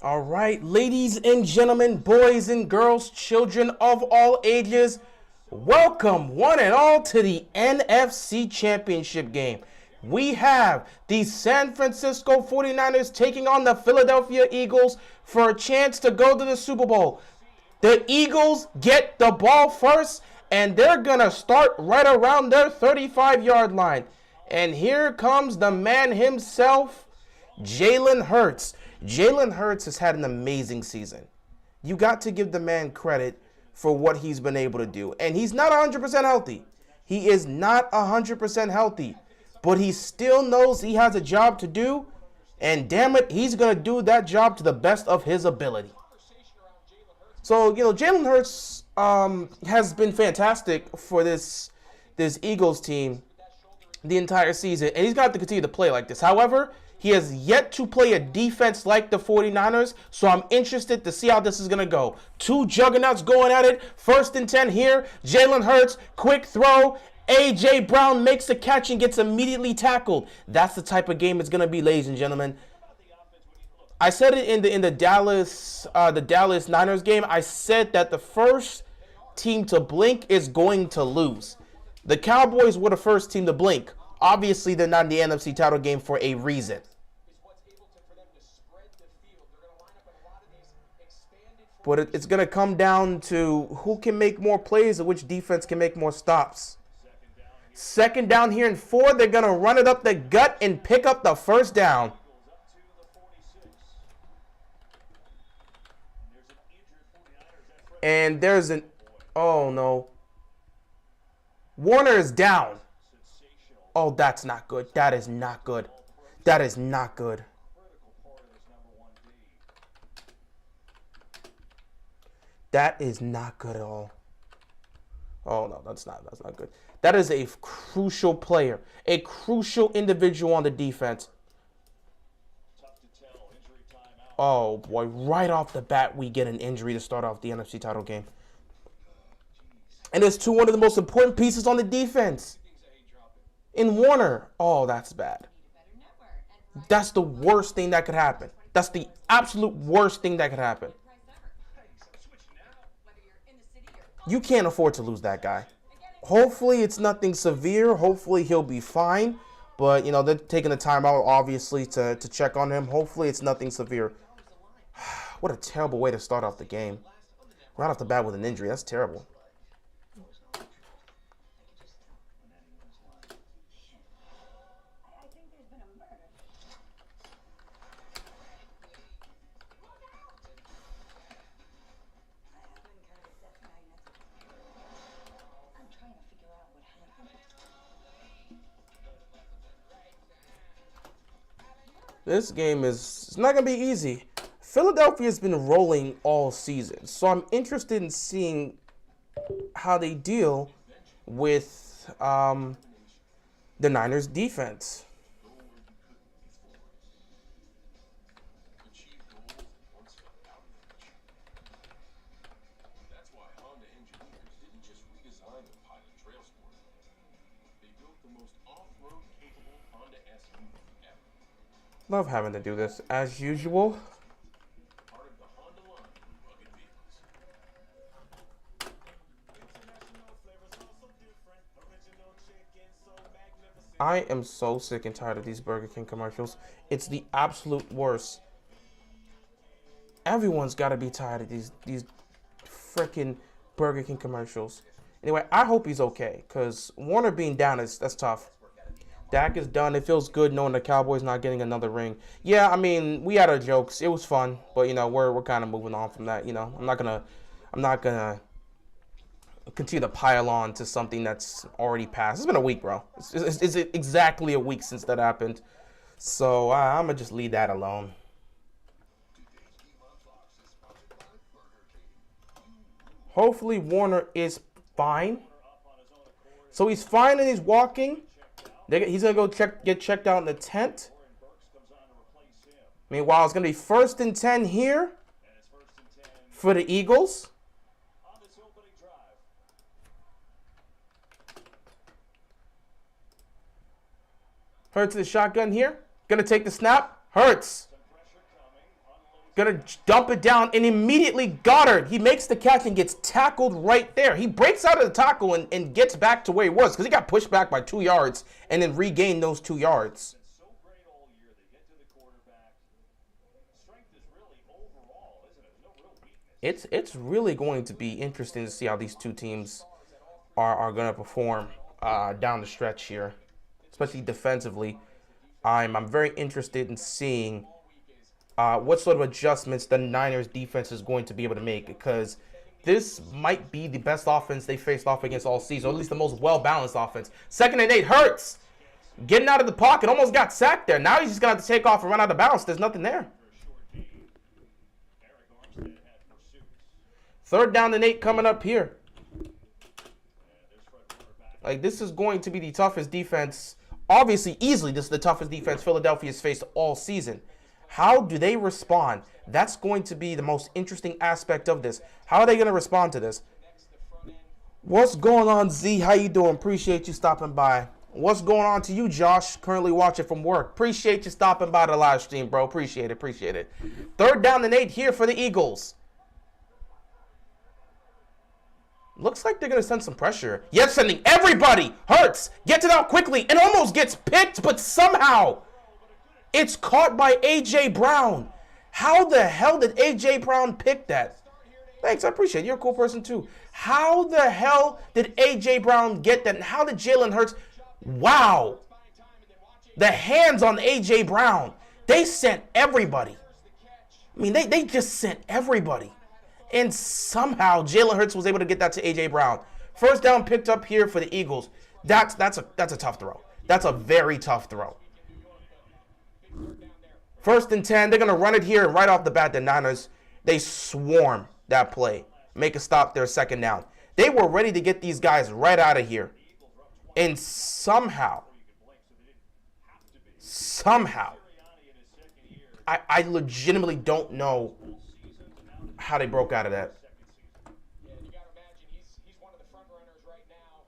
All right, ladies and gentlemen, boys and girls, children of all ages, welcome one and all to the NFC Championship game. We have the San Francisco 49ers taking on the Philadelphia Eagles for a chance to go to the Super Bowl. The Eagles get the ball first, and they're going to start right around their 35-yard line. And here comes the man himself, Jalen Hurts. Jalen Hurts has had an amazing season. You got to give the man credit for what he's been able to do. And he's not 100% healthy. He is not 100% healthy. But he still knows he has a job to do. And damn it, he's going to do that job to the best of his ability. So, Jalen Hurts has been fantastic for this Eagles team the entire season. And he's got to continue to play like this. However, he has yet to play a defense like the 49ers, so I'm interested to see how this is going to go. Two juggernauts going at it. 1st and 10 here. Jalen Hurts, quick throw. A.J. Brown makes the catch and gets immediately tackled. That's the type of game it's going to be, ladies and gentlemen. I said it in the Dallas Niners game. I said that the first team to blink is going to lose. The Cowboys were the first team to blink. Obviously, they're not in the NFC title game for a reason. But it's going to come down to who can make more plays and which defense can make more stops. 2nd down here and 4. They're going to run it up the gut and pick up the 1st down. And there's an... Oh, no. Warner is down. Oh, that's not good. That is not good. That is not good. That is not good at all. Oh, no, that's not good. That is a crucial player. A crucial individual on the defense. Oh, boy. Right off the bat, we get an injury to start off the NFC title game. And it's one of the most important pieces on the defense. In Warner. Oh, that's bad. That's the worst thing that could happen. That's the absolute worst thing that could happen. You can't afford to lose that guy. Hopefully it's nothing severe. Hopefully he'll be fine. But, they're taking the time out, obviously, to check on him. Hopefully it's nothing severe. What a terrible way to start off the game. Right off the bat with an injury. That's terrible. This game it's not going to be easy. Philadelphia's been rolling all season, so I'm interested in seeing how they deal with the Niners' defense. Love having to do this, as usual. I am so sick and tired of these Burger King commercials. It's the absolute worst. Everyone's got to be tired of these freaking Burger King commercials. Anyway, I hope he's okay, because Warner being down that's tough. Dak is done. It feels good knowing the Cowboys not getting another ring. Yeah, I mean, we had our jokes. It was fun, but we're kind of moving on from that. I'm not gonna continue to pile on to something that's already passed. It's been a week, bro. It's exactly a week since that happened. So I'm gonna just leave that alone. Hopefully Warner is fine. So he's fine and he's walking. He's going to go get checked out in the tent. Meanwhile, it's going to be 1st and 10 here for the Eagles. Hurts the shotgun here. Going to take the snap. Hurts. Gonna dump it down, and immediately Goddard, he makes the catch and gets tackled right there. He breaks out of the tackle and gets back to where he was because he got pushed back by 2 yards and then regained those 2 yards. It's really going to be interesting to see how these two teams are going to perform down the stretch here, especially defensively. I'm very interested in seeing what sort of adjustments the Niners defense is going to be able to make, because this might be the best offense they faced off against all season, or at least the most well-balanced offense. 2nd and 8, Hurts getting out of the pocket, almost got sacked there. Now he's just going to have to take off and run out of bounds. There's nothing there. 3rd down and 8 coming up here. Like, this is going to be the toughest defense. Obviously, easily, this is the toughest defense Philadelphia's faced all season. How do they respond? That's going to be the most interesting aspect of this. How are they going to respond to this? What's going on, Z? How you doing? Appreciate you stopping by. What's going on to you, Josh? Currently watching from work. Appreciate you stopping by the live stream, bro. Appreciate it. Appreciate it. 3rd down and 8 here for the Eagles. Looks like they're going to send some pressure. Yes, sending everybody. Hurts gets it out quickly and almost gets picked, but somehow it's caught by A.J. Brown. How the hell did A.J. Brown pick that? Thanks, I appreciate it. You're a cool person too. How the hell did A.J. Brown get that? And how did Jalen Hurts? Wow. The hands on A.J. Brown. They sent everybody. I mean, they just sent everybody. And somehow Jalen Hurts was able to get that to A.J. Brown. 1st down picked up here for the Eagles. That's a tough throw. That's a very tough throw. 1st and 10. They're going to run it here. And right off the bat, the Niners, they swarm that play. Make a stop there, 2nd down. They were ready to get these guys right out of here. And somehow, I legitimately don't know how they broke out of that. Yeah, you got to imagine he's one of the front runners right now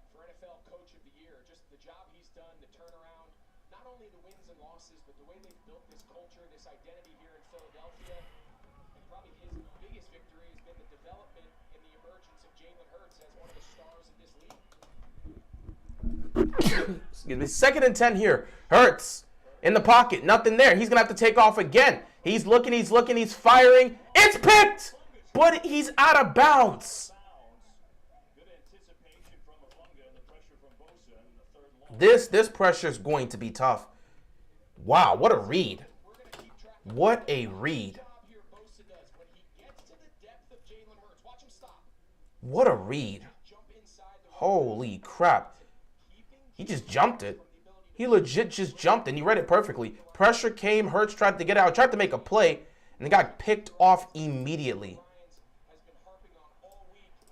for NFL Coach of the Year. Just the job he's done to turn around not only the wins and losses, but the way they've built this culture, this identity here in Philadelphia. And probably his biggest victory has been the development and the emergence of Jalen Hurts as one of the stars of this league. Excuse me. 2nd and 10 here. Hurts in the pocket. Nothing there. He's going to have to take off again. He's looking, he's firing. It's picked! But he's out of bounds. This pressure is going to be tough. Wow, what a read. What a read. What a read. Holy crap. He just jumped it. He legit just jumped and he read it perfectly. Pressure came. Hurts tried to get out. Tried to make a play. And it got picked off immediately.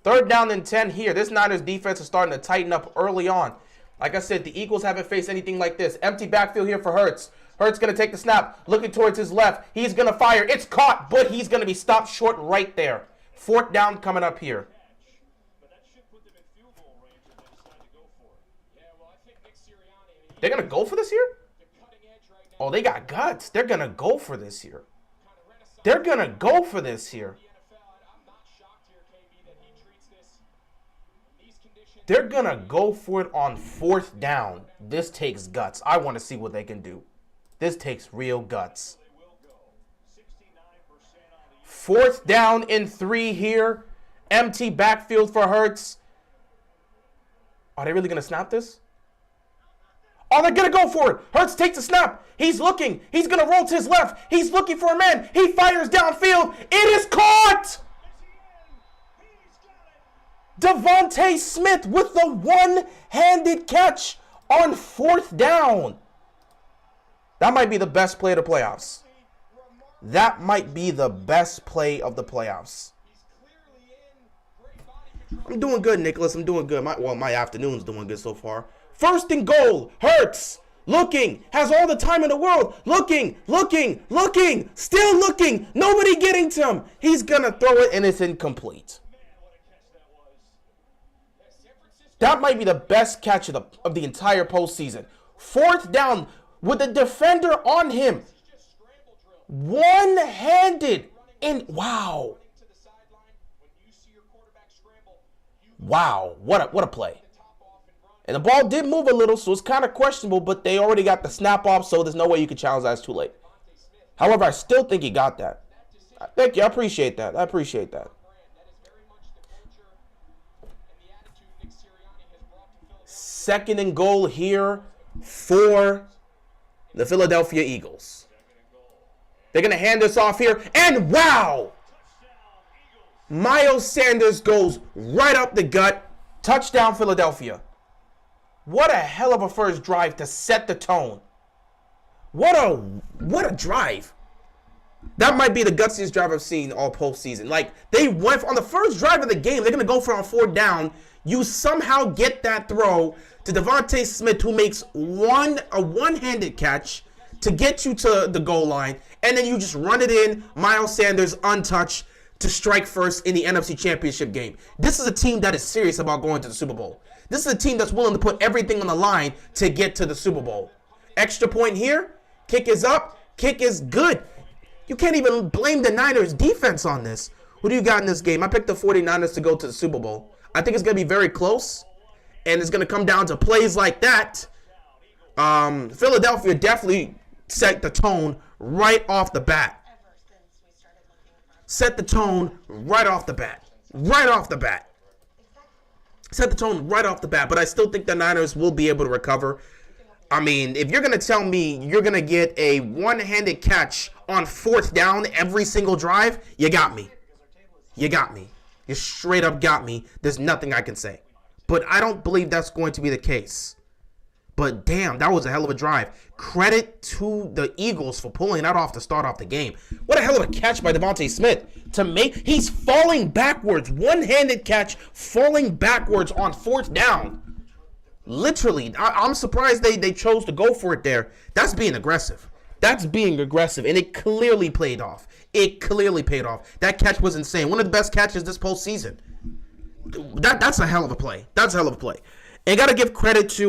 3rd down and 10 here. This Niners defense is starting to tighten up early on. Like I said, the Eagles haven't faced anything like this. Empty backfield here for Hurts. Hurts going to take the snap. Looking towards his left. He's going to fire. It's caught, but he's going to be stopped short right there. 4th down coming up here. They're going to go for this here? Oh, they got guts. They're going to go for this here. They're going to go for this here. They're going to go for it on 4th down. This takes guts. I want to see what they can do. This takes real guts. 4th down and 3 here. Empty backfield for Hurts. Are they really going to snap this? Oh, they're going to go for it. Hurts takes a snap. He's looking. He's going to roll to his left. He's looking for a man. He fires downfield. It is caught. Devontae Smith with the one-handed catch on 4th down. That might be the best play of the playoffs. That might be the best play of the playoffs. I'm doing good, Nicholas. I'm doing good. My afternoon's doing good so far. 1st and goal. Hurts. Looking. Has all the time in the world. Looking. Still looking. Nobody getting to him. He's going to throw it and it's incomplete. That might be the best catch of the entire postseason. 4th down with the defender on him. One-handed. And wow. To the sideline, when you see your quarterback scramble, you Wow. What a play. top off and run. And the ball did move a little, so it's kind of questionable, but they already got the snap off, so there's no way you can challenge that. It's too late. However, I still think he got that. Thank you. I appreciate that. That is very much the culture and the attitude Nick Sirianni has brought to Philadelphia. Second and goal here for the Philadelphia Eagles. They're going to hand this off here, and wow! Miles Sanders goes right up the gut. Touchdown, Philadelphia. What a hell of a first drive to set the tone. What a drive. That might be the gutsiest drive I've seen all postseason. Like, they went on the first drive of the game. They're going to go for on 4th down. You somehow get that throw to Devontae Smith, who makes a one-handed catch to get you to the goal line. And then you just run it in, Miles Sanders untouched to strike first in the NFC Championship game. This is a team that is serious about going to the Super Bowl. This is a team that's willing to put everything on the line to get to the Super Bowl. Extra point here. Kick is up. Kick is good. You can't even blame the Niners defense on this. Who do you got in this game? I picked the 49ers to go to the Super Bowl. I think it's going to be very close, and it's going to come down to plays like that. Philadelphia definitely set the tone right off the bat. Set the tone right off the bat. Right off the bat. Set the tone right off the bat, but I still think the Niners will be able to recover. I mean, if you're going to tell me you're going to get a one-handed catch on 4th down every single drive, you got me. You got me. You straight up got me. There's nothing I can say. But I don't believe that's going to be the case. But damn, that was a hell of a drive. Credit to the Eagles for pulling that off to start off the game. What a hell of a catch by Devontae Smith to make. He's falling backwards. One-handed catch, falling backwards on 4th down. Literally, I'm surprised they chose to go for it there. That's being aggressive. That's being aggressive, and it clearly played off. It clearly paid off. That catch was insane. One of the best catches this postseason. That's a hell of a play. That's a hell of a play. And got to give credit to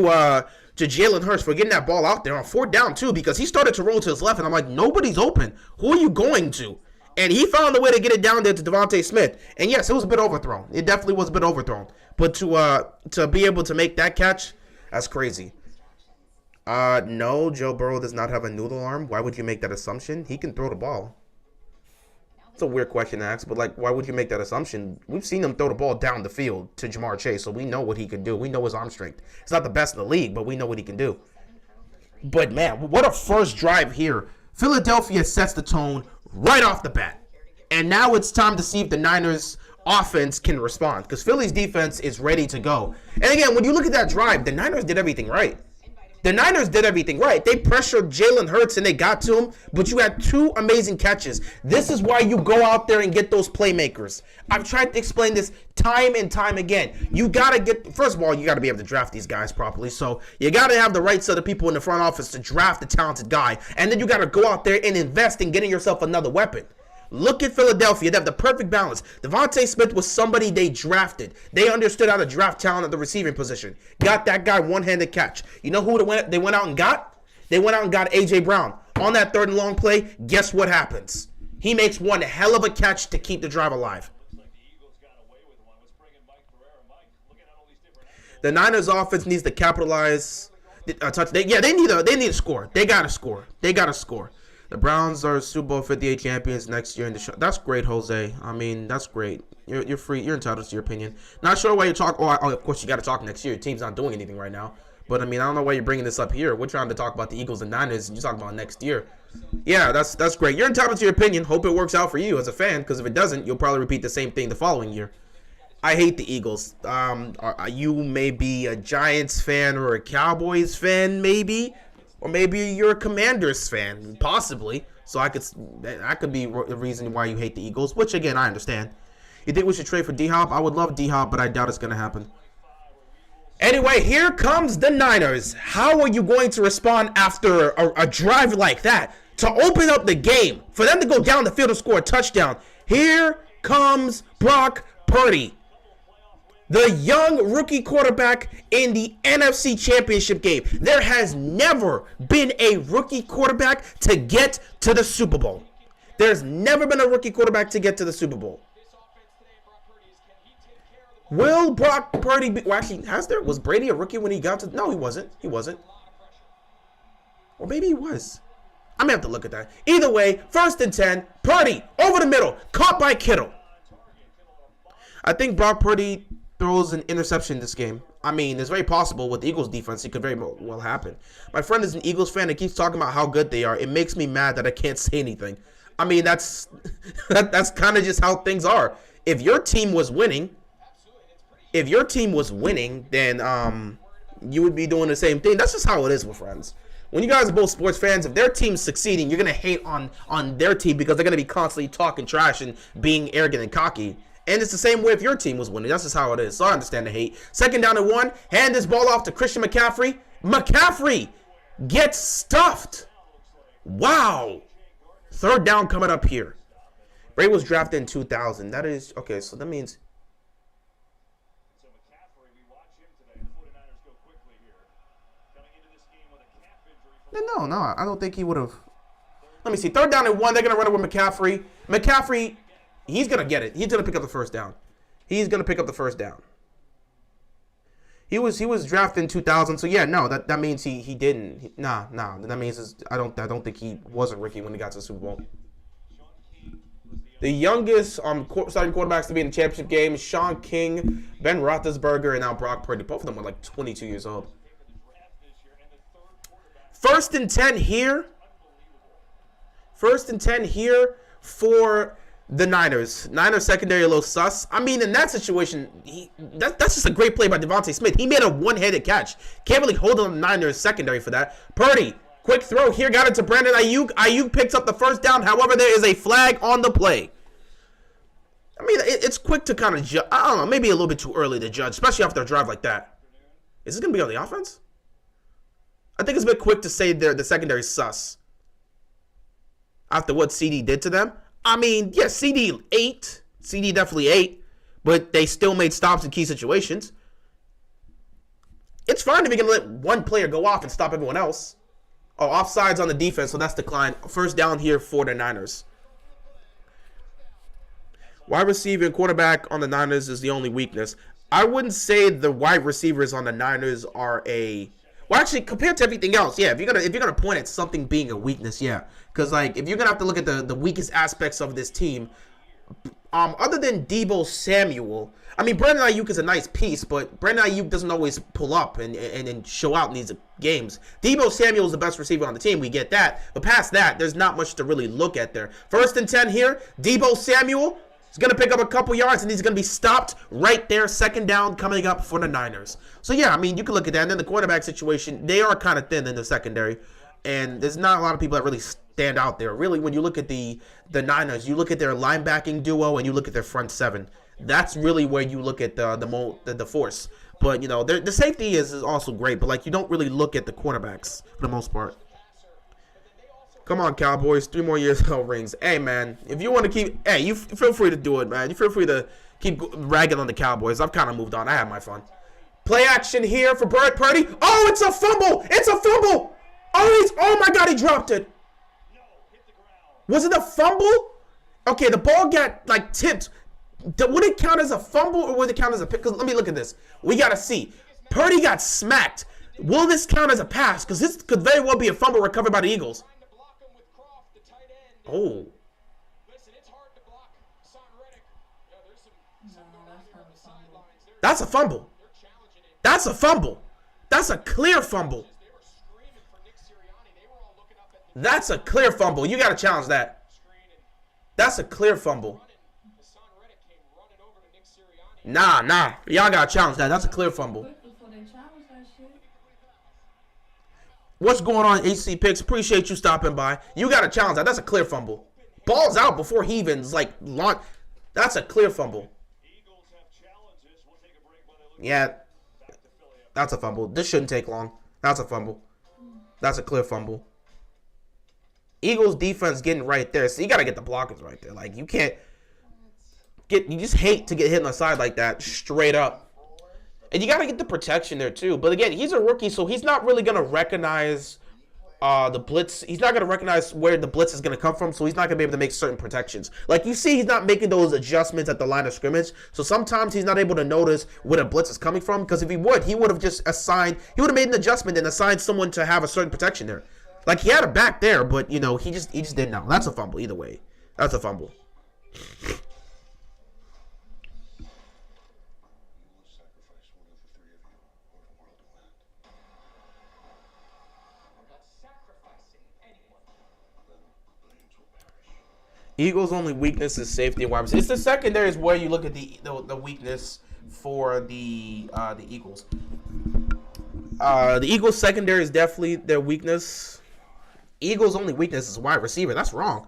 Jalen Hurts for getting that ball out there on 4th down, too, because he started to roll to his left, and I'm like, nobody's open. Who are you going to? And he found a way to get it down there to Devontae Smith. And, yes, it was a bit overthrown. It definitely was a bit overthrown. But to be able to make that catch, that's crazy. No, Joe Burrow does not have a noodle arm. Why would you make that assumption? He can throw the ball. It's a weird question to ask, but, like, why would you make that assumption? We've seen him throw the ball down the field to Jamar Chase, so we know what he can do. We know his arm strength. It's not the best in the league, but we know what he can do. But, man, what a first drive here. Philadelphia sets the tone right off the bat. And now it's time to see if the Niners' offense can respond, because Philly's defense is ready to go. And, again, when you look at that drive, the Niners did everything right. The Niners did everything right. They pressured Jalen Hurts and they got to him, but you had 2 amazing catches. This is why you go out there and get those playmakers. I've tried to explain this time and time again. You got to get, first of all, you got to be able to draft these guys properly. So you got to have the right set of people in the front office to draft a talented guy. And then you got to go out there and invest in getting yourself another weapon. Look at Philadelphia. They have the perfect balance. Devontae Smith was somebody they drafted. They understood how to draft talent at the receiving position. Got that guy one-handed catch. You know who they went out and got? They went out and got A.J. Brown. On that 3rd and long play, guess what happens? He makes one hell of a catch to keep the drive alive. The Niners offense needs to capitalize. They need a score. They got to score. They got to score. The Browns are Super Bowl 58 champions next year in the show. That's great, Jose. I mean, that's great. You're free. You're entitled to your opinion. Not sure why you talk. Oh, of course, you got to talk next year. Your team's not doing anything right now. But, I mean, I don't know why you're bringing this up here. We're trying to talk about the Eagles and Niners, and you're talking about next year. Yeah, that's great. You're entitled to your opinion. Hope it works out for you as a fan, because if it doesn't, you'll probably repeat the same thing the following year. I hate the Eagles. You may be a Giants fan or a Cowboys fan, maybe. Or maybe you're a Commanders fan, possibly. So that could be the reason why you hate the Eagles, which, again, I understand. You think we should trade for D-Hop? I would love D-Hop, but I doubt it's going to happen. Anyway, here comes the Niners. How are you going to respond after a drive like that? To open up the game, for them to go down the field and score a touchdown. Here comes Brock Purdy, the young rookie quarterback in the NFC Championship game. There has never been a rookie quarterback to get to the Super Bowl. There's never been a rookie quarterback to get to the Super Bowl. Will Brock Purdy be... Well, actually, was Brady a rookie when he got to... No, he wasn't. He wasn't. Or maybe he was. I'm going to have to look at that. Either way, 1st and 10. Purdy, over the middle. Caught by Kittle. I think Brock Purdy throws an interception this game. I mean, it's very possible with the Eagles defense. It could very well happen. My friend is an Eagles fan and keeps talking about how good they are. It makes me mad that I can't say anything. I mean, that's kind of just how things are. If your team was winning... If your team was winning, then you would be doing the same thing. That's just how it is with friends. When you guys are both sports fans, if their team's succeeding, you're going to hate on their team because they're going to be constantly talking trash and being arrogant and cocky. And it's the same way if your team was winning. That's just how it is. So I understand the hate. 2nd down and 1. Hand this ball off to Christian McCaffrey. McCaffrey gets stuffed. Wow. 3rd down coming up here. Bray was drafted in 2000. That is, okay, so that means... No, I don't think he would have. Let me see. 3rd down and 1. They're going to run it with McCaffrey. McCaffrey, he's going to get it. He's going to pick up the 1st down. He's going to pick up the 1st down. He was drafted in 2000. So, yeah, no, that means he didn't. Nah. That means I don't think he was a rookie when he got to the Super Bowl. The youngest starting quarterbacks to be in the championship game, Sean King, Ben Roethlisberger, and now Brock Purdy. Both of them are like 22 years old. 1st and 10 here. 1st and 10 here for the Niners. Niners secondary a little sus. I mean, in that situation, that's just a great play by Devontae Smith. He made a one-handed catch. Can't really hold on the Niners secondary for that. Purdy, quick throw here, got it to Brandon Ayuk. Ayuk picks up the 1st down. However, there is a flag on the play. I mean, it's quick to kind of judge. I don't know, maybe a little bit too early to judge, especially after a drive like that. Is this going to be on the offense? I think it's a bit quick to say the secondary sus. After what CD did to them. I mean, yeah, CD definitely ate. But they still made stops in key situations. It's fine if you're going to let one player go off and stop everyone else. Oh, offsides on the defense, so that's declined. 1st down here for the Niners. Wide receiver and quarterback on the Niners is the only weakness. I wouldn't say the wide receivers on the Niners are a... Well, actually, compared to everything else, yeah. If you're gonna point at something being a weakness, yeah. Because like, if you're gonna have to look at the weakest aspects of this team, other than Deebo Samuel, I mean, Brandon Ayuk is a nice piece, but Brandon Ayuk doesn't always pull up and show out in these games. Deebo Samuel is the best receiver on the team. We get that, but past that, there's not much to really look at there. 1st and 10 here. Deebo Samuel. He's going to pick up a couple yards, and he's going to be stopped right there. 2nd down coming up for the Niners. So, yeah, I mean, you can look at that. And then the quarterback situation, they are kind of thin in the secondary. And there's not a lot of people that really stand out there. Really, when you look at the Niners, you look at their linebacking duo and you look at their front 7. That's really where you look at the force. But, you know, the safety is also great. But, like, you don't really look at the cornerbacks for the most part. Come on, Cowboys. 3 more years of rings. Hey, man, if you want to keep... Hey, you feel free to do it, man. You feel free to keep ragging on the Cowboys. I've kind of moved on. I had my fun. Play action here for Purdy. Oh, it's a fumble. It's a fumble. Oh, my God, he dropped it. Was it a fumble? Okay, the ball got, like, tipped. Would it count as a fumble or would it count as a pick? Because let me look at this. We got to see. Purdy got smacked. Will this count as a pass? Because this could very well be a fumble recovered by the Eagles. Oh. That's a fumble. That's a fumble. That's a clear fumble. That's a clear fumble. You got to challenge that. That's a clear fumble. Nah. Y'all got to challenge that. That's a clear fumble. What's going on, HC Picks? Appreciate you stopping by. You got to challenge that. That's a clear fumble. Ball's out before he even's like launch. That's a clear fumble. Yeah, that's a fumble. This shouldn't take long. That's a fumble. That's a clear fumble. Eagles defense getting right there. So you got to get the blockers right there. Like, you can't get, you just hate to get hit on the side like that straight up. And you got to get the protection there too. But again, he's a rookie, so he's not really going to recognize the blitz. He's not going to recognize where the blitz is going to come from, so he's not going to be able to make certain protections. Like you see, he's not making those adjustments at the line of scrimmage. So sometimes he's not able to notice where the blitz is coming from. Because if he would have just assigned. He would have made an adjustment and assigned someone to have a certain protection there. Like he had a back there, but he just didn't know. That's a fumble either way. That's a fumble. Eagles' only weakness is safety and wide receiver. It's the secondary is where you look at the weakness for the Eagles. The Eagles' secondary is definitely their weakness. Eagles' only weakness is wide receiver. That's wrong.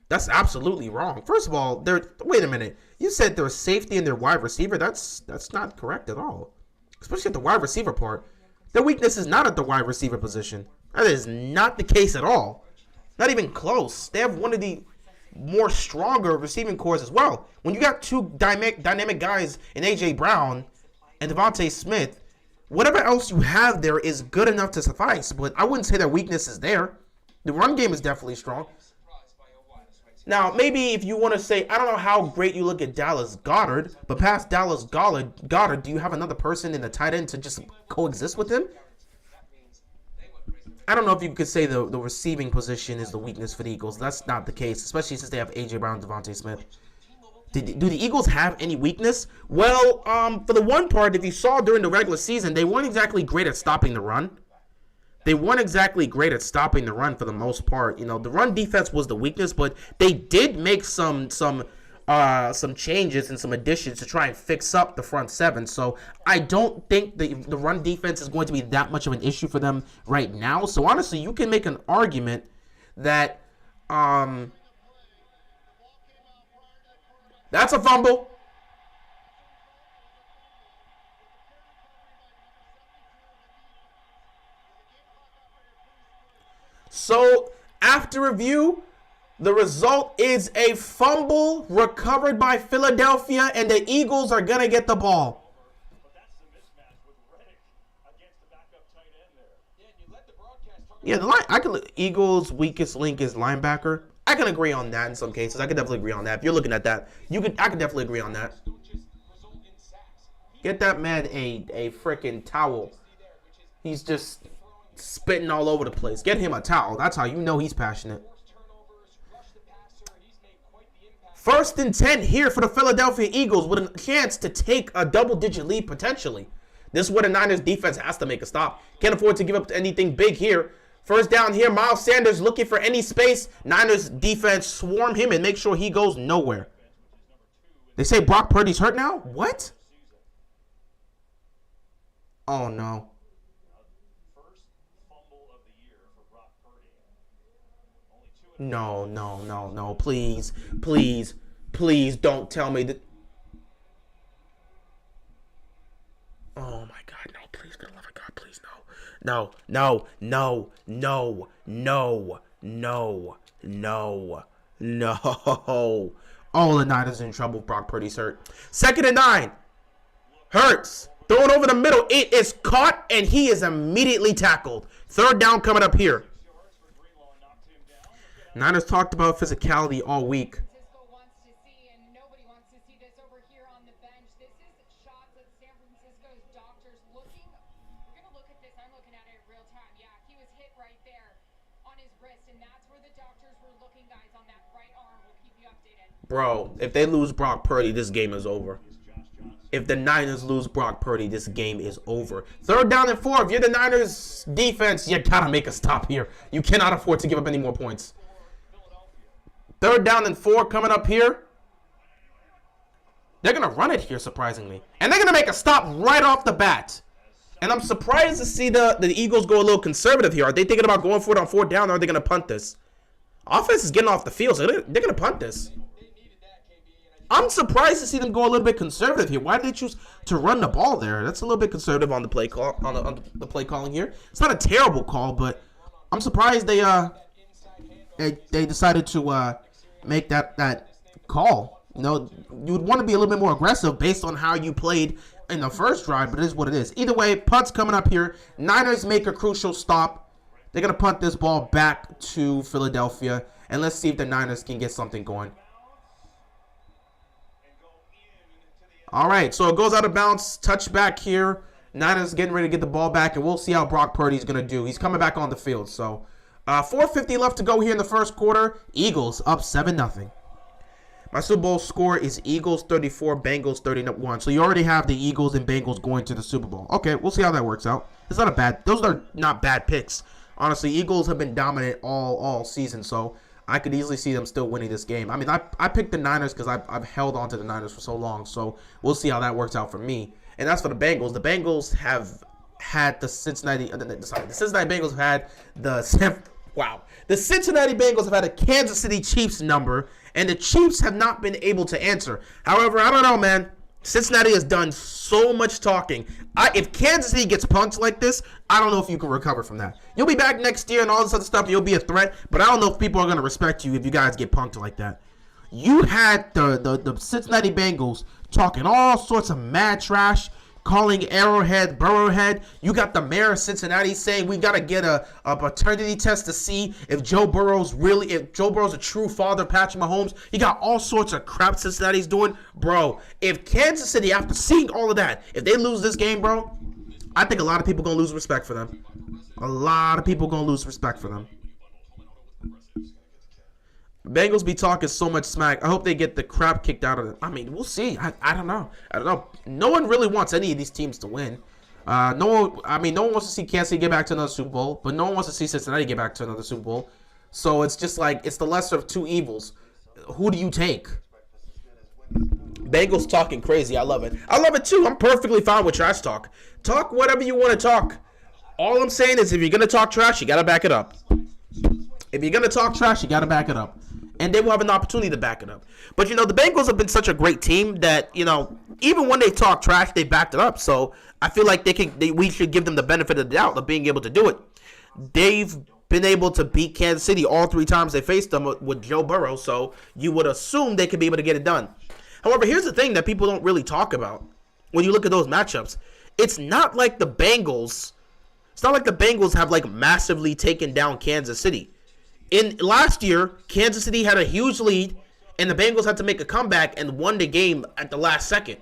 That's absolutely wrong. First of all, wait a minute. You said there's safety in their wide receiver. That's not correct at all. Especially at the wide receiver part. Their weakness is not at the wide receiver position. That is not the case at all. Not even close. They have one of the more stronger receiving cores as well. When you got two dynamic guys in A.J. Brown and Devontae Smith, whatever else you have there is good enough to suffice. But I wouldn't say their weakness is there. The run game is definitely strong. Now, maybe if you want to say, I don't know how great you look at Dallas Goedert, but past Dallas Goedert, do you have another person in the tight end to just coexist with him? I don't know if you could say the receiving position is the weakness for the Eagles. That's not the case, especially since they have A.J. Brown and Devontae Smith. Do the Eagles have any weakness? Well, for the one part, if you saw during the regular season, they weren't exactly great at stopping the run. They weren't exactly great at stopping the run for the most part. The run defense was the weakness, but they did make some changes and some additions to try and fix up the front seven. So I don't think the run defense is going to be that much of an issue for them right now. So honestly, you can make an argument that that's a fumble. So after review, the result is a fumble recovered by Philadelphia, and the Eagles are going to get the ball. Yeah, Eagles' weakest link is linebacker. I can agree on that in some cases. I can definitely agree on that. If you're looking at that, I can definitely agree on that. Get that man a freaking towel. He's just spitting all over the place. Get him a towel. That's how you know he's passionate. 1st and 10 here for the Philadelphia Eagles with a chance to take a double-digit lead potentially. This is where the Niners defense has to make a stop. Can't afford to give up anything big here. First down here, Miles Sanders looking for any space. Niners defense swarm him and make sure he goes nowhere. They say Brock Purdy's hurt now? What? Oh, no. No. Please don't tell me that. Oh, my God. No, please, for the love of God, please, no. No. Oh, the Niners in trouble. Brock Purdy's hurt. 2nd and 9. Hurts. Throw it over the middle. It is caught, and he is immediately tackled. 3rd down coming up here. Niners talked about physicality all week. Bro, if they lose Brock Purdy, this game is over. If the Niners lose Brock Purdy, this game is over. 3rd down and 4. If you're the Niners defense, you gotta make a stop here. You cannot afford to give up any more points. 3rd down and 4 coming up here. They're going to run it here, surprisingly. And they're going to make a stop right off the bat. And I'm surprised to see the Eagles go a little conservative here. Are they thinking about going for it on 4th down, or are they going to punt this? Offense is getting off the field, so they're going to punt this. I'm surprised to see them go a little bit conservative here. Why did they choose to run the ball there? That's a little bit conservative on the play call, on the play calling here. It's not a terrible call, but I'm surprised they decided to make that call. You would want to be a little bit more aggressive based on how you played in the first drive, but it is what it is. Either way, punt's coming up here. Niners make a crucial stop They're going to punt this ball back to Philadelphia. And let's see if the Niners can get something going. All right, so it goes out of bounds. Touchback here. Niners getting ready to get the ball back, and we'll see how Brock Purdy's going to do. He's coming back on the field. So 4:50 left to go here in the first quarter. Eagles up 7-0. My Super Bowl score is Eagles 34, Bengals 31. So you already have the Eagles and Bengals going to the Super Bowl. Okay, we'll see how that works out. It's not a bad. Those are not bad picks. Honestly, Eagles have been dominant all season, so I could easily see them still winning this game. I mean, I picked the Niners because I've held on to the Niners for so long, so we'll see how that works out for me. And as for the Bengals have had the Cincinnati Bengals have had the Cincinnati Bengals have had a Kansas City Chiefs number, and the Chiefs have not been able to answer. However, I don't know, man. Cincinnati has done so much talking. If Kansas City gets punked like this, I don't know if you can recover from that. You'll be back next year and all this other stuff. You'll be a threat, but I don't know if people are going to respect you if you guys get punked like that. You had the Cincinnati Bengals talking all sorts of mad trash, calling Arrowhead Burrowhead. You got the mayor of Cincinnati saying we got to get a paternity test to see if Joe Burrow's a true father of Patrick Mahomes. You got all sorts of crap Cincinnati's doing. Bro, if Kansas City, after seeing all of that, if they lose this game, bro, I think a lot of people going to lose respect for them. A lot of people going to lose respect for them. Bengals be talking so much smack. I hope they get the crap kicked out of them. I mean, we'll see. I don't know. No one really wants any of these teams to win. No one wants to see Kansas City get back to another Super Bowl, but no one wants to see Cincinnati get back to another Super Bowl. So it's just like it's the lesser of two evils. Who do you take? Bengals talking crazy. I love it. I love it too. I'm perfectly fine with trash talk. Talk whatever you want to talk. All I'm saying is if you're gonna talk trash, you gotta back it up. If you're gonna talk trash, you gotta back it up. And they will have an opportunity to back it up. But, the Bengals have been such a great team that, even when they talk trash, they backed it up. So I feel like we should give them the benefit of the doubt of being able to do it. They've been able to beat Kansas City all 3 times they faced them with Joe Burrow. So you would assume they could be able to get it done. However, here's the thing that people don't really talk about when you look at those matchups. It's not like the Bengals have massively taken down Kansas City. In last year, Kansas City had a huge lead, and the Bengals had to make a comeback and won the game at the last second.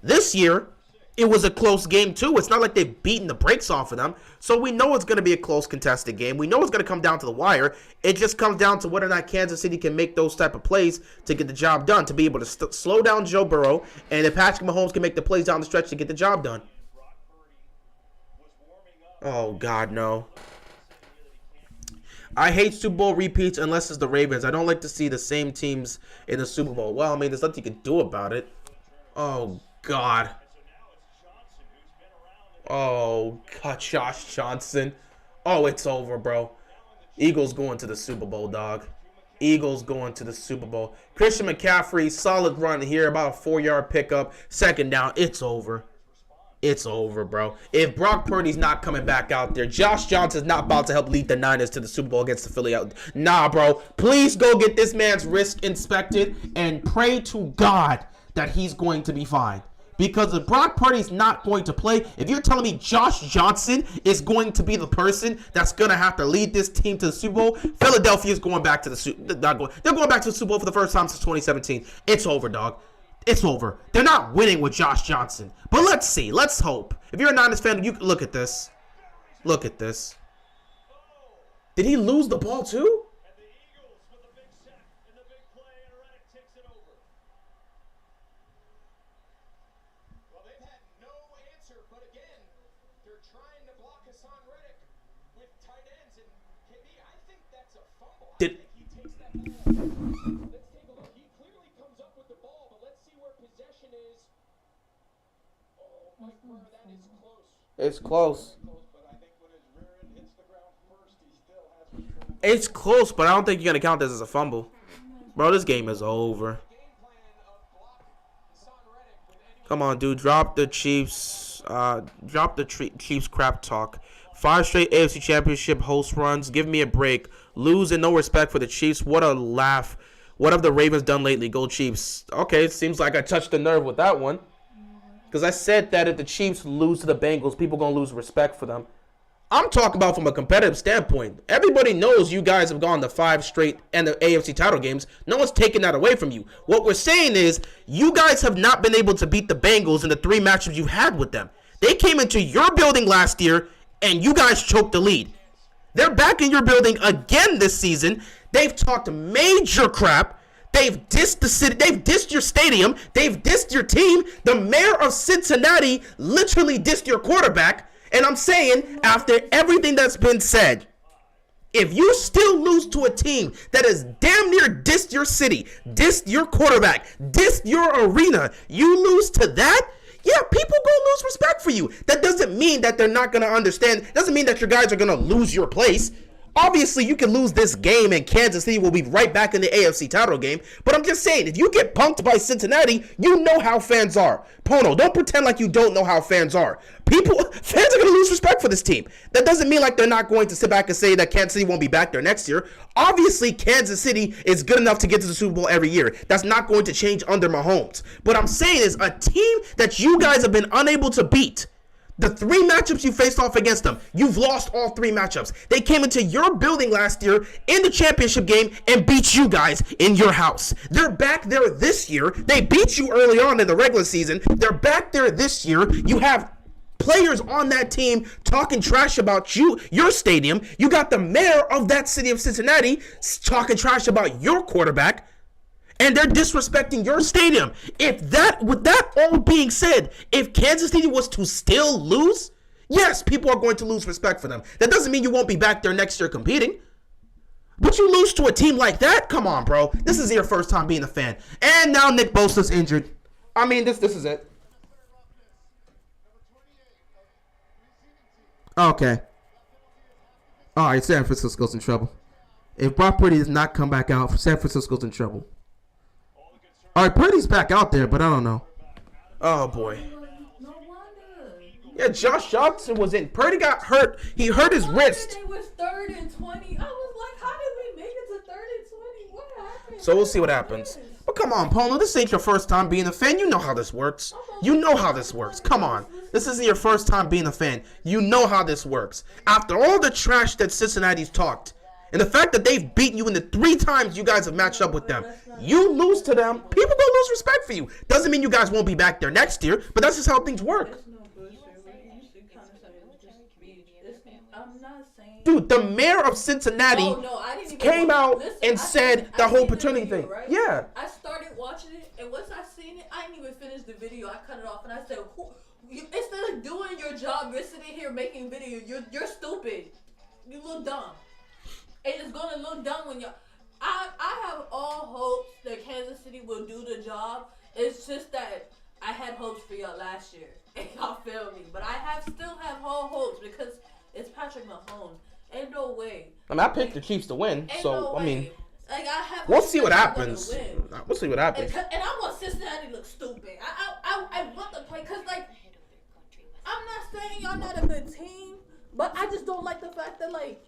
This year, it was a close game too. It's not like they've beaten the brakes off of them. So we know it's going to be a close contested game. We know it's going to come down to the wire. It just comes down to whether or not Kansas City can make those type of plays to get the job done, to be able to slow down Joe Burrow, and if Patrick Mahomes can make the plays down the stretch to get the job done. Oh, God, no. I hate Super Bowl repeats unless it's the Ravens. I don't like to see the same teams in the Super Bowl. Well, I mean, there's nothing you can do about it. Oh, God. Oh, God, Josh Johnson. Oh, it's over, bro. Eagles going to the Super Bowl, dog. Eagles going to the Super Bowl. Christian McCaffrey, solid run here, about a 4-yard pickup. Second down, it's over. It's over, bro. If Brock Purdy's not coming back out there, Josh Johnson's not about to help lead the Niners to the Super Bowl against the Philly. Nah, bro. Please go get this man's wrist inspected and pray to God that he's going to be fine. Because if Brock Purdy's not going to play, if you're telling me Josh Johnson is going to be the person that's going to have to lead this team to the Super Bowl, Philadelphia's going back to the Super Bowl. They're going back to the Super Bowl for the first time since 2017. It's over, dog. It's over. They're not winning with Josh Johnson. But let's see. Let's hope. If you're a Niners fan, you can look at this. Look at this. Did he lose the ball too? Did It's close. It's close, but I don't think you're going to count this as a fumble. Bro, this game is over. Come on, dude. Drop the Chiefs. Chiefs crap talk. 5 straight AFC Championship host runs. Give me a break. Lose and no respect for the Chiefs. What a laugh. What have the Ravens done lately? Go Chiefs. Okay, it seems like I touched the nerve with that one. Because I said that if the Chiefs lose to the Bengals, people going to lose respect for them. I'm talking about from a competitive standpoint. Everybody knows you guys have gone to 5 straight and the AFC title games. No one's taking that away from you. What we're saying is you guys have not been able to beat the Bengals in the 3 matchups you've had with them. They came into your building last year, and you guys choked the lead. They're back in your building again this season. They've talked major crap. They've dissed the city. They've dissed your stadium. They've dissed your team. The mayor of Cincinnati literally dissed your quarterback. And I'm saying, after everything that's been said, if you still lose to a team that has damn near dissed your city, dissed your quarterback, dissed your arena, you lose to that? Yeah, people gonna lose respect for you. That doesn't mean that they're not gonna understand. Doesn't mean that your guys are gonna lose your place. Obviously, you can lose this game and Kansas City will be right back in the AFC title game. But I'm just saying, if you get punked by Cincinnati, you know how fans are. Pono, don't pretend like you don't know how fans are. Fans are going to lose respect for this team. That doesn't mean like they're not going to sit back and say that Kansas City won't be back there next year. Obviously, Kansas City is good enough to get to the Super Bowl every year. That's not going to change under Mahomes. But I'm saying is a team that you guys have been unable to beat. The 3 matchups you faced off against them, you've lost all 3 matchups. They came into your building last year in the championship game and beat you guys in your house. They're back there this year. They beat you early on in the regular season. They're back there this year. You have players on that team talking trash about your stadium. You got the mayor of that city of Cincinnati talking trash about your quarterback. And they're disrespecting your stadium. With that all being said, if Kansas City was to still lose, yes, people are going to lose respect for them. That doesn't mean you won't be back there next year competing. But you lose to a team like that? Come on, bro. This is your first time being a fan. And now Nick Bosa's injured. I mean, this is it. Okay. All right, San Francisco's in trouble. If Brock Purdy does not come back out, San Francisco's in trouble. All right, Purdy's back out there, but I don't know. Oh, boy. No wonder. Yeah, Josh Johnson was in. Purdy got hurt. He hurt his wrist. It was 3rd and 20. I was like, how did we make it to 3rd and 20? What happened? So we'll see what happens. But come on, Polo. This ain't your first time being a fan. You know how this works. You know how this works. Come on. This isn't your first time being a fan. You know how this works. After all the trash that Cincinnati's talked, and the fact that they've beaten you in the 3 times you guys have matched up with them, you lose to them, people gonna lose respect for you. Doesn't mean you guys won't be back there next year, but that's just how things work. I'm not saying. Dude, the mayor of Cincinnati came out and said the whole paternity thing. Right? Yeah. I started watching it, and once I seen it, I didn't even finish the video. I cut it off, and I said, instead of doing your job, you're sitting here making videos. You're stupid. You look dumb. And it's gonna look dumb when y'all. I have all hopes that Kansas City will do the job. It's just that I had hopes for y'all last year, and y'all failed me. But I still have all hopes because it's Patrick Mahomes. Ain't no way. I mean, I picked the Chiefs to win, Ain't so no I mean, way. Like, I have. we'll see what I'm happens. gonna win. We'll see what happens. And I want Cincinnati to look stupid. I want to play because like I'm not saying y'all not a good team, but I just don't like the fact that like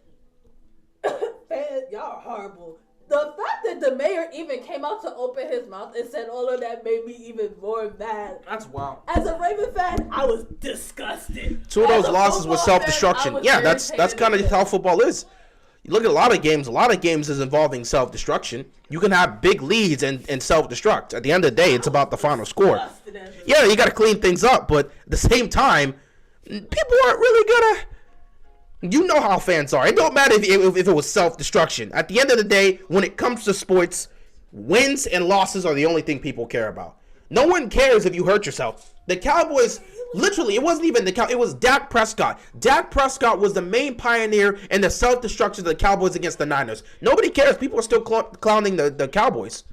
fans, y'all are horrible. The fact that the mayor even came out to open his mouth and said all of that made me even more mad. That's wild. As a Raven fan, I was disgusted. 2 of those losses was self-destruction. Yeah, that's kind of how football is. You look at a lot of games is involving self-destruction. You can have big leads and self-destruct. At the end of the day, it's about the final score. Yeah, you got to clean things up, but at the same time, people aren't really gonna. You know how fans are. It don't matter if it was self-destruction. At the end of the day, when it comes to sports, wins and losses are the only thing people care about. No one cares if you hurt yourself. The Cowboys, literally, it wasn't even it was Dak Prescott. Dak Prescott was the main pioneer in the self-destruction of the Cowboys against the Niners. Nobody cares. People are still clowning the Cowboys.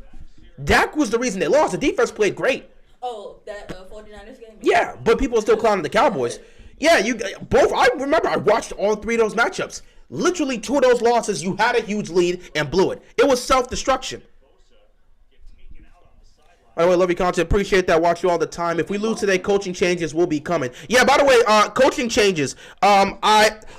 Dak was the reason they lost. The defense played great. Oh, that 49ers game? Yeah, but people are still clowning the Cowboys. Yeah, I remember I watched all 3 of those matchups. Literally 2 of those losses, you had a huge lead and blew it. It was self-destruction. By the way, love your content. Appreciate that. Watch you all the time. If we lose today, coaching changes will be coming. Yeah, by the way, coaching changes.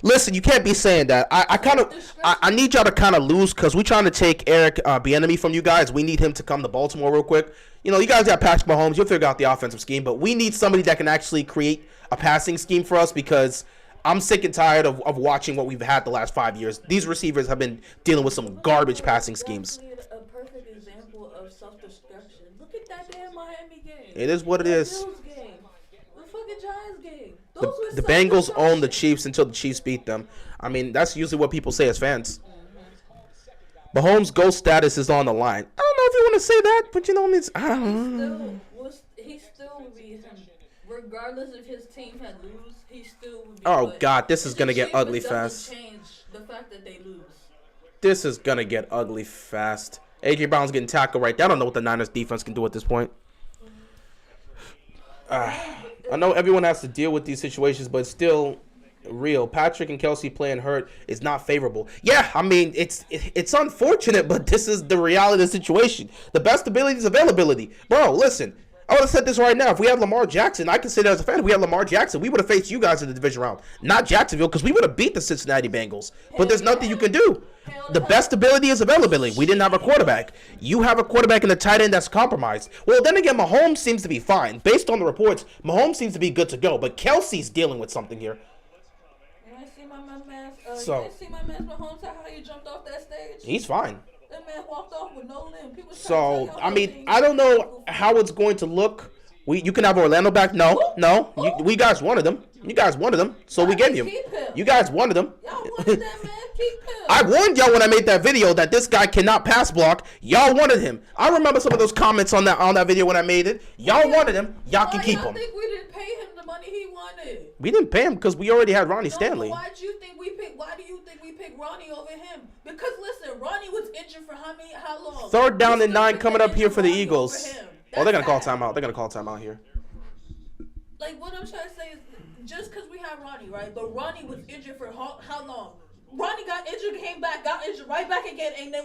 Listen, you can't be saying that. I need y'all to kind of lose because we're trying to take Eric Bieniemy from you guys. We need him to come to Baltimore real quick. You know, you guys got Patrick Mahomes. You'll figure out the offensive scheme, but we need somebody that can actually create a passing scheme for us because I'm sick and tired of watching what we've had the last 5 years. These receivers have been dealing with some garbage passing schemes. A perfect example of self-destruction. Look at that damn Miami game. It is what it is. Bills game. The fucking Giants game. The Bengals own the Chiefs until the Chiefs beat them. I mean, that's usually what people say as fans. Mahomes' GOAT status is on the line. I don't know if you want to say that, but you know, I don't know. He still would be him. Regardless if his team had lose, he still would be. Oh, God, this is going to get ugly fast. Change the fact that they lose. This is going to get ugly fast. A.J. Brown's getting tackled right there. I don't know what the Niners defense can do at this point. I know everyone has to deal with these situations, but it's still real. Patrick and Kelsey playing hurt is not favorable. Yeah, I mean, it's unfortunate, but this is the reality of the situation. The best ability is availability. Bro, listen, I would have said this right now. If we had Lamar Jackson, I can say that as a fan. If we had Lamar Jackson, we would have faced you guys in the division round, not Jacksonville, because we would have beat the Cincinnati Bengals. But there's nothing you can do. The best ability is availability. We didn't have a quarterback. You have a quarterback and a tight end that's compromised. Well, then again, Mahomes seems to be fine. Based on the reports, Mahomes seems to be good to go. But Kelsey's dealing with something here. You ain't see my man Mahomes, how he jumped off that stage? He's fine. That man walked off with no limb. So, I mean, I don't know how it's going to look. You can have Orlando back. No. We guys wanted him. You guys wanted him, so we gave him. You guys wanted him. Y'all wanted that man. Keep him. I warned y'all when I made that video that this guy cannot pass block. Y'all wanted him. I remember some of those comments on that video when I made it. Y'all wanted him. Y'all can keep him. I think we didn't pay him the money he wanted. We didn't pay him because we already had Ronnie Stanley. Why do you think we picked Ronnie over him? Because listen, Ronnie was injured for how long? 3rd down and 9 coming up here for the Eagles. Oh, they're gonna call timeout. They're gonna call timeout here. Like what I'm trying to say is, just because we have Ronnie, right? But Ronnie was injured for how long? Ronnie got injured, came back, got injured, right back again, and then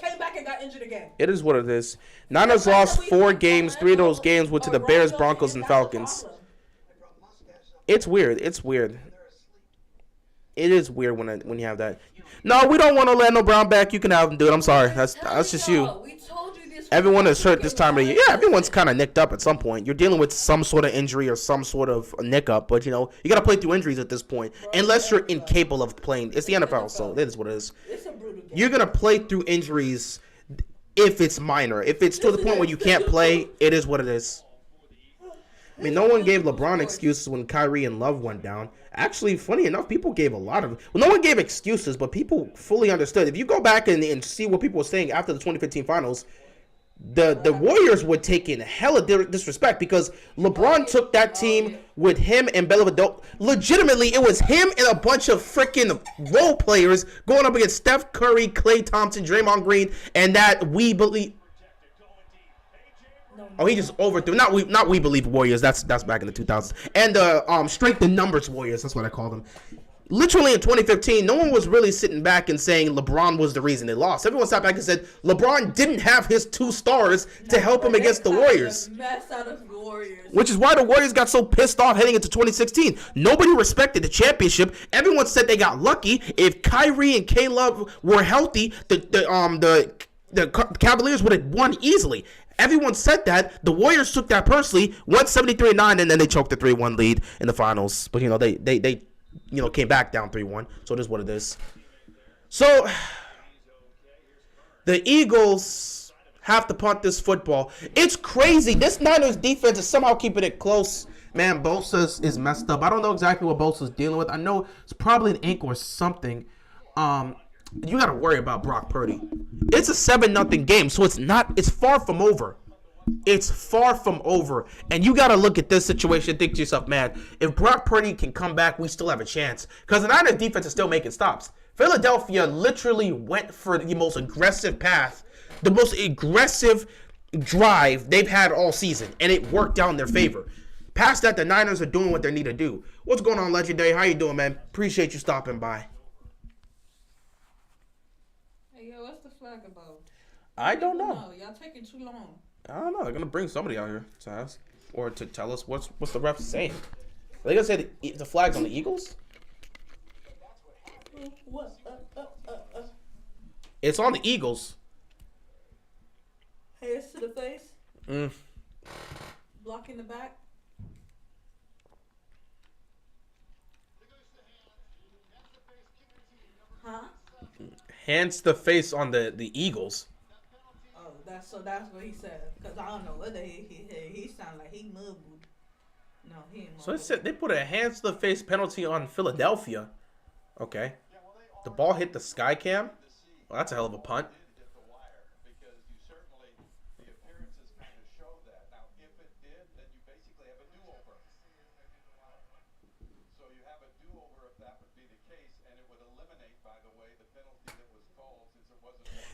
came back and got injured again. It is what it is. Niners lost 4 games. 3 of those games went to the Bears, Broncos, and Falcons. It's weird. It's weird. It is weird when you have that. No, we don't want Orlando Brown back. You can have him, dude. I'm sorry. That's just you. Everyone is hurt this time of the year. Yeah, everyone's kind of nicked up at some point. You're dealing with some sort of injury or some sort of nick up, but you know you got to play through injuries at this point, unless you're incapable of playing. It's the NFL, so that is what it is. You're gonna play through injuries if it's minor. If it's to the point where you can't play, it is what it is. I mean, no one gave LeBron excuses when Kyrie and Love went down. Actually, funny enough, people gave a lot of... Well, no one gave excuses, but people fully understood. If you go back and see what people were saying after the 2015 finals, the Warriors were taking hella disrespect because LeBron took that team with him and Bellavado. Legitimately, it was him and a bunch of freaking role players going up against Steph Curry, Klay Thompson, Draymond Green, and that we believe... Oh, he just overthrew. Not we believe Warriors. That's back in the 2000s. And the strength in numbers Warriors. That's what I call them. Literally in 2015, no one was really sitting back and saying LeBron was the reason they lost. Everyone sat back and said LeBron didn't have his 2 stars to help him against the Warriors. Which is why the Warriors got so pissed off heading into 2016. Nobody respected the championship. Everyone said they got lucky. If Kyrie and K-Love were healthy, the Cavaliers would have won easily. Everyone said that. The Warriors took that personally, went 73-9, and then they choked the 3-1 lead in the finals. But, they came back down 3-1. So it is what it is. So, the Eagles have to punt this football. It's crazy. This Niners defense is somehow keeping it close. Man, Bosa is messed up. I don't know exactly what Bosa's dealing with. I know it's probably an ankle or something. You got to worry about Brock Purdy. It's a 7-0 game, so it's far from over. It's far from over. And you got to look at this situation and think to yourself, man, if Brock Purdy can come back, we still have a chance. Because the Niners defense is still making stops. Philadelphia literally went for the most aggressive path, the most aggressive drive they've had all season, and it worked out in their favor. Past that, the Niners are doing what they need to do. What's going on, Legendary? How you doing, man? Appreciate you stopping by. What's the flag about? I don't know. No, y'all taking too long. I don't know. They're gonna bring somebody out here to ask or to tell us what's the ref saying. Are they gonna say the flag's on the Eagles? What? It's on the Eagles. Hands to the face. Blocking the back. Huh? Hands to the face on the Eagles. Oh, that's what he said. Cause I don't know whether he sound like he mumbled. No, he ain't. So they put a hands to the face penalty on Philadelphia. Okay. The ball hit the sky cam. Well, that's a hell of a punt.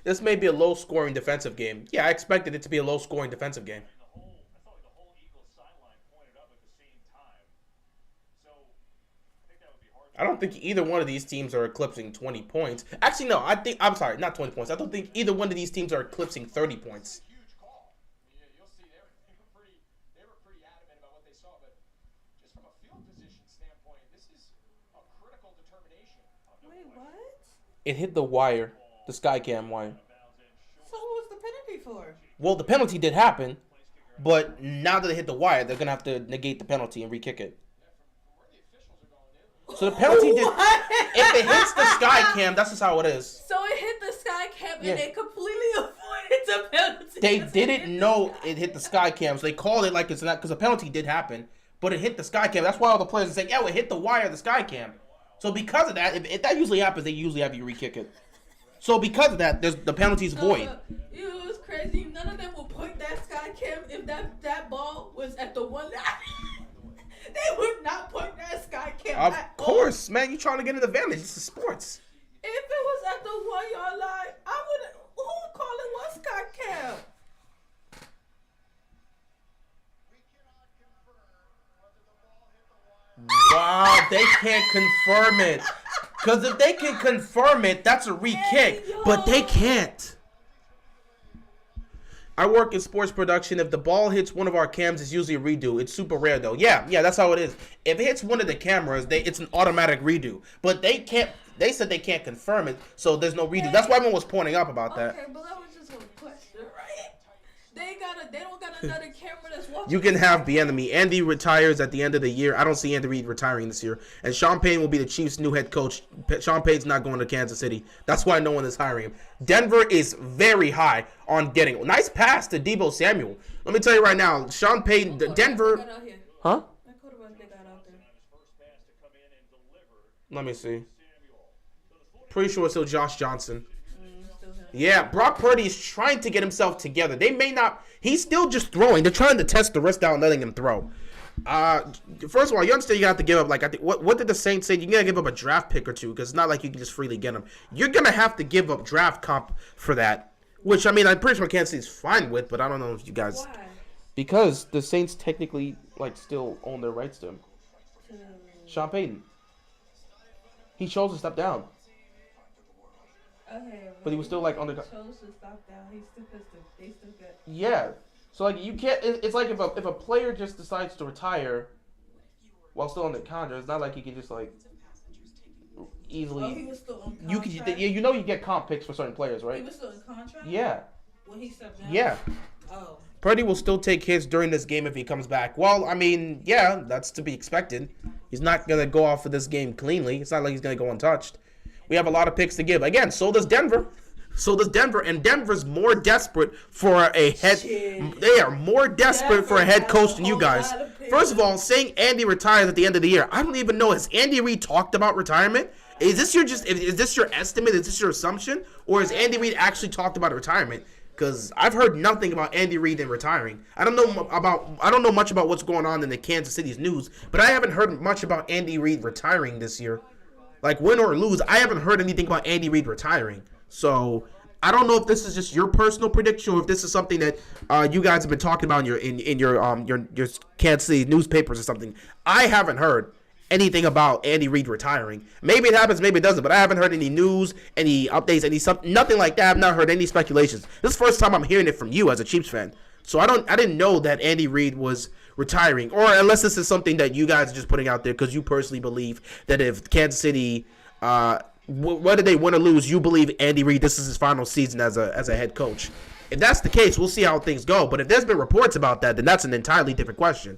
This may be a low-scoring defensive game. Yeah, I expected it to be a low-scoring defensive game. I don't think either one of these teams are eclipsing 20 points. Actually, no. I'm sorry, not 20 points. I don't think either one of these teams are eclipsing 30 points. You'll see they were pretty adamant about what they saw, but just from a field position standpoint, this is a critical determination. Wait, what? It hit the wire, the Skycam wire. So what was the penalty for? Well, the penalty did happen, but now that it hit the wire, they're gonna have to negate the penalty and re-kick it. So the penalty did. If it hits the Skycam, that's just how it is. So it hit the Skycam Yeah. and they completely avoided the penalty. They didn't know it hit the Skycam, so they called it like it's not, because the penalty did happen, but it hit the Skycam. That's why all the players are saying, "Yeah, it hit the wire of the Skycam." So because of that, if that usually happens, they usually have you re-kick it. So because of that, the penalty's void. It was crazy. None of them will point that Skycam if that ball was at the one. They would not point that Skycam. Of course, man. You're trying to get an advantage. This is sports. If it was at the 1 yard line, I would. Who would call it one Skycam? Wow, they can't confirm it. Because if they can confirm it, that's a re-kick. But they can't. I work in sports production. If the ball hits one of our cams, it's usually a redo. It's super rare, though. Yeah, that's how it is. If it hits one of the cameras, it's an automatic redo. But they can't. They said they can't confirm it, so there's no redo. That's why everyone was pointing up about that. Okay, but that was just a question, right? They don't got another camera that's watching. You can have the enemy. Andy retires at the end of the year. I don't see Andy Reid retiring this year. And Sean Payne will be the Chiefs' new head coach. Sean Payne's not going to Kansas City. That's why no one is hiring him. Denver is very high on getting. Nice pass to Deebo Samuel. Let me tell you right now, Sean Payne, Denver. Huh? Let me see. Pretty sure it's still Josh Johnson. Yeah, Brock Purdy is trying to get himself together. They may not. He's still just throwing. They're trying to test the wrist out and letting him throw. First of all, you understand you have to give up. Like, I think what did the Saints say? You gotta give up a draft pick or two because it's not like you can just freely get them. You're gonna have to give up draft comp for that. Which I mean, I'm pretty sure Kansas City's fine with, but I don't know if you guys. Why? Because the Saints technically still own their rights to him. Sean Payton. He chose to step down. Okay, but he was still on the. Chose to stop down. They still get. Yeah, so you can't. It's like if a player just decides to retire while still on the contract, it's not like he can just easily. Oh, he was still on contract. You get comp picks for certain players, right? He was still in contract. Yeah. When he stepped down. Yeah. Oh. Purdy will still take hits during this game if he comes back. Well, I mean, yeah, that's to be expected. He's not gonna go off of this game cleanly. It's not like he's gonna go untouched. We have a lot of picks to give. Again, so does Denver. And Denver's more desperate for a head. They are more desperate for a head coach than you guys. First of all, saying Andy retires at the end of the year, I don't even know. Has Andy Reid talked about retirement? Is this your estimate? Is this your assumption, or has Andy Reid actually talked about retirement? Because I've heard nothing about Andy Reid and retiring. I don't know much about what's going on in the Kansas City's news, but I haven't heard much about Andy Reid retiring this year. Like, win or lose, I haven't heard anything about Andy Reid retiring. So I don't know if this is just your personal prediction or if this is something that you guys have been talking about in your Kansas City newspapers or something. I haven't heard anything about Andy Reid retiring. Maybe it happens, maybe it doesn't, but I haven't heard any news, any updates, nothing like that. I've not heard any speculations. This is the first time I'm hearing it from you as a Chiefs fan. So I didn't know that Andy Reid was retiring, or unless this is something that you guys are just putting out there because you personally believe that if Kansas City, whether they win or lose, you believe Andy Reid, this is his final season as a head coach. If that's the case, we'll see how things go. But if there's been reports about that, then that's an entirely different question.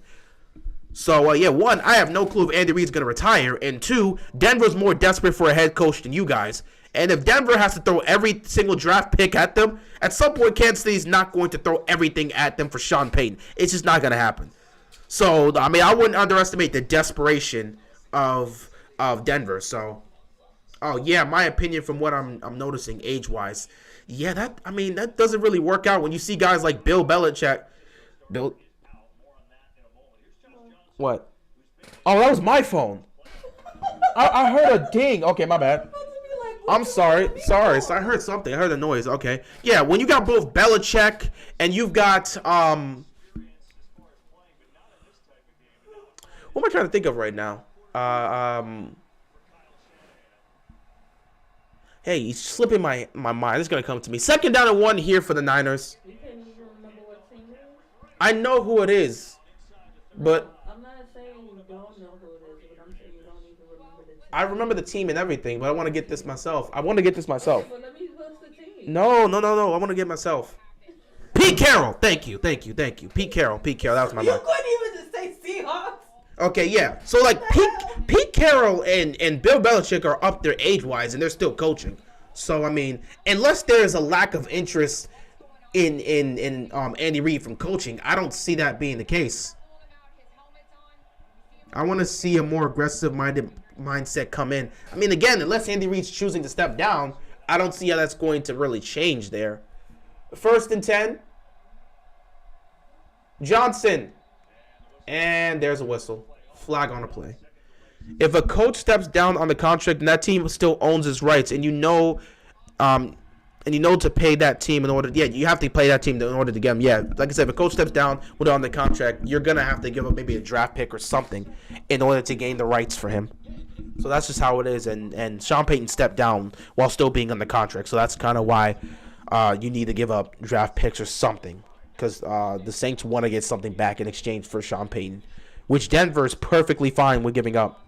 So, yeah, one, I have no clue if Andy Reid's going to retire. And two, Denver's more desperate for a head coach than you guys. And if Denver has to throw every single draft pick at them, at some point, Kansas City's not going to throw everything at them for Sean Payton. It's just not going to happen. So, I mean, I wouldn't underestimate the desperation of Denver. So, oh, yeah, my opinion from what I'm noticing age-wise, yeah, that doesn't really work out when you see guys like Bill Belichick. What? Oh, that was my phone. I heard a ding. Okay, my bad. I'm sorry. Sorry. So I heard something. I heard a noise. Okay. Yeah, when you got both Belichick and you've got what am I trying to think of right now? Hey, he's slipping my mind. It's gonna come to me. 2nd down and 1 here for the Niners. You can't even remember what team it is? I know who it is, but I'm not saying you don't know who it is, but I'm saying you don't even remember the team. I remember the team and everything, but I want to get this myself. Well, let me what's the team? No. I want to get myself. Pete Carroll. Thank you. Pete Carroll. That was my You mind. couldn't even just say Seahawks. Okay, yeah. So, like, Pete Carroll and Bill Belichick are up there age-wise, and they're still coaching. So, I mean, unless there's a lack of interest in Andy Reid from coaching, I don't see that being the case. I want to see a more aggressive-minded mindset come in. I mean, again, unless Andy Reid's choosing to step down, I don't see how that's going to really change there. 1st and 10. Johnson. And there's a whistle. Flag on the play. If a coach steps down on the contract and that team still owns his rights, and you know to pay that team in order, you have to pay that team in order to get him. Yeah, like I said, if a coach steps down on the contract, you're gonna have to give up maybe a draft pick or something in order to gain the rights for him. So that's just how it is. And Sean Payton stepped down while still being on the contract, so that's kind of why you need to give up draft picks or something. Because the Saints want to get something back in exchange for Sean Payton, which Denver is perfectly fine with giving up.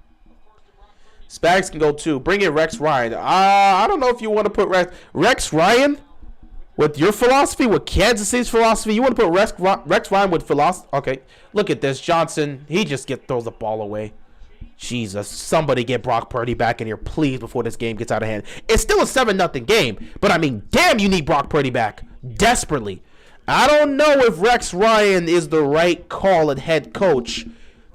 Spags can go too. Bring in Rex Ryan. I don't know if you want to put Rex Ryan with your philosophy, with Kansas City's philosophy. You want to put Rex Ryan with philosophy? Okay, look at this. Johnson, he just throws the ball away. Jesus, somebody get Brock Purdy back in here, please, before this game gets out of hand. It's still a 7-0 game, but I mean, damn, you need Brock Purdy back desperately. I don't know if Rex Ryan is the right call at head coach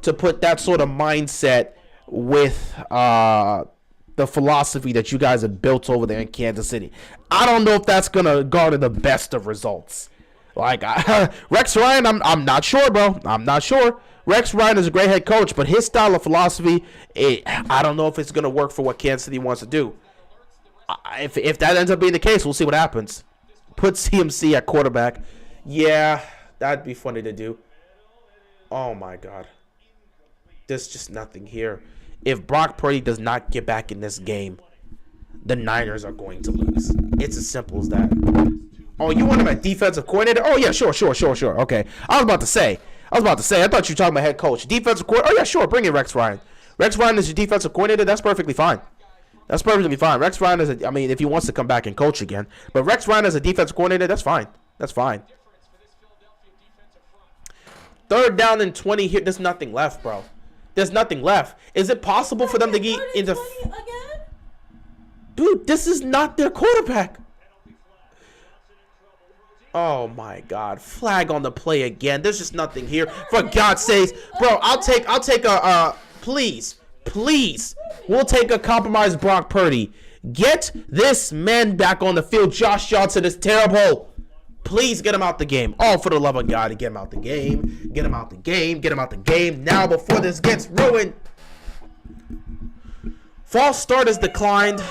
to put that sort of mindset with the philosophy that you guys have built over there in Kansas City. I don't know if that's going to garner the best of results. Like, Rex Ryan, I'm not sure, bro. I'm not sure. Rex Ryan is a great head coach, but his style of philosophy, I don't know if it's going to work for what Kansas City wants to do. If that ends up being the case, we'll see what happens. Put CMC at quarterback. Yeah, that'd be funny to do. Oh, my God. There's just nothing here. If Brock Purdy does not get back in this game, the Niners are going to lose. It's as simple as that. Oh, you want him at defensive coordinator? Oh, yeah, sure. Okay. I was about to say, I thought you were talking about head coach. Defensive coordinator? Oh, yeah, sure. Bring in Rex Ryan. Rex Ryan is your defensive coordinator? That's perfectly fine. Rex Ryan is if he wants to come back and coach again. But Rex Ryan as a defensive coordinator, that's fine. 3rd down and 20 here. There's nothing left, bro. There's nothing left. Is it possible for them to get into... Dude, this is not their quarterback. Oh, my God. Flag on the play again. There's just nothing here. For God's sakes. Bro, I'll take a... Please. We'll take a compromised Brock Purdy. Get this man back on the field. Josh Johnson is terrible. Please get him out the game. Oh, for the love of God, get him out the game. Get him out the game now before this gets ruined. False start is declined.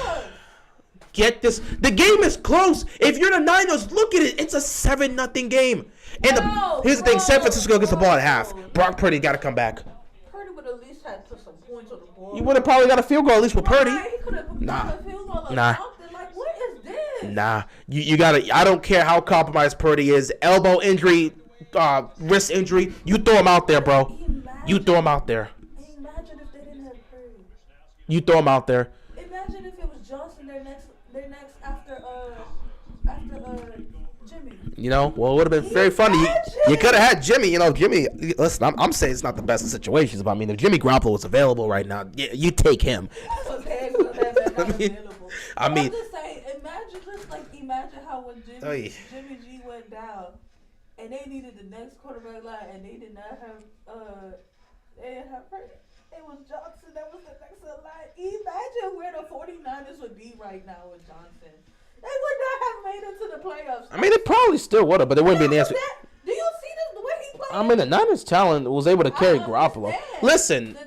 Get this. The game is close. If you're the Niners, look at it. It's a 7-0 game. And here's the thing. San Francisco gets the ball at half. Brock Purdy got to come back. Purdy would at least have put some points on the board. You would have probably got a field goal at least with Purdy. He could have Nah. a field goal or something. Like, what is this? Nah. You got to. I don't care how compromised Purdy is. Elbow injury, wrist injury. You throw him out there, bro. You throw him out there. Imagine if they didn't have Purdy. You throw him out there. Imagine if it was Johnson their next after Jimmy. You know, well, it would have been very funny. You could have had Jimmy. You know, Jimmy. Listen, I'm saying it's not the best of situations, but I mean, if Jimmy Garoppolo was available right now, you take him. I mean, I'm just saying, imagine how when Jimmy G went down, and they needed the next quarterback line, and they did not have they didn't have Purdy. It was Johnson that was the next line. Imagine where the 49ers would be right now with Johnson. They would not have made it to the playoffs. I mean, it probably still would have, but it wouldn't be the answer. Do you see the way he played? I mean, the Niners' talent was able to carry Garoppolo. Listen,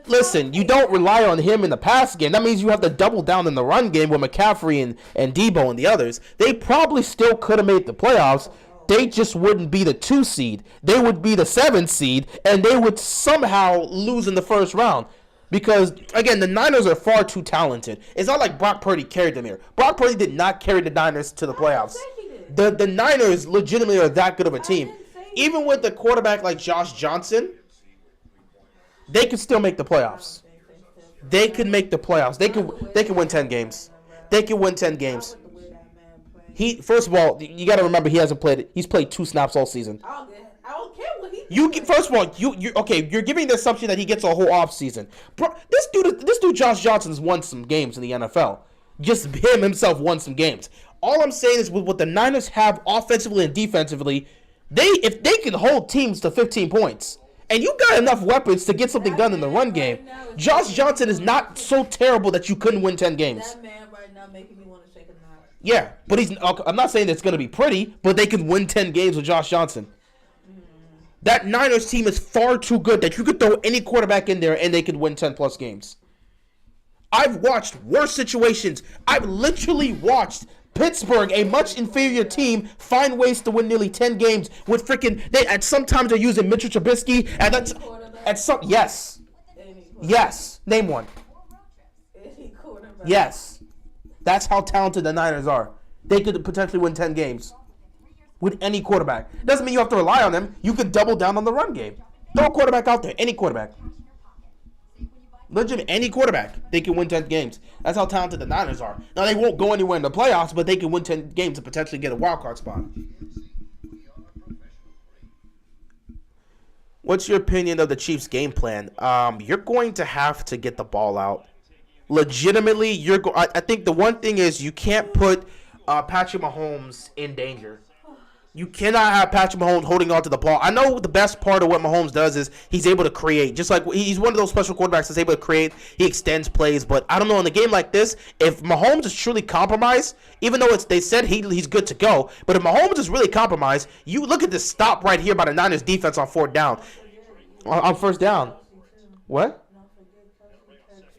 you don't rely on him in the pass game. That means you have to double down in the run game with McCaffrey and Debo and the others. They probably still could have made the playoffs. They just wouldn't be the 2 seed. They would be the 7 seed, and they would somehow lose in the first round. Because, again, the Niners are far too talented. It's not like Brock Purdy carried them here. Brock Purdy did not carry the Niners to the playoffs. The Niners legitimately are that good of a team. Even with a quarterback like Josh Johnson, they could still make the playoffs. They could make the playoffs. They could win 10 games. They could win 10 games. First of all, you got to remember he's played 2 snaps all season. I don't care what he. First of all, you're giving the assumption that he gets a whole off season. Bro, this dude Josh Johnson's won some games in the NFL. Just himself won some games. All I'm saying is with what the Niners have offensively and defensively, if they can hold teams to 15 points, and you got enough weapons to get something done in the run game, Josh Johnson is not so terrible that you couldn't win 10 games. That man right now making me want to shake a knot. Yeah, but I'm not saying it's going to be pretty, but they can win 10 games with Josh Johnson. That Niners team is far too good that you could throw any quarterback in there and they could win 10-plus games. I've watched worse situations. I've literally watched Pittsburgh, a much inferior team, find ways to win nearly 10 games with sometimes they're using Mitchell Trubisky, and yes, name one. Yes, that's how talented the Niners are. They could potentially win 10 games with any quarterback. Doesn't mean you have to rely on them. You could double down on the run game. Throw a quarterback out there, any quarterback. Legit, any quarterback, they can win 10 games. That's how talented the Niners are. Now, they won't go anywhere in the playoffs, but they can win 10 games and potentially get a wild card spot. What's your opinion of the Chiefs' game plan? You're going to have to get the ball out. Legitimately, I think the one thing is you can't put Patrick Mahomes in danger. You cannot have Patrick Mahomes holding on to the ball. I know the best part of what Mahomes does is he's able to create. Just like he's one of those special quarterbacks that's able to create. He extends plays. But I don't know, in a game like this, if Mahomes is truly compromised, even though they said he's good to go, but if Mahomes is really compromised, you look at this stop right here by the Niners defense on 4th down. On 1st down. What?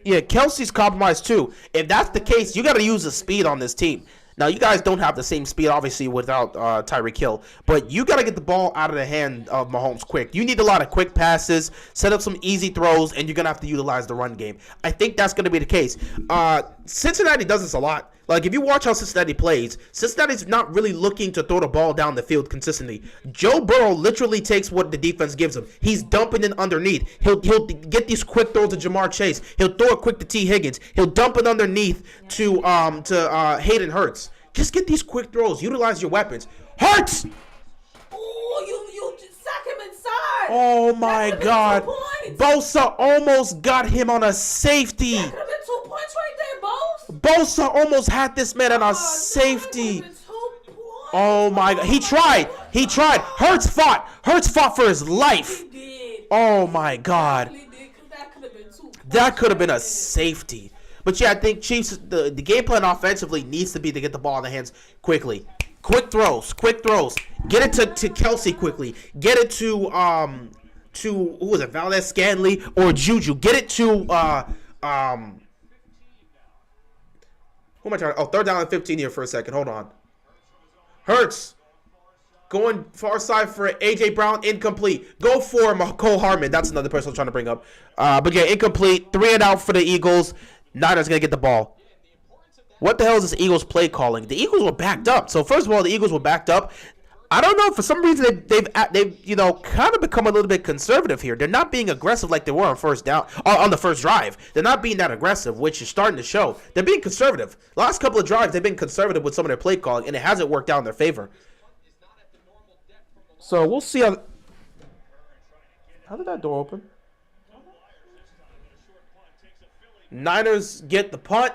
Yeah, Kelsey's compromised too. If that's the case, you got to use the speed on this team. Now, you guys don't have the same speed, obviously, without Tyreek Hill. But you got to get the ball out of the hand of Mahomes quick. You need a lot of quick passes, set up some easy throws, and you're going to have to utilize the run game. I think that's going to be the case. Cincinnati does this a lot. Like, if you watch how Cincinnati plays, Cincinnati's not really looking to throw the ball down the field consistently. Joe Burrow literally takes what the defense gives him. He's dumping it underneath. He'll get these quick throws to Jamar Chase. He'll throw it quick to T. Higgins. He'll dump it underneath to Hayden Hurts. Just get these quick throws. Utilize your weapons. Hurts! Oh, you just sack him inside. Oh, my God. Bosa almost got him on a safety. That could have been 2 points right there, Bosa. Bosa almost had this man on a safety. Oh, my God. He tried. Hurts fought for his life. He did. Oh, my God. That could have been a safety. But, yeah, I think Chiefs, the game plan offensively needs to be to get the ball in the hands quickly. Quick throws. Get it to Kelsey quickly. Get it to who was it, Valdez Scantling or Juju. Get it to who am I trying? Oh, 3rd down and 15 here for a second. Hold on. Hurts going far side for A.J. Brown, incomplete. Go for Cole Harmon. That's another person I'm trying to bring up. But yeah, incomplete. 3 and out for the Eagles. Niners gonna get the ball. What the hell is this Eagles play calling? The Eagles were backed up. So first of all, the Eagles were backed up. I don't know, for some reason they've kind of become a little bit conservative here. They're not being aggressive like they were on first down on the first drive. They're not being that aggressive, which is starting to show. They're being conservative. Last couple of drives they've been conservative with some of their play calling, and it hasn't worked out in their favor. So we'll see how did that door open? Niners get the punt.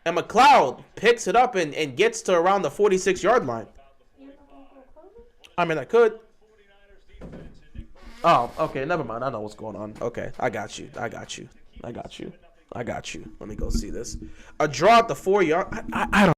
And McLeod picks it up and gets to around the 46-yard line. I mean, I could. Oh, okay. Never mind. I know what's going on. Okay. I got you. Let me go see this. A draw at the 4-yard. I don't.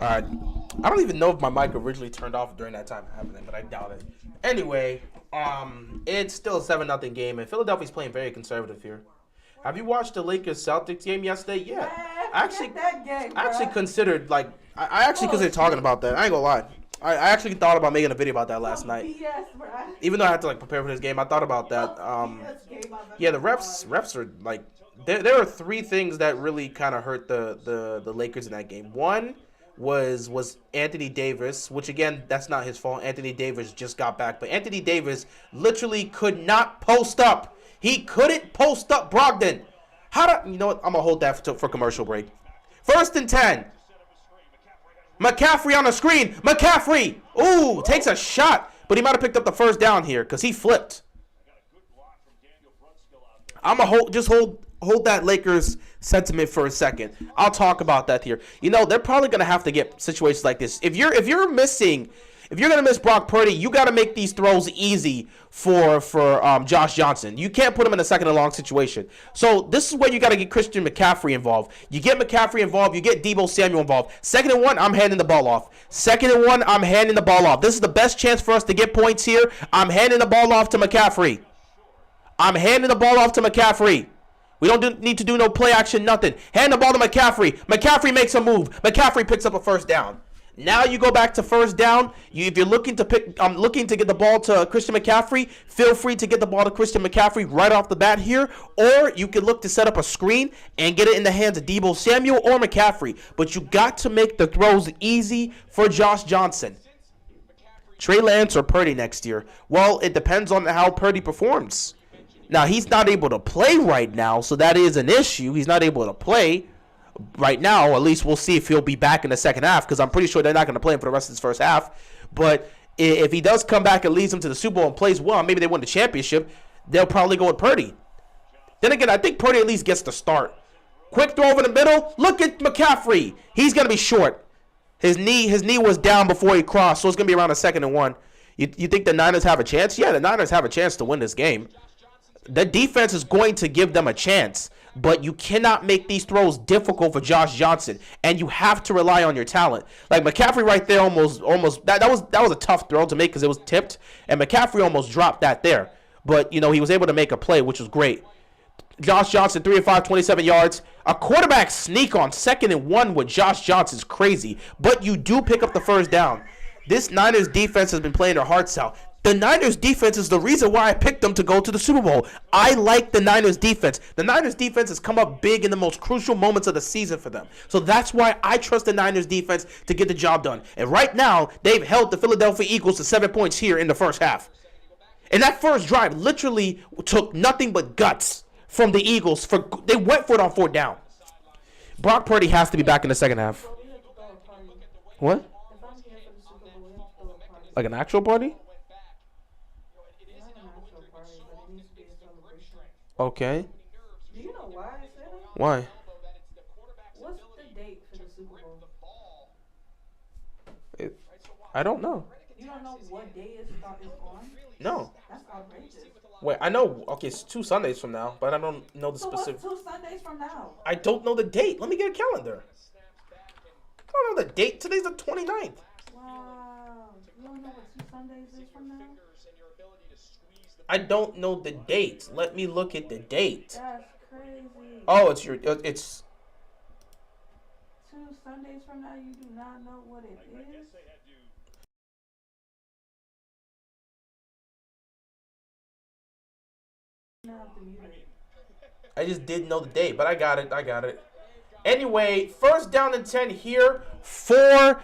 All right. I don't even know if my mic originally turned off during that time happening, but I doubt it. Anyway, it's still a 7-0 game, and Philadelphia's playing very conservative here. Have you watched the Lakers-Celtics game yesterday? Yeah. I actually considered, I actually considered talking about that. I ain't gonna lie. I actually thought about making a video about that last night. Even though I had to, prepare for this game, I thought about that. Yeah, the refs are, there are three things that really kind of hurt the Lakers in that game. One was Anthony Davis, which again, that's not his fault. Anthony Davis just got back, but Anthony Davis literally could not post up. He couldn't post up Brogdon. You know what? I'm gonna hold that for commercial break. 1st and 10. McCaffrey on the screen. McCaffrey, ooh, takes a shot, but he might have picked up the first down here because he flipped. I'm gonna hold that Lakers sentiment for a second. I'll talk about that here. They're probably gonna have to get situations like this. If you're gonna miss Brock Purdy, you gotta make these throws easy for Josh Johnson. You can't put him in a 2nd and long situation. So this is where you gotta get Christian McCaffrey involved. You get McCaffrey involved, you get Deebo Samuel involved. 2nd and 1, I'm handing the ball off. 2nd and 1, I'm handing the ball off. This is the best chance for us to get points here. I'm handing the ball off to McCaffrey. We don't need to do no play action, nothing. Hand the ball to McCaffrey. McCaffrey makes a move. McCaffrey picks up a first down. Now you go back to first down. If you're looking to get the ball to Christian McCaffrey, feel free to get the ball to Christian McCaffrey right off the bat here. Or you can look to set up a screen and get it in the hands of Deebo Samuel or McCaffrey. But you got to make the throws easy for Josh Johnson. Trey Lance or Purdy next year? Well, it depends on how Purdy performs. Now, he's not able to play right now, so that is an issue. He's not able to play right now, or at least we'll see if he'll be back in the second half, because I'm pretty sure they're not going to play him for the rest of this first half. But if he does come back and leads them to the Super Bowl and plays well, maybe they win the championship, they'll probably go with Purdy. Then again, I think Purdy at least gets the start. Quick throw over the middle. Look at McCaffrey. He's going to be short. His knee was down before he crossed, so it's going to be around a 2nd and 1. You think the Niners have a chance? Yeah, the Niners have a chance to win this game. The defense is going to give them a chance. but you cannot make these throws difficult for Josh Johnson, and you have to rely on your talent. Like McCaffrey right there, almost that was a tough throw to make because it was tipped, and McCaffrey almost dropped that there. But he was able to make a play, which was great. Josh Johnson, 3 of 5, 27 yards. A quarterback sneak on 2nd and 1 with Josh Johnson is crazy, but you do pick up the first down. This Niners defense has been playing their hearts out. The Niners defense is the reason why I picked them to go to the Super Bowl. I like the Niners defense. The Niners defense has come up big in the most crucial moments of the season for them. So that's why I trust the Niners defense to get the job done. And right now, they've held the Philadelphia Eagles to 7 points here in the first half. And that first drive literally took nothing but guts from the Eagles. They went for it on 4th down. Brock Purdy has to be back in the second half. What? Like an actual party? Okay. Do you know why I said it? Why? What's the date for the Super Bowl? I don't know. You don't know what day it's on? No. That's outrageous. Wait, I know. Okay, it's 2 Sundays from now, but I don't know the specific. So what's 2 Sundays from now? I don't know the date. Let me get a calendar. I don't know the date. Today's the 29th. Wow. You don't know what 2 Sundays is from now? I don't know the date. Let me look at the date. That's crazy. Oh, it's 2 Sundays from now, you do not know what it is? I just didn't know the date, but I got it. Anyway, first down and 10 here for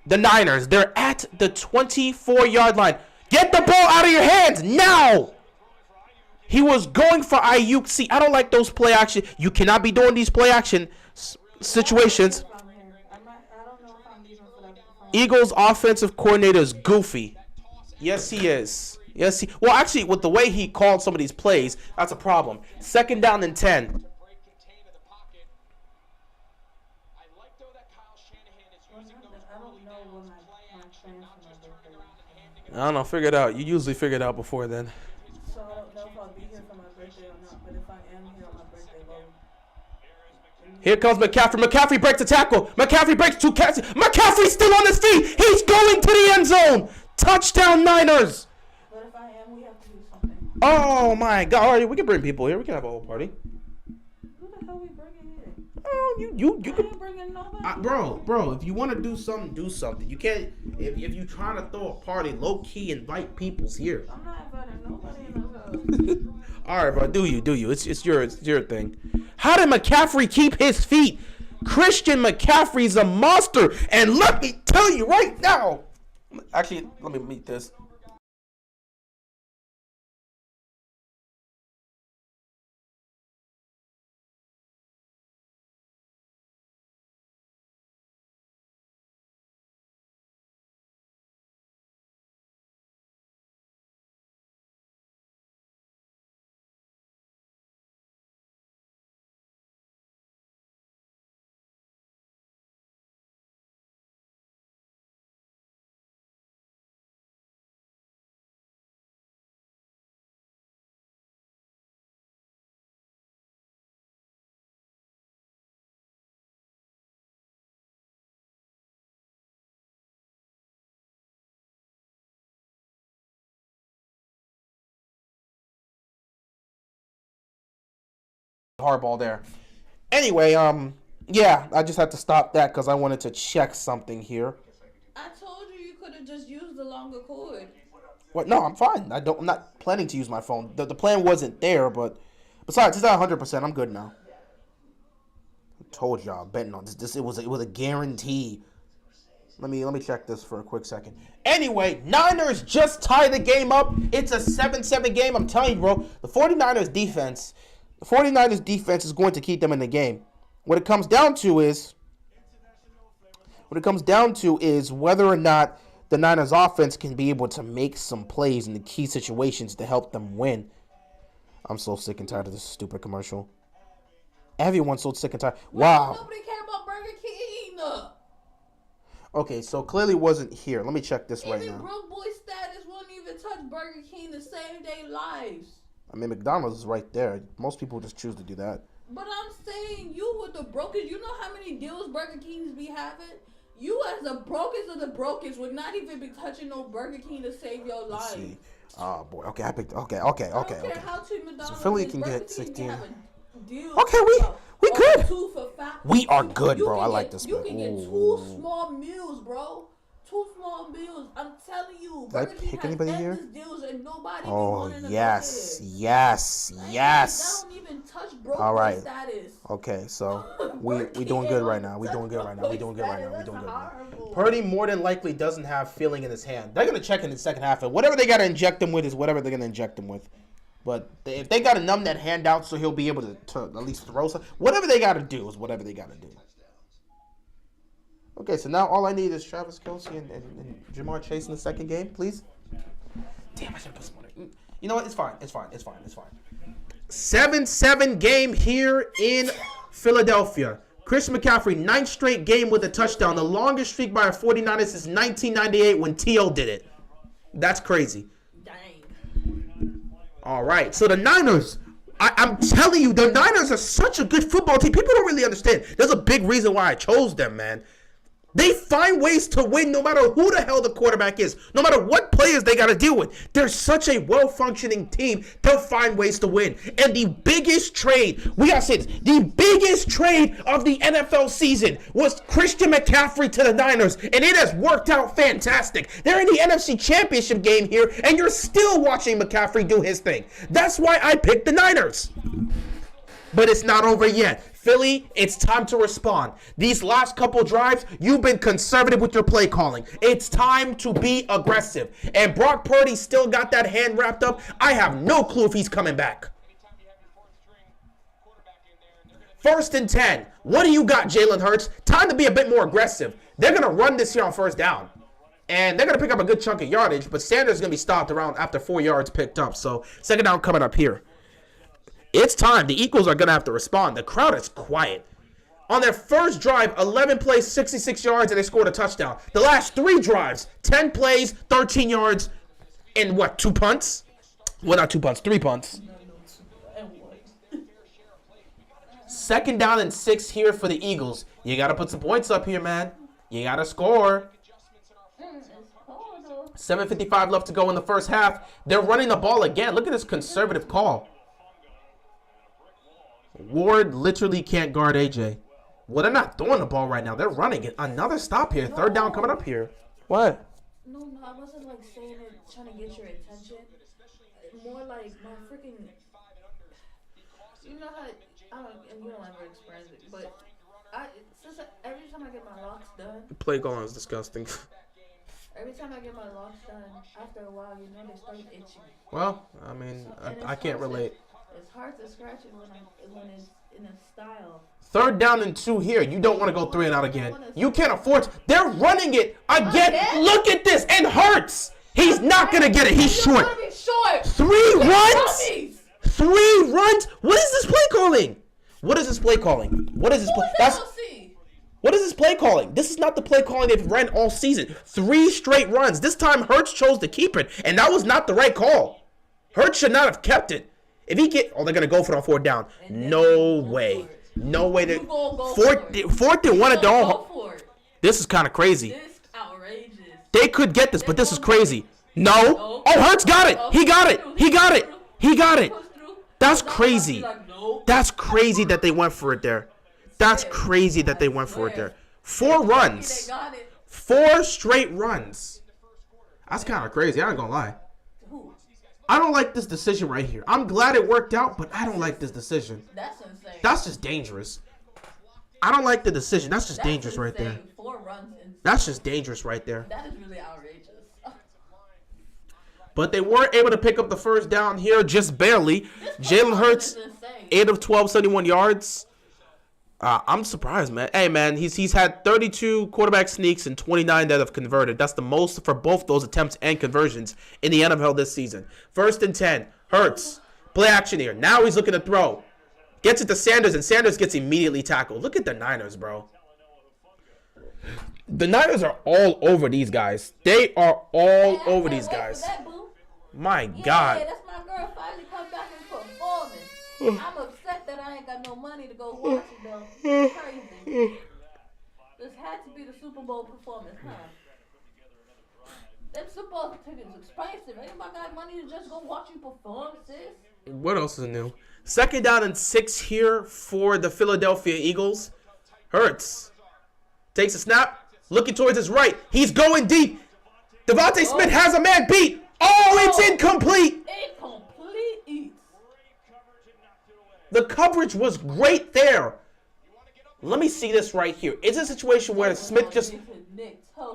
the Niners. They're at the 24-yard line. Get the ball out of your hands now! He was going for Ayuk. See, I don't like those play action. You cannot be doing these play action situations. Eagles offensive coordinator is goofy. Yes, he is. Well, actually, with the way he called some of these plays, that's a problem. 2nd down and 10. I don't know. Figure it out. You usually figure it out before then. So I don't know if I'll be here for my birthday or not, but if I am here on my birthday, Here comes McCaffrey. McCaffrey breaks a tackle. McCaffrey breaks 2 catches. McCaffrey's still on his feet. He's going to the end zone. Touchdown, Niners. But if I am, we have to do something. Oh, my God. All right, we can bring people here. We can have a whole party. Who the hell we bringing here? Oh, you I can. ain't bringing nobody. Bro, if you want to do something, do something. You can't, if you trying to throw a party, low-key invite peoples here. I'm not inviting nobody in the house. All right, bro, do you. It's your thing. How did McCaffrey keep his feet? Christian McCaffrey's a monster. And let me tell you right now. Actually, let me meet this. Hardball there. Anyway, yeah, I just had to stop that because I wanted to check something here. I told you could have just used the longer cord. What? No, I'm fine. I'm not planning to use my phone. The plan wasn't there, but besides, it's not 100%. I'm good now. I told y'all, I'm betting on this. It was a guarantee. Let me defense this for a quick second. Anyway, Niners just tied the game up. It's a 7-7 game. I'm telling you, bro. The 49ers defense is going to keep them in the game. What it comes down to is whether or not the Niners offense can be able to make some plays in the key situations to help them win. I'm so sick and tired of this stupid commercial. Everyone's so sick and tired. Wow. Nobody cared about Burger King. Okay, so clearly wasn't here. Let me check this right Even now. broke boy status won't even touch Burger King to save their lives. I mean, McDonald's is right there. Most people just choose to do that. But I'm saying you with the brokers, you know how many deals Burger Kings be having? You as the brokest of the brokest would not even be touching no Burger King to save your life. Let's see. Oh boy. Okay, I picked. Okay. I don't care how cheap McDonald's So Philly is, can Burger get King 16. have a deal Okay, we for good. 2 for $5. We are good, You bro. can I get- like this. You Man. can get 2 small meals, bro. 2 small meals. I'm telling you. Did I Burger King pick has anybody here? endless deals and nobody be Oh wanting to yes, go there. yes, yes. That don't even touch broke All right. status. Okay, so we Burger King doing good ain't right gonna now. We touch doing good right now. We doing good right now. We That's doing good right now. horrible. Purdy more than likely doesn't have feeling in his hand. They're gonna check in the second half, and whatever they gotta inject him with is whatever they're gonna inject him with. But if they gotta numb that hand out so he'll be able to at least throw some, whatever they gotta do is whatever they gotta do. Okay, so now all I need is Travis Kelce and Jamar Chase in the second game, please. Damn, I should put some on it. You know what? It's fine. 7-7 game here in Philadelphia. Chris McCaffrey, 9th straight game with a touchdown. The longest streak by a 49ers since 1998 when T.O. did it. That's crazy. Dang. All right, so the Niners, I'm telling you, the Niners are such a good football team. People don't really understand. There's a big reason why I chose them, man. They find ways to win no matter who the hell the quarterback is, no matter what players they got to deal with. They're such a well-functioning team. They'll find ways to win. And the biggest trade, we got to say this, the biggest trade of the NFL season was Christian McCaffrey to the Niners, and it has worked out fantastic. They're in the NFC Championship game here, and you're still watching McCaffrey do his thing. That's why I picked the Niners. But it's not over yet. Philly, it's time to respond. These last couple drives, you've been conservative with your play calling. It's time to be aggressive. And Brock Purdy still got that hand wrapped up. I have no clue if he's coming back. First and 10. What do you got, Jalen Hurts? Time to be a bit more aggressive. They're going to run this here on first down. And they're going to pick up a good chunk of yardage, but Sanders is going to be stopped around after 4 yards picked up. So second down coming up here. It's time. The Eagles are going to have to respond. The crowd is quiet. On their first drive, 11 plays, 66 yards, and they scored a touchdown. The last 3 drives, 10 plays, 13 yards, and what, 2 punts? Well, not 2 punts, 3 punts. Second down and 6 here for the Eagles. You got to put some points up here, man. You got to score. 7:55 left to go in the first half. They're running the ball again. Look at this conservative call. Ward literally can't guard AJ. Well, they're not throwing the ball right now. They're running it. Another stop here. Third down coming up here. What? No, I wasn't like saying it, trying to get your attention. More like my freaking. You know how and you don't ever experience it, but every time I get my locks done. Play calling is disgusting. Every time I get my locks done, after a while, you know they start itching. Well, I mean, I can't relate. It's hard to scratch it when it's in a style. Third down and 2 here. You don't want to go 3 and out again. You can't afford to. They're running it again. Look at this. And Hurts. He's not going to get it. He's short. 3 runs? 3 runs? What is this play calling? What is this play calling? What is this play? What is this play calling? This is not the play calling they've ran all season. 3 straight runs. This time Hurts chose to keep it, and that was not the right call. Hurts should not have kept it. If he they're gonna go for it on 4th down. No way. No way. Fourth and 1 at their own. This is kind of crazy. This is outrageous. They could get this, but this is crazy. No. Oh, Hurts got it. He got it. He got it. He got it. That's crazy. That's crazy that they went for it there. That's crazy that they went for it there. 4 runs. 4 straight runs. That's kind of crazy. I ain't gonna lie. I don't like this decision right here. I'm glad it worked out, but I don't like this decision. That's insane. That's just dangerous. I don't like the decision. That's just dangerous right there. 4 runs. That's just dangerous right there. That is really outrageous. But they were able to pick up the first down here just barely. Jalen Hurts, 8 of 12, 71 yards. I'm surprised, man. Hey, man, he's had 32 quarterback sneaks and 29 that have converted. That's the most for both those attempts and conversions in the NFL this season. First and 10. Hurts. Play action here. Now he's looking to throw. Gets it to Sanders, and Sanders gets immediately tackled. Look at the Niners, bro. The Niners are all over these guys. They are all over these guys. My God. Yeah, that's my girl finally come back and performing. I'm upset that I ain't got no money to go watch it though. It's crazy. This had to be the Super Bowl performance, huh? Them Super Bowl tickets expensive. Anybody got money to just go watch you perform, sis? What else is new? 2nd down and 6 here for the Philadelphia Eagles. Hurts. Takes a snap. Looking towards his right. He's going deep. Devontae Smith has a man beat. Oh, it's incomplete. Incomplete. The coverage was great there. Let me see this right here. It's a situation where Smith just...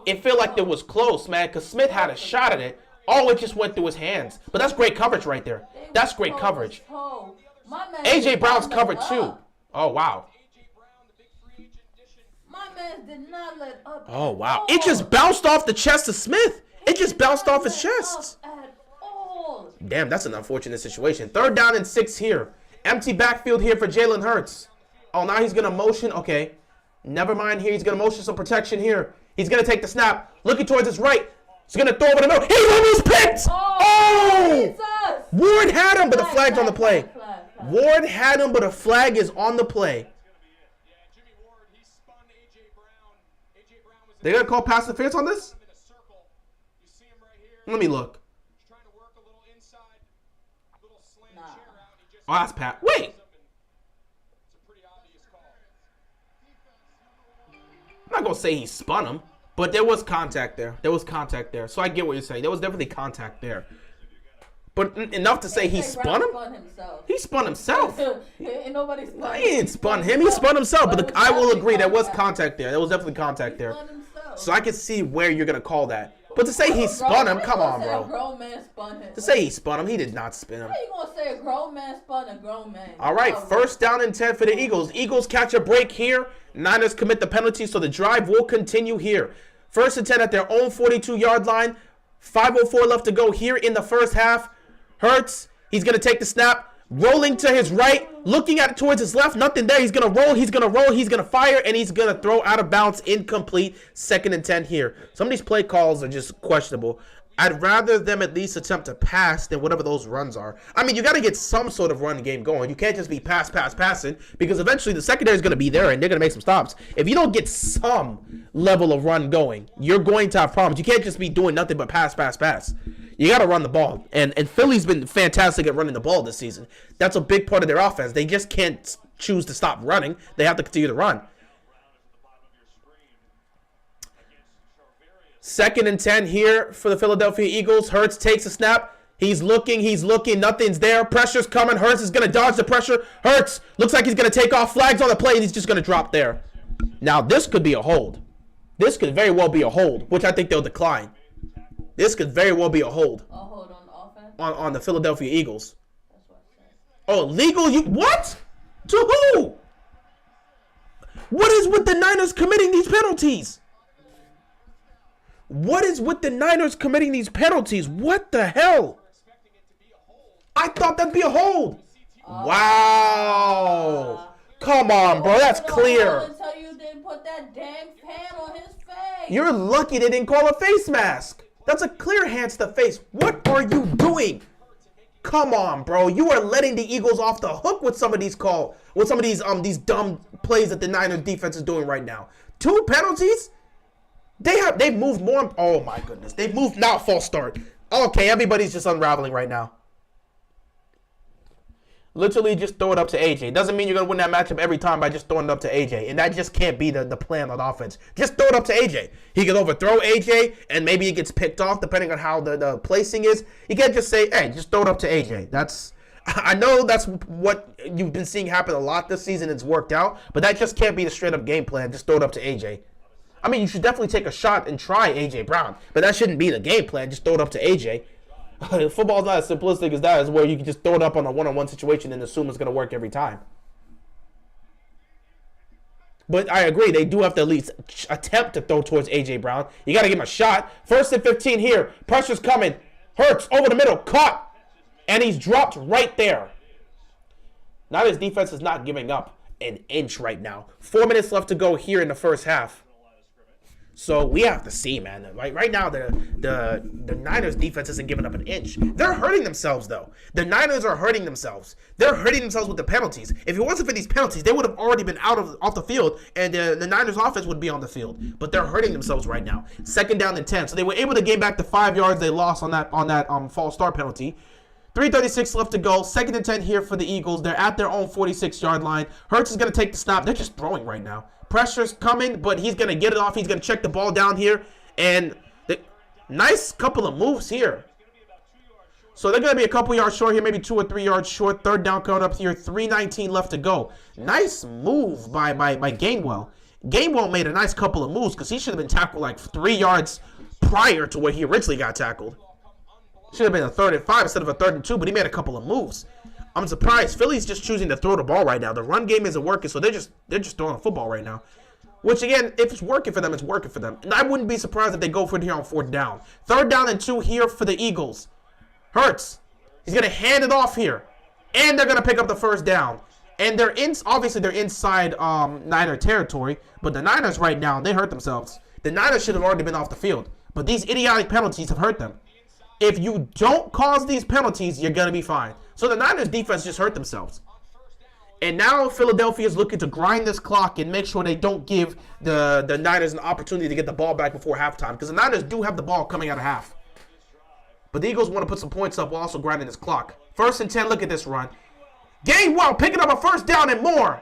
It felt like it was close, man, because Smith had a shot at it. Oh, it just went through his hands. But that's great coverage right there. That's great coverage. A.J. Brown's covered too. Oh, wow. My man did not let up. Oh, wow. It just bounced off the chest of Smith. It just bounced off his chest. Damn, that's an unfortunate situation. 3rd down and 6 here. Empty backfield here for Jalen Hurts. Oh, now he's going to motion. Okay. Never mind here. He's going to motion some protection here. He's going to take the snap. Looking towards his right. He's going to throw over the middle. He's almost picked. Oh! Ward had him, but the flag's on the play. Ward had him, but a flag is on the play. They going to call pass interference on this? Let me look. Oh, that's Pat. Wait. I'm not going to say he spun him, but there was contact there. There was contact there. So I get what you're saying. There was definitely contact there. But enough to say he spun him? He spun himself. Ain't nobody spun him. He didn't spun him. He spun himself. But I will agree, there was contact there. There was definitely contact there. So I can see where you're going to call that. But to say he spun him, come on, bro. A grown man spun him. To say he spun him, he did not spin him. How you going to say a grown man spun a grown man? All right, 1st down and 10 for the Eagles. Eagles catch a break here. Niners commit the penalty, so the drive will continue here. 1st and 10 at their own 42-yard line. 5:04 left to go here in the first half. Hurts, he's going to take the snap. Rolling to his right, looking at it towards his left, nothing there. He's going to roll, he's going to roll, he's going to fire, and he's going to throw out of bounds, incomplete. 2nd and 10 here. Some of these play calls are just questionable. I'd rather them at least attempt to pass than whatever those runs are. I mean, you got to get some sort of run game going. You can't just be passing, because eventually the secondary is going to be there, and they're going to make some stops. If you don't get some level of run going, you're going to have problems. You can't just be doing nothing but pass. You got to run the ball. And Philly's been fantastic at running the ball this season. That's a big part of their offense. They just can't choose to stop running. They have to continue to run. 2nd and 10 here for the Philadelphia Eagles. Hurts takes a snap. He's looking. Nothing's there. Pressure's coming. Hurts is going to dodge the pressure. Hurts looks like he's going to take off. Flags on the play, and he's just going to drop there. Now, this could be a hold. This could very well be a hold, which I think they'll decline. This could very well be a hold. A hold on the offense? On the Philadelphia Eagles. That's what I said. Oh, legal? What? To who? What is with the Niners committing these penalties? What is with the Niners committing these penalties? What the hell? I thought that'd be a hold. Wow. Come on, bro. That's clear. Until you didn't put that damn pan on his face. You're lucky they didn't call a face mask. That's a clear hands to face. What are you doing? Come on, bro. You are letting the Eagles off the hook with some of these these dumb plays that the Niners defense is doing right now. 2 penalties? They've moved more. Oh my goodness. They've moved now. False start. Okay, everybody's just unraveling right now. Literally just throw it up to AJ. Doesn't mean you're going to win that matchup every time by just throwing it up to AJ. And that just can't be the plan on offense. Just throw it up to AJ. He can overthrow AJ, and maybe it gets picked off depending on how the placing is. You can't just say, hey, just throw it up to AJ. I know that's what you've been seeing happen a lot this season. It's worked out. But that just can't be the straight-up game plan. Just throw it up to AJ. I mean, you should definitely take a shot and try A.J. Brown. But that shouldn't be the game plan. Just throw it up to A.J. Football's not as simplistic as that. It's where you can just throw it up on a one-on-one situation and assume it's going to work every time. But I agree. They do have to at least attempt to throw towards A.J. Brown. You got to give him a shot. 1st and 15 here. Pressure's coming. Hurts over the middle. Caught. And he's dropped right there. Now his defense is not giving up an inch right now. 4 minutes left to go here in the first half. So we have to see, man. Right now, the Niners defense isn't giving up an inch. They're hurting themselves, though. The Niners are hurting themselves. They're hurting themselves with the penalties. If it wasn't for these penalties, they would have already been off the field, and the Niners offense would be on the field. But they're hurting themselves right now. 2nd down and 10. So they were able to gain back the 5 yards they lost on that false start penalty. 3:36 left to go. 2nd and 10 here for the Eagles. They're at their own 46-yard line. Hurts is going to take the snap. They're just throwing right now. Pressure's coming, but he's going to get it off. He's going to check the ball down here. And nice couple of moves here. So they're going to be a couple yards short here, maybe 2 or 3 yards short. 3rd down coming up here. 3:19 left to go. Nice move by Gainwell. Gainwell made a nice couple of moves because he should have been tackled like 3 yards prior to where he originally got tackled. Should have been a 3rd and 5 instead of a 3rd and 2, but he made a couple of moves. I'm surprised. Philly's just choosing to throw the ball right now. The run game isn't working, so they're just throwing the football right now. Which, again, if it's working for them, it's working for them. And I wouldn't be surprised if they go for it here on 4th down. 3rd down and 2 here for the Eagles. Hurts. He's going to hand it off here. And they're going to pick up the 1st down. And obviously they're inside Niner territory. But the Niners right now, they hurt themselves. The Niners should have already been off the field. But these idiotic penalties have hurt them. If you don't cause these penalties, you're going to be fine. So the Niners defense just hurt themselves. And now Philadelphia is looking to grind this clock and make sure they don't give the Niners an opportunity to get the ball back before halftime. Because the Niners do have the ball coming out of half. But the Eagles want to put some points up while also grinding this clock. 1st and 10, look at this run. Gainwell picking up a 1st down and more.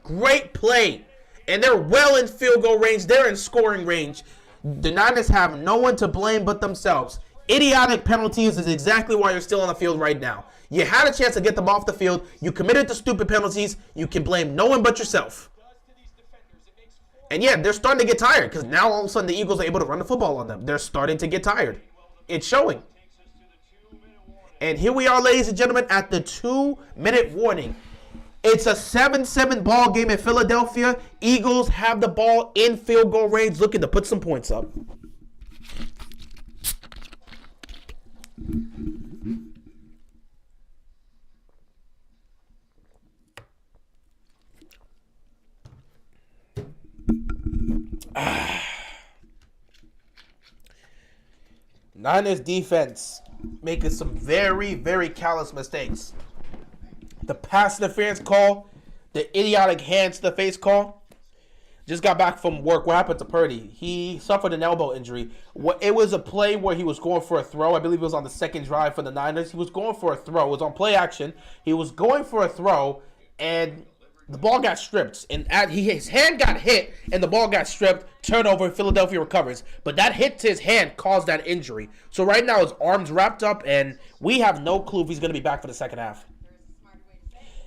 Great play. And they're well in field goal range. They're in scoring range. The Niners have no one to blame but themselves. Idiotic penalties is exactly why you're still on the field right now. You had a chance to get them off the field. You committed to stupid penalties. You can blame no one but yourself. And yeah, they're starting to get tired because now all of a sudden the Eagles are able to run the football on them. They're starting to get tired. It's showing. And here we are, ladies and gentlemen, at the 2-minute warning. It's a 7-7 ball game in Philadelphia. Eagles have the ball in field goal range, looking to put some points up. Niners defense making some very, very callous mistakes. The pass interference call, the idiotic hands to the face call. Just got back from work. What happened to Purdy? He suffered an elbow injury. It was a play where he was going for a throw. I believe it was on the 2nd drive for the Niners. He was going for a throw. It was on play action. He was going for a throw, and the ball got stripped. And his hand got hit, and the ball got stripped. Turnover, Philadelphia recovers. But that hit to his hand caused that injury. So right now his arm's wrapped up, and we have no clue if he's going to be back for the second half.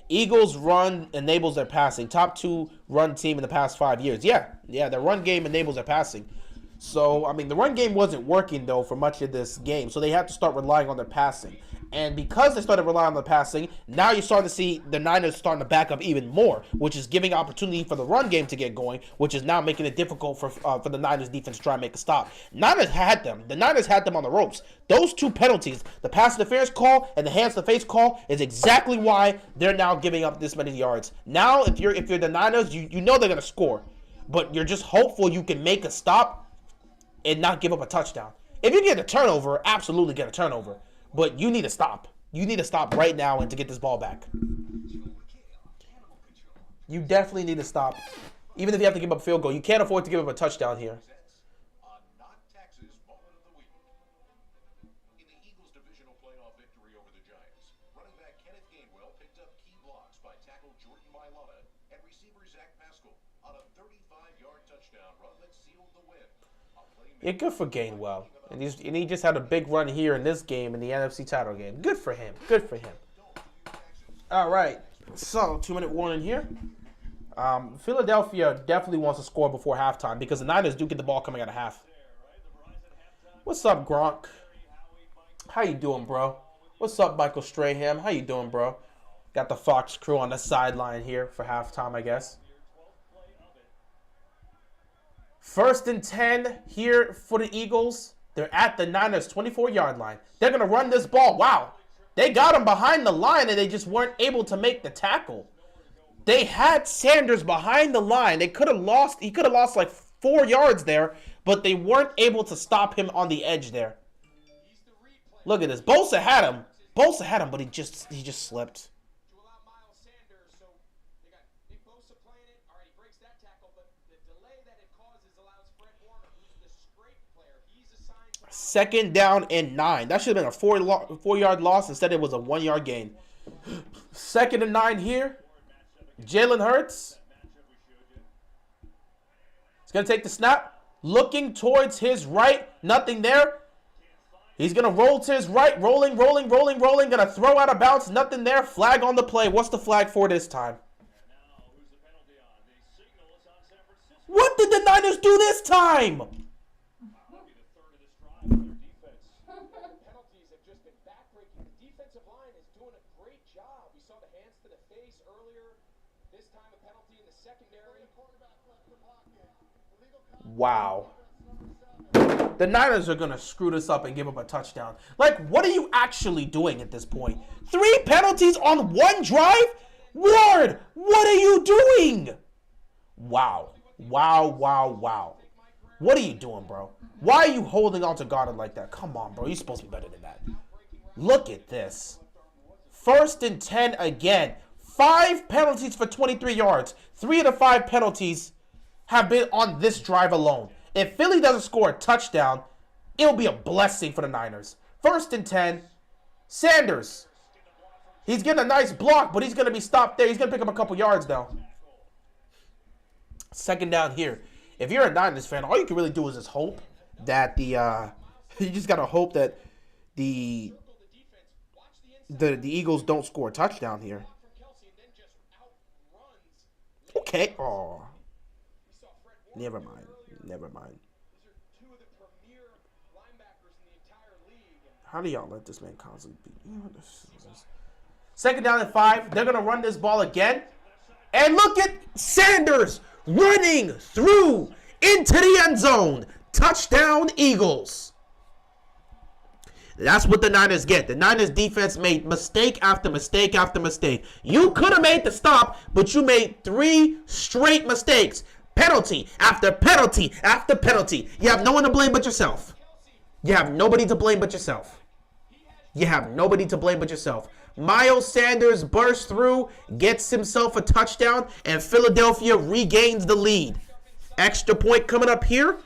Eagles run enables their passing. Top 2 run team in the past 5 years. Yeah, their run game enables their passing. So, I mean, the run game wasn't working, though, for much of this game. So they had to start relying on their passing. And because they started relying on the passing, now you're starting to see the Niners starting to back up even more, which is giving opportunity for the run game to get going, which is now making it difficult for the Niners defense to try and make a stop. Niners had them. The Niners had them on the ropes. Those 2 penalties, the pass interference call and the hands to face call, is exactly why they're now giving up this many yards. Now, if you're the Niners, you know they're going to score, but you're just hopeful you can make a stop and not give up a touchdown. If you get a turnover, absolutely get a turnover. But you need to stop. You need to stop right now and to get this ball back. You definitely need to stop. Even if you have to give up a field goal, you can't afford to give up a touchdown here. Yeah, good for Gainwell. And he just had a big run here in this game, in the NFC title game. Good for him. Good for him. All right. So, 2-minute warning here. Philadelphia definitely wants to score before halftime because the Niners do get the ball coming out of half. What's up, Gronk? How you doing, bro? What's up, Michael Strahan? How you doing, bro? Got the Fox crew on the sideline here for halftime, I guess. 1st and 10 here for the Eagles. They're at the Niners' 24-yard line. They're going to run this ball. Wow. They got him behind the line, and they just weren't able to make the tackle. They had Sanders behind the line. They could have lost. He could have lost like 4 yards there, but they weren't able to stop him on the edge there. Look at this. Bosa had him. But he just slipped. Second down and 9. That should have been a 4-yard loss. Instead, it was a 1-yard gain. Second and 9 here. Jalen Hurts. He's going to take the snap. Looking towards his right. Nothing there. He's going to roll to his right. Rolling. Going to throw out of bounds. Nothing there. Flag on the play. What's the flag for this time? What did the Niners do this time? Wow. The Niners are going to screw this up and give up a touchdown. Like, what are you actually doing at this point? 3 penalties on 1 drive? Ward, what are you doing? Wow. What are you doing, bro? Why are you holding on to Goddard like that? Come on, bro. You're supposed to be better than that. Look at this. 1st and 10 again. 5 penalties for 23 yards. 3 of the 5 penalties have been on this drive alone. If Philly doesn't score a touchdown, it'll be a blessing for the Niners. 1st and 10. Sanders. He's getting a nice block, but he's going to be stopped there. He's going to pick up a couple yards, though. Second down here. If you're a Niners fan, all you can really do is just hope that the you just got to hope that the Eagles don't score a touchdown here. Okay. Oh. Never mind. How do y'all let this man constantly beat? Second down and 5. They're going to run this ball again. And look at Sanders running through into the end zone. Touchdown, Eagles. That's what the Niners get. The Niners defense made mistake after mistake after mistake. You could have made the stop, but you made 3 straight mistakes. Penalty after penalty after penalty. You have no one to blame but yourself. You have nobody to blame but yourself. Miles Sanders bursts through, gets himself a touchdown, and Philadelphia regains the lead. Extra point coming up here.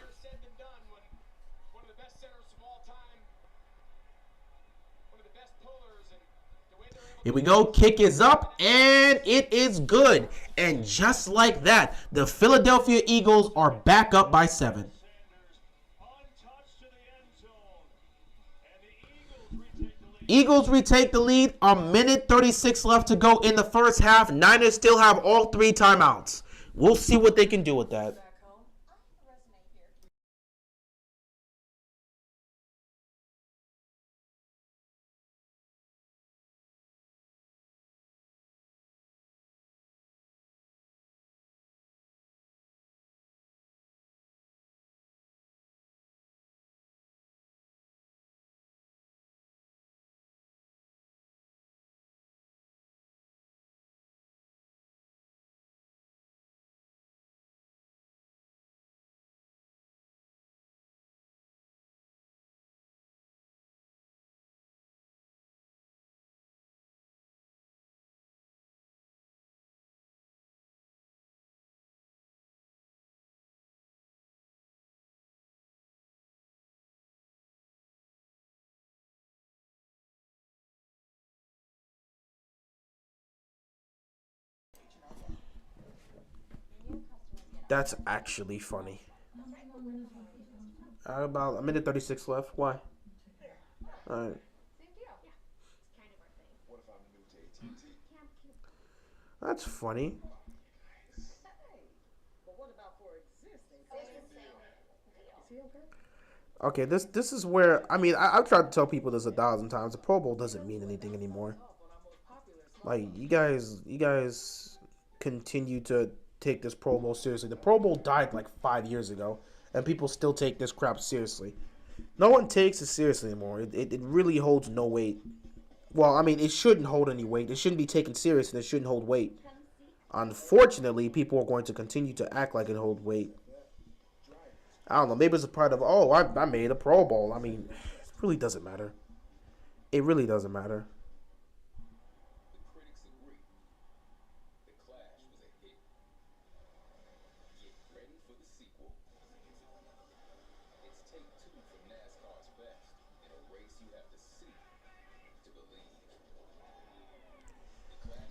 Here we go. Kick is up, and it is good. And just like that, the Philadelphia Eagles are back up by 7. Eagles retake the lead. A minute 36 left to go in the first half. Niners still have all 3 timeouts. We'll see what they can do with that. That's actually funny. About a minute 36 left. Why? All right. That's funny. Okay, this is where, I mean, I've tried to tell people this 1,000 times. The Pro Bowl doesn't mean anything anymore. Like, you guys continue to take this Pro Bowl seriously. The Pro Bowl died like 5 years ago, and people still take this crap seriously. No one takes it seriously anymore. It really holds no weight. Well, I mean, it shouldn't hold any weight. It shouldn't be taken serious, and it shouldn't hold weight. Unfortunately, people are going to continue to act like it hold weight. I don't know. Maybe it's a part of, oh, I made a Pro Bowl. I mean, it really doesn't matter. It really doesn't matter. The critics agree. The Clash was a hit. Get ready for the sequel. It's take two from NASCAR's best in a race you have to see to believe.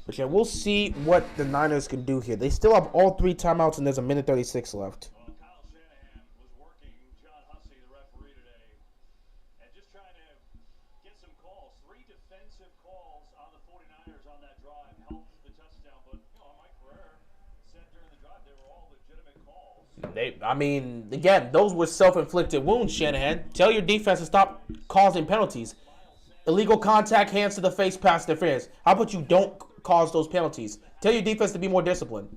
But yeah, we'll see what the Niners can do here. They still have all 3 timeouts, and there's a minute 36 left. Well, Kyle Shanahan was working John Hussey, the referee today, and just trying to get some calls. 3 defensive calls on the 49ers on that drive helped the touchdown. But, Mike Ferrer said during the drive they were all legitimate calls. Again, those were self-inflicted wounds, Shanahan. Tell your defense to stop causing penalties. Illegal contact, hands to the face, pass interference. How about you don't cause those penalties? Tell your defense to be more disciplined.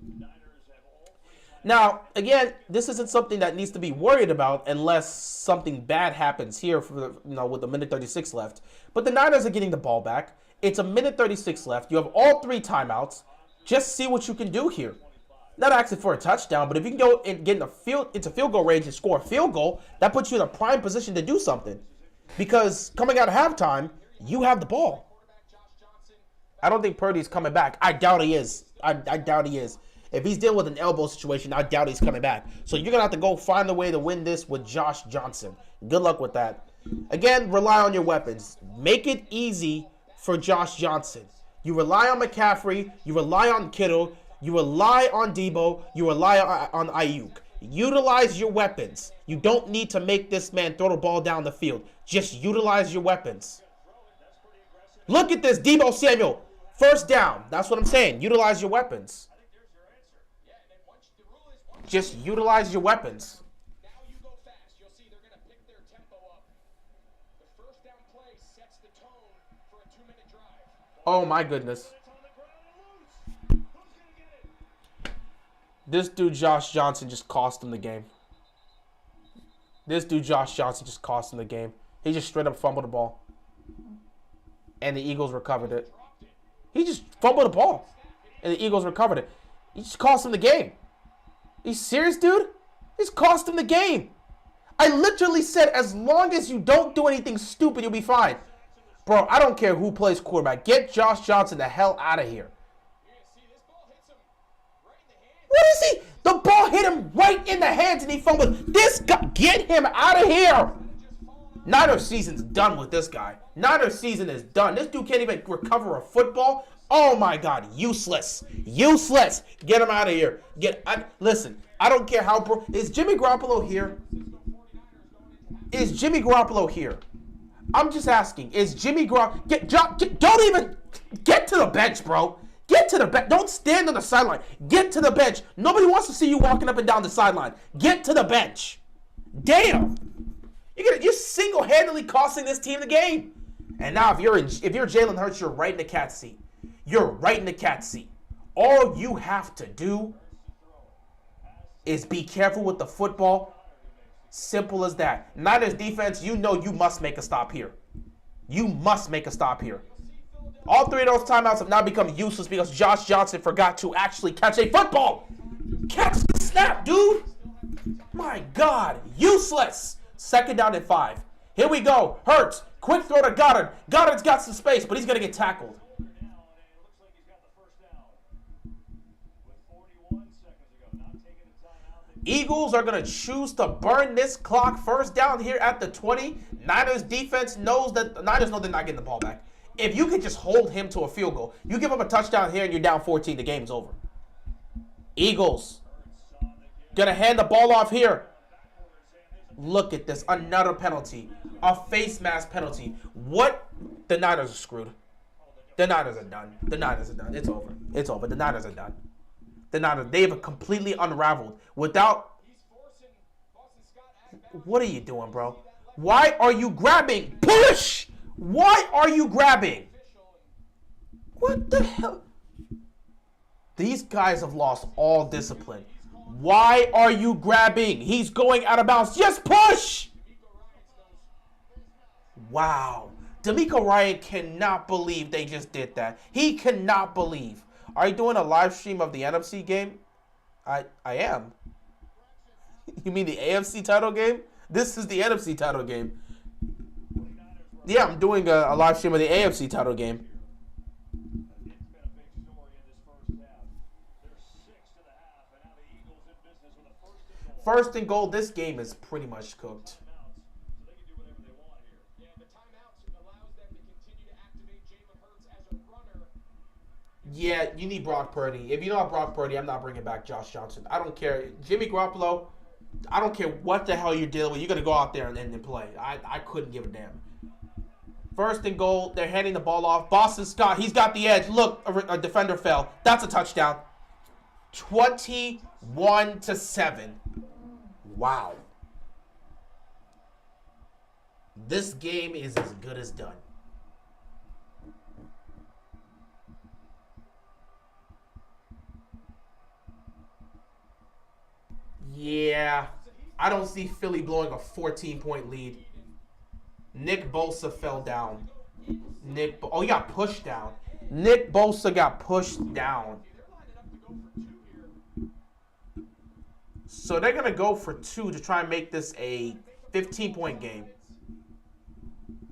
Now, again, this isn't something that needs to be worried about unless something bad happens here for with a minute 36 left. But the Niners are getting the ball back. It's a minute 36 left. You have all 3 timeouts. Just see what you can do here. Not asking for a touchdown, but if you can go and get into field goal range and score a field goal, that puts you in a prime position to do something. Because coming out of halftime, you have the ball. I don't think Purdy's coming back. I doubt he is. I doubt he is. If he's dealing with an elbow situation, I doubt he's coming back. So you're going to have to go find a way to win this with Josh Johnson. Good luck with that. Again, rely on your weapons. Make it easy for Josh Johnson. You rely on McCaffrey. You rely on Kittle. You rely on Debo. You rely on Ayuk. Utilize your weapons. You don't need to make this man throw the ball down the field. Just utilize your weapons. Look at this, Debo Samuel. First down. That's what I'm saying. Utilize your weapons. Just utilize your weapons. Now you go fast. You'll see they're going to pick their tempo up. The first down play sets the tone for a 2-minute drive. Oh my goodness. This dude, Josh Johnson, just cost him the game. He just straight up fumbled the ball. And the Eagles recovered it. He just fumbled the ball. And the Eagles recovered it. He just cost him the game. Are you serious, dude? He's cost him the game. I literally said, as long as you don't do anything stupid, you'll be fine. Bro, I don't care who plays quarterback. Get Josh Johnson the hell out of here. What is he? The ball hit him right in the hands and he fumbled. This guy, get him out of here. Niners season's done with this guy. Niners season is done. This dude can't even recover a football. Oh my God, useless. Useless. Get him out of here. Listen, I don't care how is Jimmy Garoppolo here? Is Jimmy Garoppolo here? I'm just asking. Is Jimmy Garoppolo don't even get to the bench, bro. Get to the bench. Don't stand on the sideline. Get to the bench. Nobody wants to see you walking up and down the sideline. Get to the bench. Damn. You're single-handedly costing this team the game. And now if you're Jalen Hurts, you're right in the cat's seat. You're right in the cat's seat. All you have to do is be careful with the football. Simple as that. Niners defense, you must make a stop here. You must make a stop here. All 3 of those timeouts have now become useless because Josh Johnson forgot to actually catch a football. Catch the snap, dude. My God. Useless. 2nd down and 5. Here we go. Hurts. Quick throw to Goddard. Goddard's got some space, but he's going to get tackled. Eagles are going to choose to burn this clock. 1st down here at the 20. Niners defense knows that the Niners know they're not getting the ball back. If you could just hold him to a field goal, you give him a touchdown here and you're down 14, the game's over. Eagles going to hand the ball off here. Look at this. Another penalty. A face mask penalty. What? The Niners are screwed. The Niners are done. The Niners are done. It's over. It's over. The Niners are done. The Niners, they have completely unraveled. Without... What are you doing, bro? Why are you grabbing? Push! Why are you grabbing? What the hell? These guys have lost all discipline. Why are you grabbing? He's going out of bounds. Just push! Wow. DeMeco Ryan cannot believe they just did that. He cannot believe. Are you doing a live stream of the NFC game? I am. You mean the AFC title game? This is the NFC title game. Yeah, I'm doing a live stream of the AFC title game. First and goal, this game is pretty much cooked. Yeah, the timeout allows them to continue to activate Jalen Hurts as a runner. Yeah, you need Brock Purdy. If you don't have Brock Purdy, I'm not bringing back Josh Johnson. I don't care. Jimmy Garoppolo, I don't care what the hell you're dealing with. You're going to go out there and play. I couldn't give a damn. First and goal, they're handing the ball off. Boston Scott, he's got the edge. Look, a defender fell. That's a touchdown. 21-7. Wow. This game is as good as done. Yeah. I don't see Philly blowing a 14-point lead. Nick Bosa fell down. Oh, he got pushed down. Nick Bosa got pushed down. So they're going to go for 2 to try and make this a 15-point game.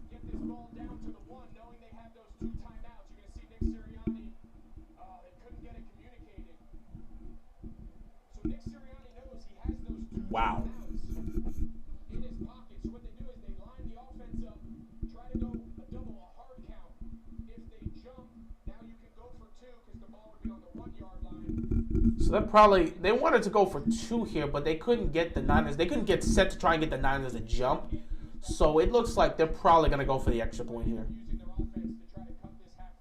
Get this ball down to the 1, knowing they have those 2 timeouts. You're going to see Nick Sirianni. They couldn't get it communicated. So Nick Sirianni knows he has those 2 Wow. timeouts in his pocket. So what they do is they line the offense up, try to go a double, a hard count. If they jump, now you can go for 2 because the ball would be on the 1-yard line. So they wanted to go for 2 here, but they couldn't get the Niners. They couldn't get set to try and get the Niners to jump. So it looks like they're probably going to go for the extra point here. Using their offense to try to cut this half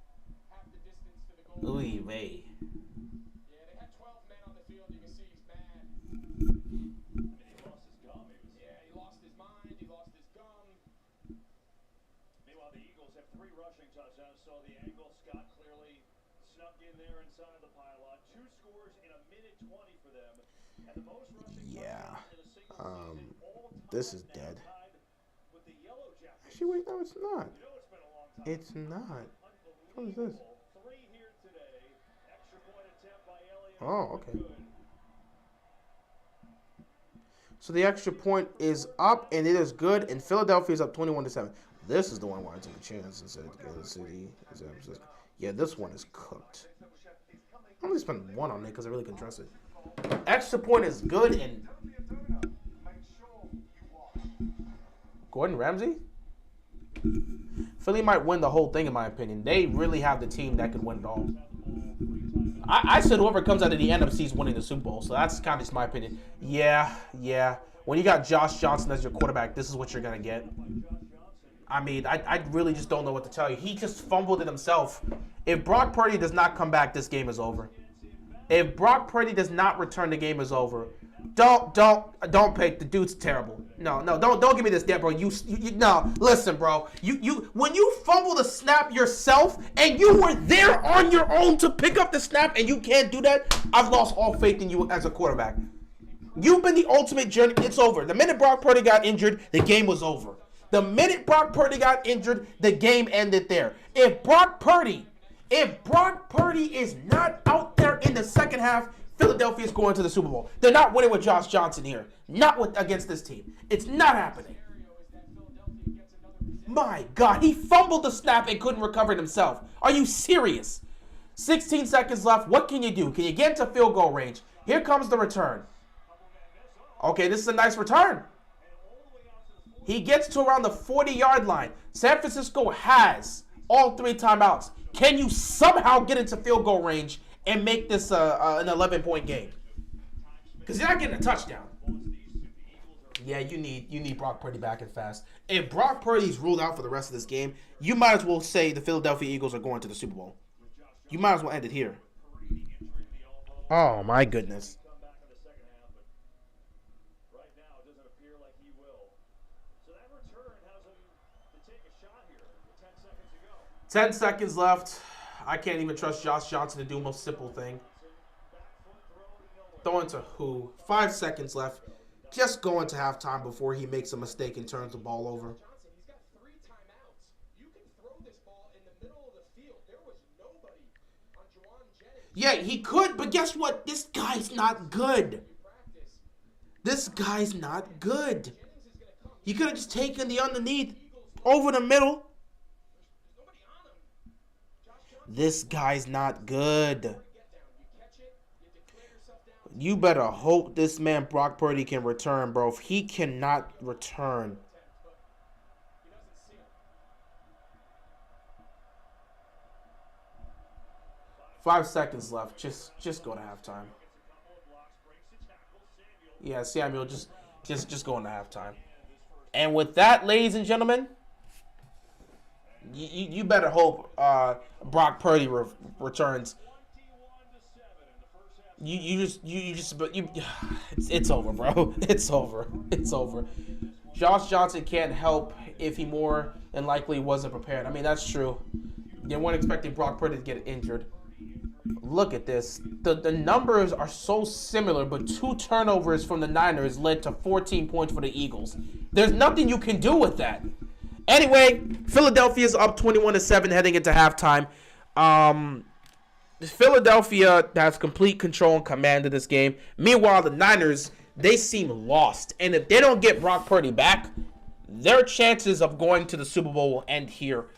the distance to the goal. Ooh, wait. Yeah, they had 12 men on the field. You can see he's mad. Yeah, he lost his mind. He lost his gum. Meanwhile, the Eagles have 3 rushing touchdowns. So the angle, Scott clearly snuck in there inside of the pylon. 2 scores in a minute 20 for them. And the most rushing touchdowns in a single season all time. This is now, dead. tied with the Yellow Jackets. Actually, wait, no, it's not. You know it's been a long time. It's not. What is this? 3 here today. Extra point attempt by Elliott. Oh, okay. Good. So the extra point is up, and it is good, and Philadelphia's up 21-7. This is the one where I took a chance and said Kansas City. Yeah, this one is cooked. I'm going to spend 1 on it because I really can trust it. Extra point is good, and Gordon Ramsay? Philly might win the whole thing, in my opinion. They really have the team that could win it all. I said whoever comes out of the NFC is winning the Super Bowl, so that's kind of just my opinion. Yeah. When you got Josh Johnson as your quarterback, this is what you're going to get. I mean, I really just don't know what to tell you. He just fumbled it himself. If Brock Purdy does not come back, this game is over. If Brock Purdy does not return, the game is over. Don't pick. The dude's terrible. No, don't give me this, bro. No, listen, bro. When you fumble the snap yourself and you were there on your own to pick up the snap and you can't do that, I've lost all faith in you as a quarterback. You've been the ultimate journey. It's over. The minute Brock Purdy got injured, the game was over. The minute Brock Purdy got injured, the game ended there. If Brock Purdy is not out there in the second half, Philadelphia is going to the Super Bowl. They're not winning with Josh Johnson here. Not against this team. It's not happening. My God, he fumbled the snap and couldn't recover it himself. Are you serious? 16 seconds left. What can you do? Can you get into field goal range? Here comes the return. Okay, this is a nice return. He gets to around the 40-yard line. San Francisco has all 3 timeouts. Can you somehow get into field goal range and make this an 11-point game? Because you're not getting a touchdown. Yeah, you need Brock Purdy back and fast. If Brock Purdy's ruled out for the rest of this game, you might as well say the Philadelphia Eagles are going to the Super Bowl. You might as well end it here. Oh, my goodness. 10 seconds left. I can't even trust Josh Johnson to do the most simple thing. Throwing to who? 5 seconds left. Just going to halftime before he makes a mistake and turns the ball over. Johnson, he's got 3 timeouts. You can throw this ball in the middle of the field. There was nobody on Juwan Yeah, he could, but guess what? This guy's not good. This guy's not good. He could have just taken the underneath over the middle. This guy's not good. You better hope this man Brock Purdy can return, bro. If he cannot return. 5 seconds left. Just go to halftime. Yeah, Samuel, just go into halftime. And with that, ladies and gentlemen, you better hope Brock Purdy returns. It's over, bro. It's over. It's over. Josh Johnson can't help if he more than likely wasn't prepared. I mean, that's true. They weren't expecting Brock Purdy to get injured. Look at this. The numbers are so similar, but 2 turnovers from the Niners led to 14 points for the Eagles. There's nothing you can do with that. Anyway, Philadelphia's up 21-7 heading into halftime. Philadelphia has complete control and command of this game. Meanwhile, the Niners, they seem lost. And if they don't get Brock Purdy back, their chances of going to the Super Bowl will end here.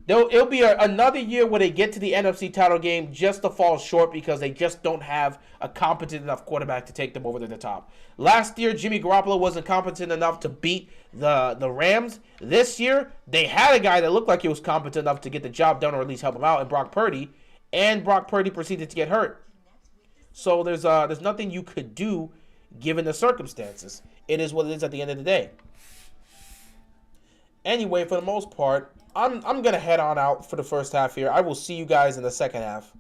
It'll be another year where they get to the NFC title game just to fall short because they just don't have a competent enough quarterback to take them over to the top. Last year, Jimmy Garoppolo wasn't competent enough to beat the Rams. This year, they had a guy that looked like he was competent enough to get the job done or at least help him out in Brock Purdy. And Brock Purdy proceeded to get hurt. So there's nothing you could do given the circumstances. It is what it is at the end of the day. Anyway, for the most part, I'm going to head on out for the first half here. I will see you guys in the second half.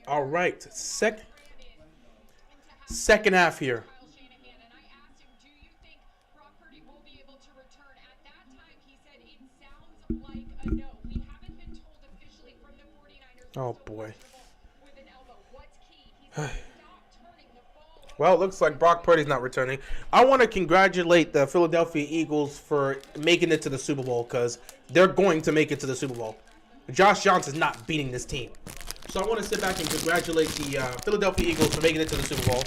All right. Second half here. And I asked him, do you think Brock Purdy will be able to return? At that time, he said it sounds like a no. We haven't been told officially from the 49ers. Oh, boy. With an elbow. What's key? He said stop turning the ball over. Well, it looks like Brock Purdy's not returning. I want to congratulate the Philadelphia Eagles for making it to the Super Bowl because they're going to make it to the Super Bowl. Josh Johnson's not beating this team. So I want to sit back and congratulate the Philadelphia Eagles for making it to the Super Bowl.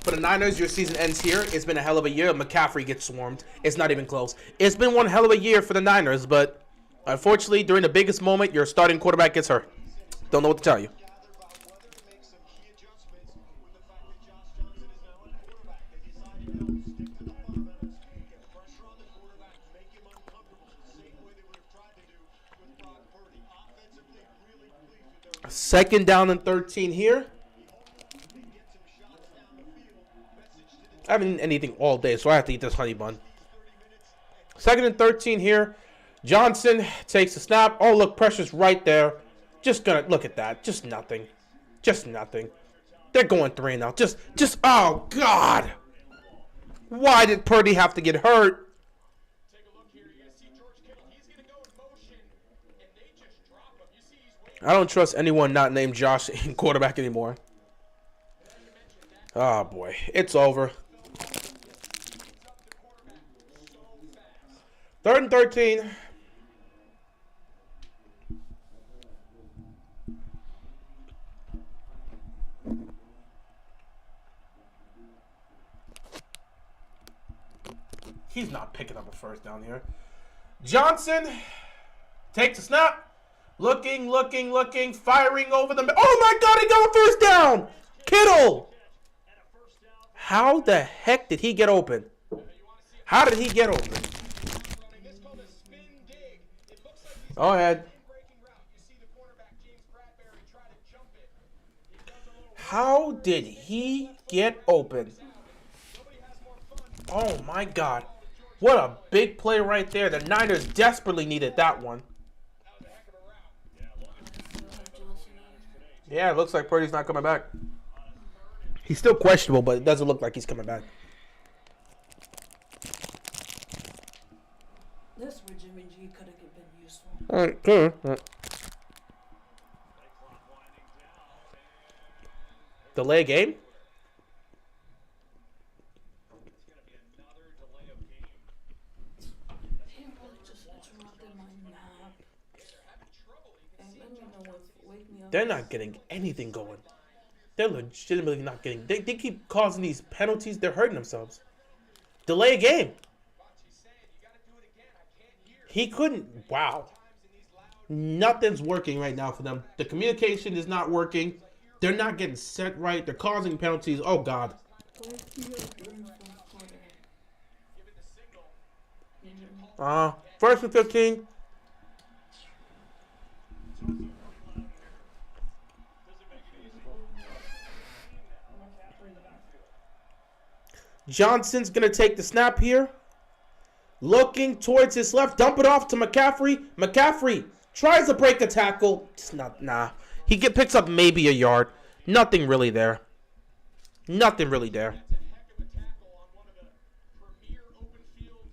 For the Niners, your season ends here. It's been a hell of a year. McCaffrey gets swarmed. It's not even close. It's been one hell of a year for the Niners, but unfortunately, during the biggest moment, your starting quarterback gets hurt. Don't know what to tell you. Second down and 13 here. I haven't eaten anything all day, so I have to eat this honey bun. Second and 13 here. Johnson takes the snap. Oh, look, pressure's right there. Just gonna look at that. Just nothing. Just nothing. They're going 3 now. Just, oh, God. Why did Purdy have to get hurt? Take a look here. You're going to see George Kittle. He's going to go in motion, and they just drop him. You see he's waiting. I don't trust anyone not named Josh in quarterback anymore. Oh, boy. It's over. 3rd and 13. He's not picking up a first down here. Johnson takes a snap. Looking, firing over the... Oh, my God, he got a first down. Kittle. How the heck did he get open? How did he get open? Go ahead. How did he get open? Oh, my God. What a big play right there. The Niners desperately needed that one. Yeah, it looks like Purdy's not coming back. He's still questionable, but it doesn't look like he's coming back. This where Jimmy G could have been useful. All right, cool. Delay game? He really just interrupted my nap. And let me know if wake me up. They're not getting anything going. They're legitimately not getting... They keep causing these penalties. They're hurting themselves. Delay a game. He couldn't... Wow. Nothing's working right now for them. The communication is not working. They're not getting set right. They're causing penalties. Oh, God. First and 15. Johnson's going to take the snap here. Looking towards his left. Dump it off to McCaffrey. McCaffrey tries to break a tackle. It's not, nah. He picks up maybe a yard. Nothing really there. Nothing really there. That's a heck of a tackle on one of the premier open field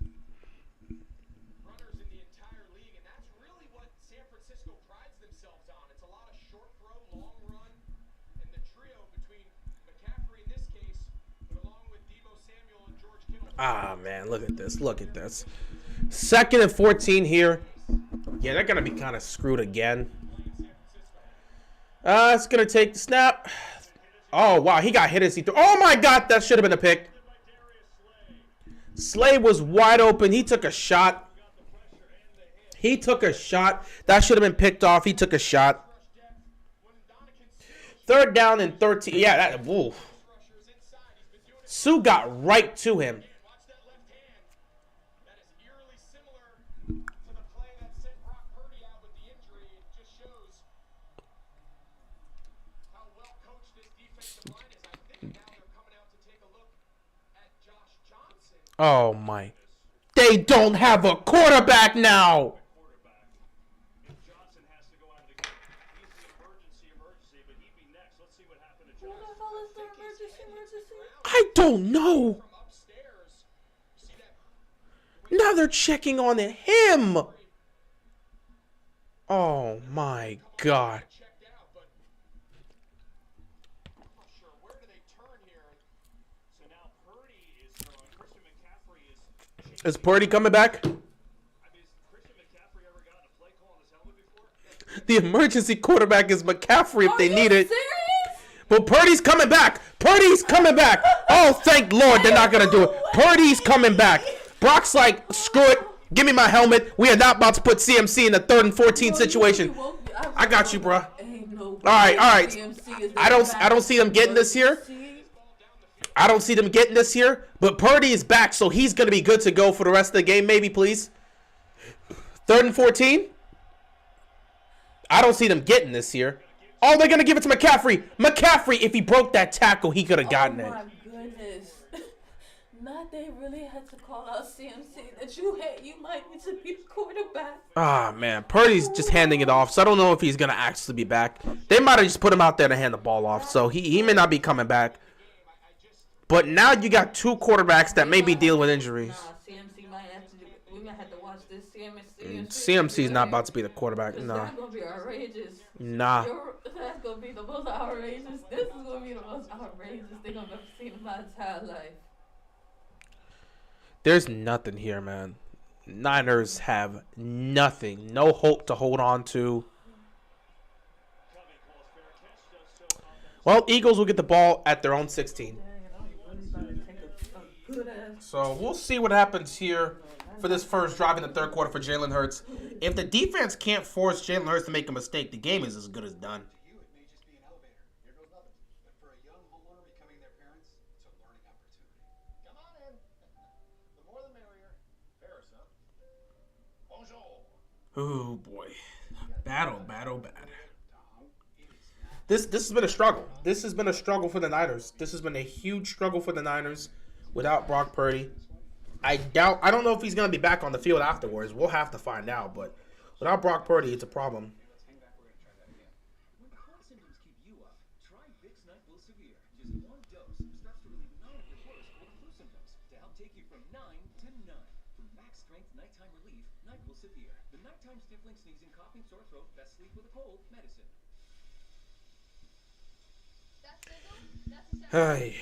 runners in the entire league, and that's really what San Francisco prides themselves on. It's a lot of short throw, long run, and the trio between McCaffrey in this case, but along with Deebo Samuel and George Kittle. Ah, man, look at this. Look at this. 2nd and 14 here. Yeah, they're going to be kind of screwed again. It's going to take the snap. Oh, wow, he got hit as he threw. Oh, my God, that should have been a pick. Slay was wide open. He took a shot. He took a shot. That should have been picked off. He took a shot. 3rd down and 13. Yeah, that. Whoa. Sue got right to him. Watch that left hand. That is eerily similar to the play that sent Brock Purdy out with the injury. It just shows how well coached this defensive line is. I think now they're coming out to take a look at Josh Johnson. Oh, my. They don't have a quarterback now. Johnson has to go out of the game. He's the emergency, but he I don't know. from upstairs. You see that? Now they're checking on him. Oh my God. Checked out, but I'm not sure. Where do they turn here? So now Purdy is throwing. Christian McCaffrey is. Is Purdy coming back? I mean, has Christian McCaffrey ever gotten a play call on his helmet before? The emergency quarterback is McCaffrey if Are they you need it. serious? But Purdy's coming back. Purdy's coming back. Oh, thank Lord they're not going to do it. Purdy's coming back. Brock's like, screw it. Give me my helmet. We are not about to put CMC in a 3rd and 14 situation. I got you, bruh. All right. I don't see them getting this here. I don't see them getting this here. But Purdy is back, so he's going to be good to go for the rest of the game. Maybe, please. 3rd and 14. I don't see them getting this here. Oh, they're going to give it to McCaffrey. McCaffrey, if he broke that tackle, he could have gotten it. Oh my goodness. Not they really had to call out CMC that you might need to be the quarterback. Ah, man. Purdy's just handing it off, so I don't know if he's going to actually be back. They might have just put him out there to hand the ball off, so he may not be coming back. But now you got 2 quarterbacks that may be dealing with injuries. Nah, CMC might have to we might have to watch this. CMC's not about to be the quarterback. Nah. That's going to be outrageous. Nah. That's going to be the most outrageous. This is going to be the most outrageous thing I've ever seen in my entire life. There's nothing here, man. Niners have nothing. No hope to hold on to. Well, Eagles will get the ball at their own 16. So we'll see what happens here for this first drive in the 3rd quarter for Jalen Hurts. If the defense can't force Jalen Hurts to make a mistake, the game is as good as done. You, it may just be an elevator. Here goes nothing. But for a young homeowner becoming their parents, it's a learning opportunity. Come on in. The more the merrier. Paris, huh? Bonjour. Oh boy, bad. This has been a struggle. This has been a struggle for the Niners. This has been a huge struggle for the Niners without Brock Purdy. I don't know if he's going to be back on the field afterwards. We'll have to find out. But without Brock Purdy, it's a problem. When cold symptoms keep you up, try Vicks NyQuil Severe. Just 1 dose starts to relieve 9 of your worst cold and flu symptoms to help take you from 9 to 9. For max strength nighttime relief, NyQuil Severe. The nighttime sniffling, sneezing, coughing, sore throat, best sleep with a cold medicine. That's sizzle? That's a sound. Hey.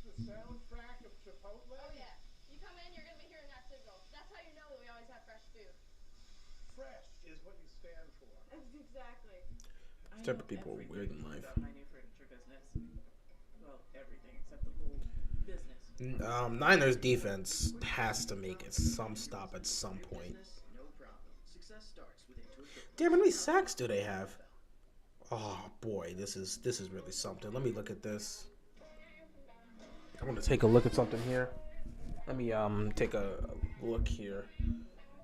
The soundtrack of Chipotle? Oh, yeah. You come in, you're going to be hearing that sizzle. That's how you know that we always have fresh food. Fresh is what you stand for. Exactly. Type of people are weird in life. My new furniture business. Well, everything except the whole business. Niners defense has to make it some stop at some point. No problem. Success starts with a Damn, how many sacks do they have? Oh boy, this is really something. Let me look at this. I want to take a look at something here. Let me take a look here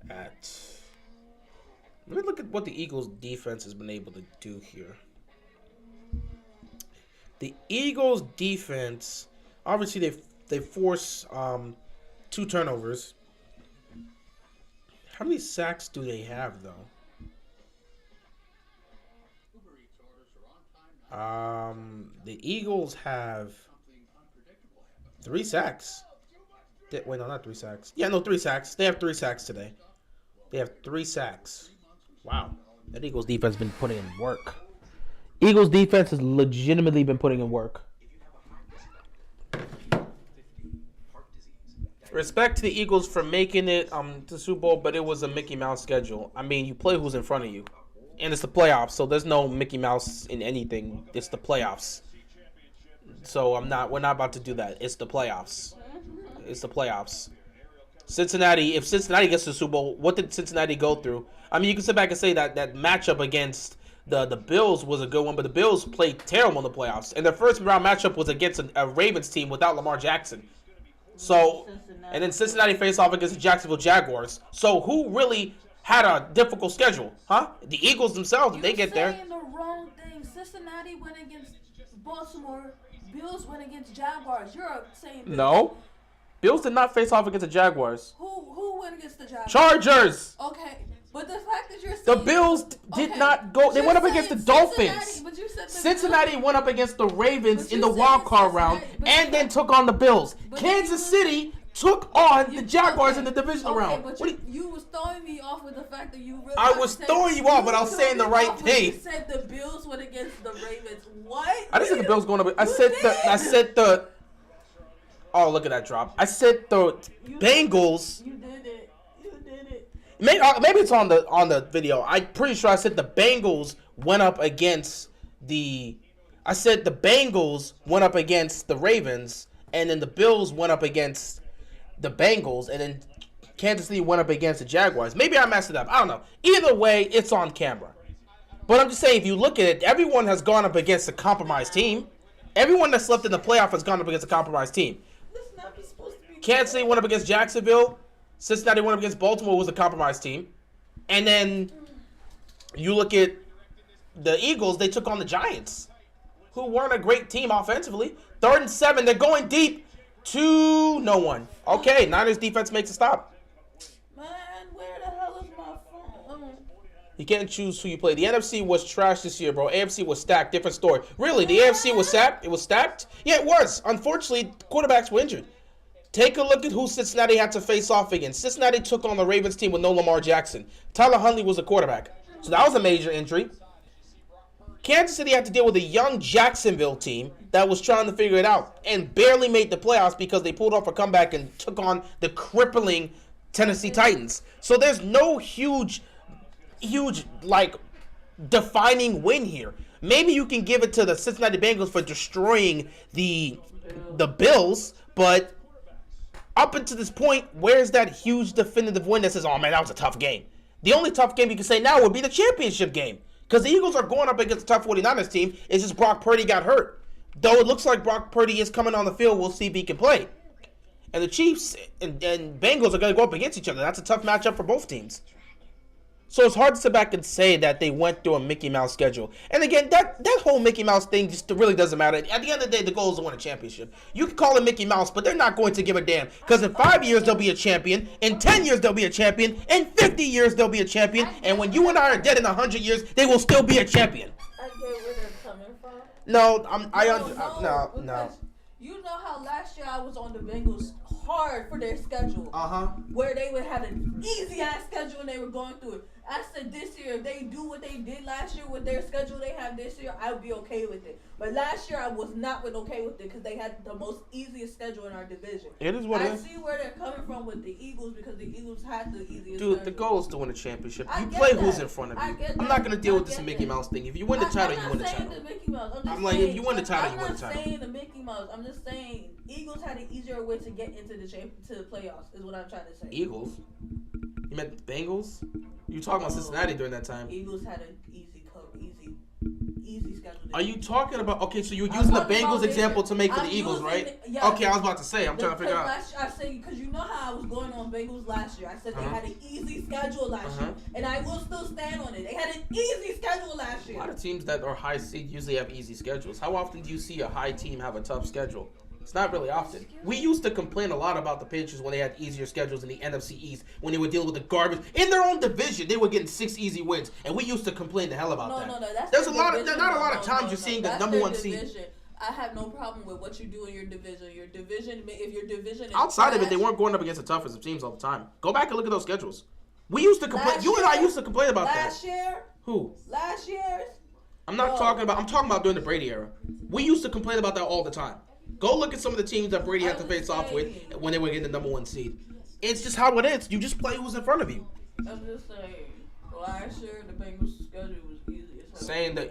at. Let me look at what the Eagles defense has been able to do here. The Eagles defense, obviously they force 2 turnovers. How many sacks do they have though? The Eagles have 3 sacks. Wait, no, not 3 sacks. Yeah, no, 3 sacks. They have 3 sacks today. They have 3 sacks. Wow. That Eagles defense has been putting in work. Eagles defense has legitimately been putting in work. Respect to the Eagles for making it to the Super Bowl, but it was a Mickey Mouse schedule. I mean, you play who's in front of you. And it's the playoffs, so there's no Mickey Mouse in anything. It's the playoffs. So we're not about to do that. It's the playoffs. It's the playoffs. Cincinnati, if Cincinnati gets to the Super Bowl, what did Cincinnati go through? I mean, you can sit back and say that matchup against the Bills was a good one, but the Bills played terrible in the playoffs. And their first round matchup was against a Ravens team without Lamar Jackson. So, and then Cincinnati faced off against the Jacksonville Jaguars. So who really had a difficult schedule, huh? The Eagles themselves, if they get there. You're saying the wrong thing. Cincinnati went against Baltimore. Bills went against Jaguars. You're saying this. No. Bills did not face off against the Jaguars. Who went against the Jaguars? Chargers! Okay, But the fact that you're The saying, Bills did okay, not go. They you're went up against the saying Dolphins. Cincinnati, but you said the Cincinnati Bills- went up against the Ravens But in you the said wild card round Cincinnati, but and you- then took on the Bills. But Kansas you- City took on You- the Jaguars okay, in the divisional okay, round. But What do you was throwing me off with the fact that you really. I was throwing you off, but I was saying the right thing. You said the Bills went against the Ravens. What? I didn't say the Bills going up. I You said did. I said the. Oh, look at that drop! I said the Bengals. You did it. You did it. Maybe it's on the video. I'm pretty sure I said the Bengals went up against the. I said the Bengals went up against the Ravens, and then the Bills went up against the Bengals, and then Kansas City went up against the Jaguars. Maybe I messed it up. I don't know. Either way, it's on camera. But I'm just saying, if you look at it, everyone has gone up against a compromised team. Everyone that's left in the playoff has gone up against a compromised team. This is not supposed to be. Kansas City went up against Jacksonville. Cincinnati went up against Baltimore, who was a compromised team. And then you look at the Eagles, they took on the Giants, who weren't a great team offensively. 3rd and 7, they're going deep to no one. Okay, Niners defense makes a stop. Man, where the hell is my phone? You can't choose who you play. The NFC was trash this year, bro. AFC was stacked. Different story. Really, the AFC was stacked? It was stacked? Yeah, it was. Unfortunately, quarterbacks were injured. Take a look at who Cincinnati had to face off against. Cincinnati took on the Ravens team with no Lamar Jackson. Tyler Huntley was the quarterback. So that was a major injury. Kansas City had to deal with a young Jacksonville team that was trying to figure it out and barely made the playoffs because they pulled off a comeback and took on the crippling Tennessee Titans. So there's no huge, like, defining win here. Maybe you can give it to the Cincinnati Bengals for destroying the Bills, but up until this point, where's that huge definitive win that says, oh man, that was a tough game? The only tough game you can say now would be the championship game. Because the Eagles are going up against a tough 49ers team. It's just Brock Purdy got hurt. Though it looks like Brock Purdy is coming on the field, we'll see if he can play. And the Chiefs and Bengals are going to go up against each other. That's a tough matchup for both teams. So it's hard to sit back and say that they went through a Mickey Mouse schedule. And again, that whole Mickey Mouse thing just really doesn't matter. At the end of the day, the goal is to win a championship. You can call it Mickey Mouse, but they're not going to give a damn. Because in 5 years, they'll be a champion. In 10 years, they'll be a champion. In 50 years, they'll be a champion. And when you and I are dead in 100 years, they will still be a champion. I get where they're coming from. No, no. Because you know how last year I was on the Bengals hard for their schedule. Where they would have an easy ass schedule and they were going through it. I said this year, if they do what they did last year with their schedule they have this year, I would be okay with it. But last year I was not okay with it because they had the most easiest schedule in our division. It is what it is. I see where they're coming from with the Eagles because the Eagles had the easiest Dude, schedule. the goal is to win a championship. I You get play that. who's in front of I you. get I'm that. not going to deal with I this get Mickey that. Mouse thing. If you win the title, you win the title. I'm not saying the Mickey Mouse. I'm like, if you win the title, you win the title. I'm not saying the Mickey Mouse. I'm just saying Eagles had an easier way to get into the playoffs is what I'm trying to say. Eagles? You meant the Bengals? You talking about Cincinnati during that time? Eagles had an easy schedule. Are you talking about? Okay, so you're using the Bengals example to make for the Eagles, right? Yeah. Okay, I was about to say. I'm trying to figure out. I say because you know how I was going on Bengals last year. I said they had an easy schedule last year, and I will still stand on it. They had an easy schedule last A year. lot of teams that are high seed usually have easy schedules. How often do you see a high team have a tough schedule? It's not really often. We used to complain a lot about the Patriots when they had easier schedules in the NFC East, when they were dealing with the garbage. In their own division, they were getting 6 easy wins, and we used to complain the hell about that. No, that's There's their not a division. lot of times you're seeing the That's number their one seed. division. I have no problem with what you do in your division. Your division, if your division is Outside of it, they trash- weren't going up against the toughest teams all the time. Go back and look at those schedules. We used to complain. Last You and I year- used to complain about that. Last year, Who? last year's. I'm not talking about. I'm talking about during the Brady era. We used to complain about that all the time. Go look at some of the teams that Brady had to face off with when they were getting the number one seed. It's just how it is. You just play who's in front of you. I'm just saying. Last year, the Bengals' schedule was easy as hell. Saying the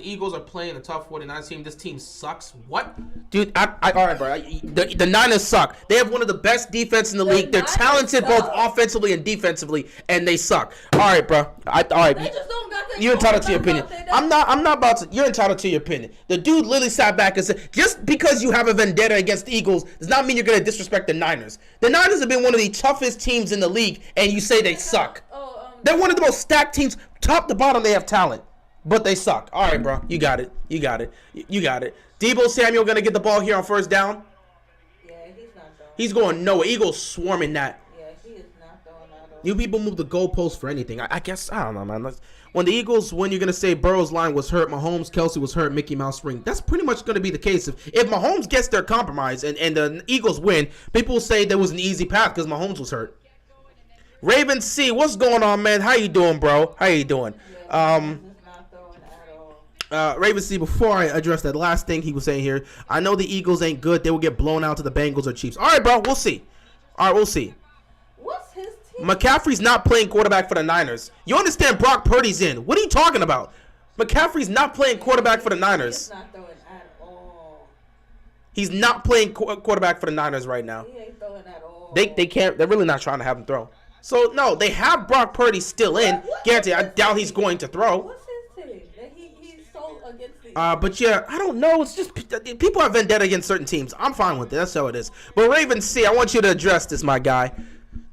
Eagles are playing a tough 49 team. This team sucks. What? Dude, all right, bro. The Niners suck. They have one of the best defense in the league. They're Niners talented both suck. offensively and defensively, and they suck. All right, bro. All right. They just don't got that. You're entitled to your opinion. I'm not about to. You're entitled to your opinion. The dude literally sat back and said, just because you have a vendetta against the Eagles does not mean you're going to disrespect the Niners. The Niners have been one of the toughest teams in the league, and you say they suck. They're one of the most stacked teams. Top to bottom, they have talent, but they suck. All right, bro. You got it. Deebo Samuel going to get the ball here on first down. Yeah, he's not throwing. He's going nowhere. Eagles swarming that. Yeah, he is not throwing at You people move the goalposts for anything. I guess, I don't know, man. When the Eagles win, you're going to say Burrow's line was hurt, Mahomes, Kelsey was hurt, Mickey Mouse ring. That's pretty much going to be the case. If Mahomes gets their compromise and the Eagles win, people will say there was an easy path because Mahomes was hurt. Raven C, what's going on, man? How you doing, bro? How you doing? Raven C, before I address that last thing he was saying here, I know the Eagles ain't good. They will get blown out to the Bengals or Chiefs. All right, bro, we'll see. All right, we'll see. What's his team? McCaffrey's not playing quarterback for the Niners. You understand Brock Purdy's in. What are you talking about? McCaffrey's not playing quarterback for the Niners. He's not throwing at all. He's not playing quarterback for the Niners right now. He ain't throwing at all. They can't. They're really not trying to have him throw. So, no, they have Brock Purdy still in. Guarantee, I doubt he's going to throw. What's his team? He's so against the... But yeah, I don't know. It's just people have vendetta against certain teams. I'm fine with it. That's how it is. But Raven C, I want you to address this, my guy.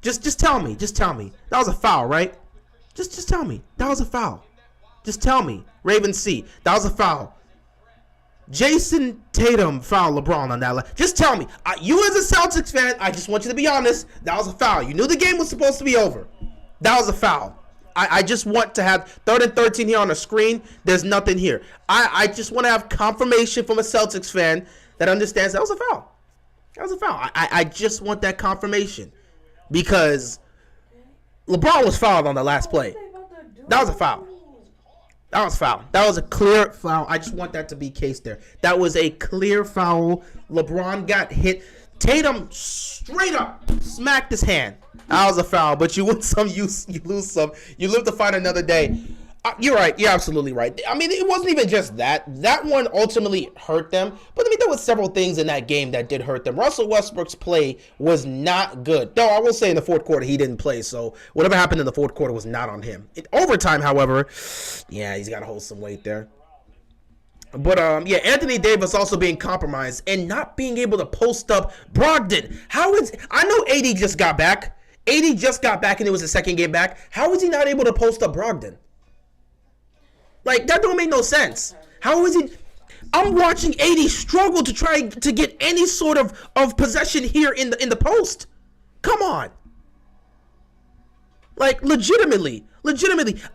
Just tell me. Just tell me. That was a foul, right? Just tell me. That was a foul. Just tell me. Raven C, that was a foul. Jason Tatum fouled LeBron on that. Just tell me. You as a Celtics fan, I just want you to be honest. That was a foul. You knew the game was supposed to be over. That was a foul. I just want to have 3rd and 13 here on the screen. There's nothing here. I just want to have confirmation from a Celtics fan that understands that was a foul. That was a foul. I just want that confirmation. Because LeBron was fouled on the last play. That was a foul. That was foul. That was a clear foul. I just want that to be case there. That was a clear foul. LeBron got hit. Tatum straight up smacked his hand. That was a foul. But you win some, you lose some. You live to fight another day. You're right. You're absolutely right. I mean, it wasn't even just that. That one ultimately hurt them. But I mean, there was several things in that game that did hurt them. Russell Westbrook's play was not good. Though I will say in the fourth quarter he didn't play. So whatever happened in the fourth quarter was not on him. In overtime, however, yeah, he's got to hold some weight there. But yeah, Anthony Davis also being compromised and not being able to post up Brogdon. I know AD just got back. AD just got back and it was his second game back. How is he not able to post up Brogdon? Like, that don't make no sense. How is he? I'm watching AD struggle to try to get any sort of possession here in the post. Come on. Like, legitimately.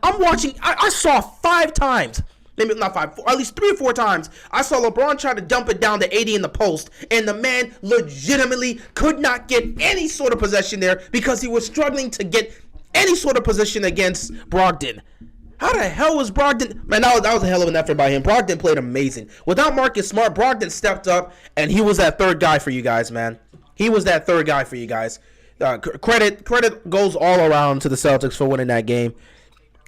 I'm watching. I saw 5 times. Maybe not 5, at least 3 or 4 times. I saw LeBron try to dump it down to AD in the post, and the man legitimately could not get any sort of possession there because he was struggling to get any sort of position against Brogdon. How the hell was Brogdon? Man, that was a hell of an effort by him. Brogdon played amazing. Without Marcus Smart, Brogdon stepped up, and he was that third guy for you guys, man. He was that third guy for you guys. Credit goes all around to the Celtics for winning that game.